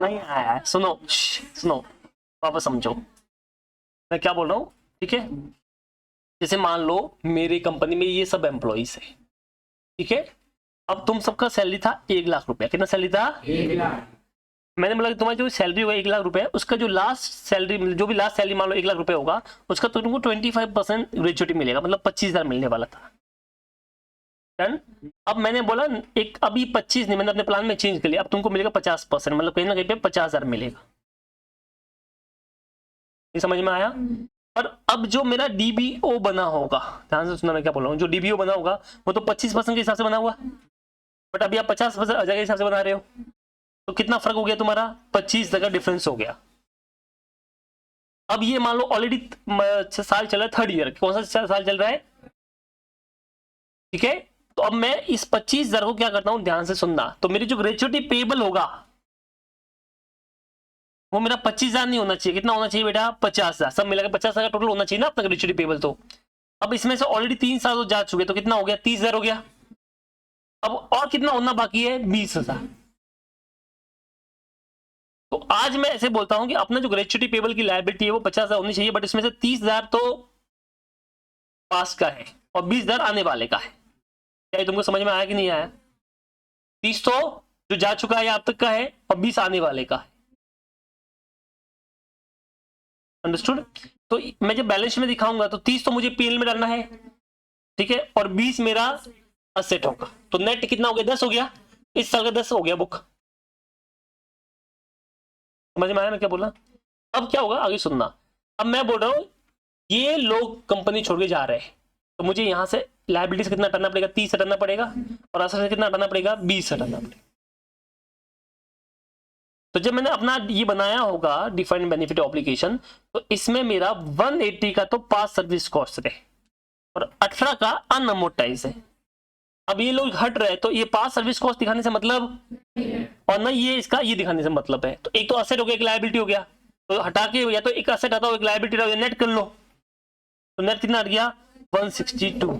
नहीं आया है। सुनो सुनो, वापस समझो मैं क्या बोल रहा हूँ, ठीक है? जैसे मान लो मेरी कंपनी में ये सब एम्प्लॉइज है, ठीक है? अब तुम सबका सैलरी था 1 लाख रुपया। कितना सैलरी था? 1 लाख। मैंने बोला तुम्हारी जो सैलरी हुआ 1 लाख रुपए, उसका जो लास्ट सैलरी, जो भी लास्ट सैलरी मान लो 1 लाख रुपए होगा, उसका तुमको 25% ग्रेचुइटी मिलेगा, मतलब 25,000 मिलने वाला था। डन। अब मैंने बोला एक, अभी 25 नहीं, मैंने अपने प्लान में चेंज कर लिया, अब तुमको मिलेगा 50%, मतलब कहीं ना कहीं पे 50,000 मिलेगा। ये समझ में आया? पर अब जो मेरा डीबीओ बना होगा, ध्यान से सुनना मैं क्या बोल रहा हूँ, जो डीबीओ बना होगा वो तो 25% के हिसाब से बना हुआ, बट अभी आप 50% के हिसाब से बना रहे हो, तो कितना फर्क हो गया तुम्हारा, 25 का डिफरेंस हो गया। अब ये मान लो ऑलरेडी साल चल रहा है, थर्ड ईयर, कौन सा साल चल रहा है, ठीक है? तो अब मैं इस 25,000 को क्या करता हूं, ध्यान से सुनना, तो मेरी जो ग्रेचुइटी पेबल होगा वो मेरा 25,000 नहीं होना चाहिए, कितना होना चाहिए बेटा, 50,000। सब मिलाकर 50,000 टोटल होना चाहिए ना अपना ग्रेचुइटी पेबल। तो अब इसमें से ऑलरेडी 3 साल तो जा चुके, तो कितना हो गया, 30,000 हो गया। अब और कितना होना बाकी है, 20,000। तो आज मैं ऐसे बोलता हूं कि अपना जो ग्रेचुइटी पेबल की लायबिलिटी है वो 50,000 होनी चाहिए, बट इसमें से 30,000 तो पास का है और 20,000 आने वाले का है। क्या तुमको समझ में आया कि नहीं आया? 30 तो जो जा चुका है अब तक का है और 20 आने वाले का है। अंडरस्टूड? तो मैं जब बैलेंस में दिखाऊंगा तो 30 तो मुझे पीएल में डालना है, ठीक है, और 20 मेरा असेट होगा। तो नेट कितना हो गया, 10 हो गया, इस साल का 10 हो गया बुक। समझ में आया मैं क्या बोला? अब क्या होगा आगे सुनना। अब मैं बोल रहा हूं ये लोग कंपनी छोड़ के जा रहे हैं, तो मुझे यहां से लायबिलिटी से कितना हटाना पड़ेगा, 30 हटाना पड़ेगा, और असर से कितना हटाना पड़ेगा, 20 हटाना पड़ेगा। तो जब मैंने अपना ये बनाया होगा डिफाइंड बेनिफिट ऑब्लिगेशन, तो इसमें मेरा 180 का तो पास सर्विस कॉस्ट है और 18 का अनअमोर्टाइज है। अब ये लोग हट रहे, तो ये पास सर्विस कॉस्ट दिखाने से मतलब, और ना ये इसका ये दिखाने से मतलब है। तो एक तो असेट हो गया, एक लायबिलिटी हो गया, तो हटा के या तो एक असेट हटाओ, एक लायबिलिटी हटाओ, नेट कर लो। तो नेट कितना हट गया, 162।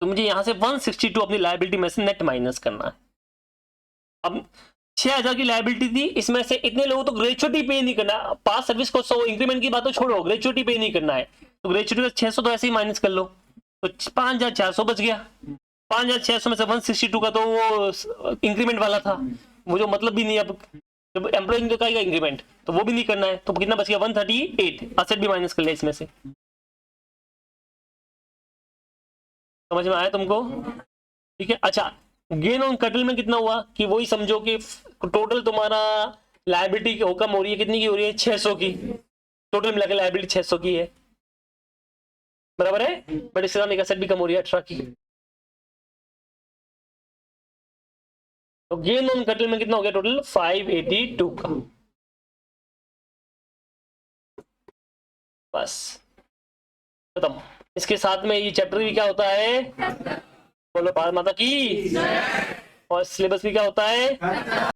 तो मुझे यहां से 162 अपनी लायबिलिटी में से नेट माइनस करना है। अब 6,000 की लायबिलिटी थी, इसमें से इतने लोगों तो ग्रेचुइटी पे नहीं करना, पास सर्विस को 100 इंक्रीमेंट की बात तो छोड़ो, ग्रेचुइटी पे नहीं करना है, तो ग्रेचुइटी का 600 तो ऐसे ही माइनस कर लो, तो 5,400 बच गया। 5,600 में से 162 का तो वो इंक्रीमेंट वाला था, वो जो मतलब भी नहीं है। अब जब एम्प्लॉय का इंक्रीमेंट तो वो भी नहीं करना है, तो कितना बच गया 138। असेट भी माइनस कर लिया इसमें से। समझ में आया तुमको? ठीक है। अच्छा, गेन ऑन कटल में कितना हुआ कि वही समझो कि टोटल तुम्हारा लायबिलिटी कम हो रही है, कितनी की हो रही है? 600 की। टोटल मिला के लायबिलिटी 600 की है, बराबर है। बट इसके साथ एक एसेट भी कम हो रही है 18 की। तो गेन ऑन कटल में कितना हो गया टोटल? 582 का। बस खत्म। इसके साथ में ये चैप्टर भी क्या होता है? बोलो भारत माता की। और सिलेबस भी क्या होता है?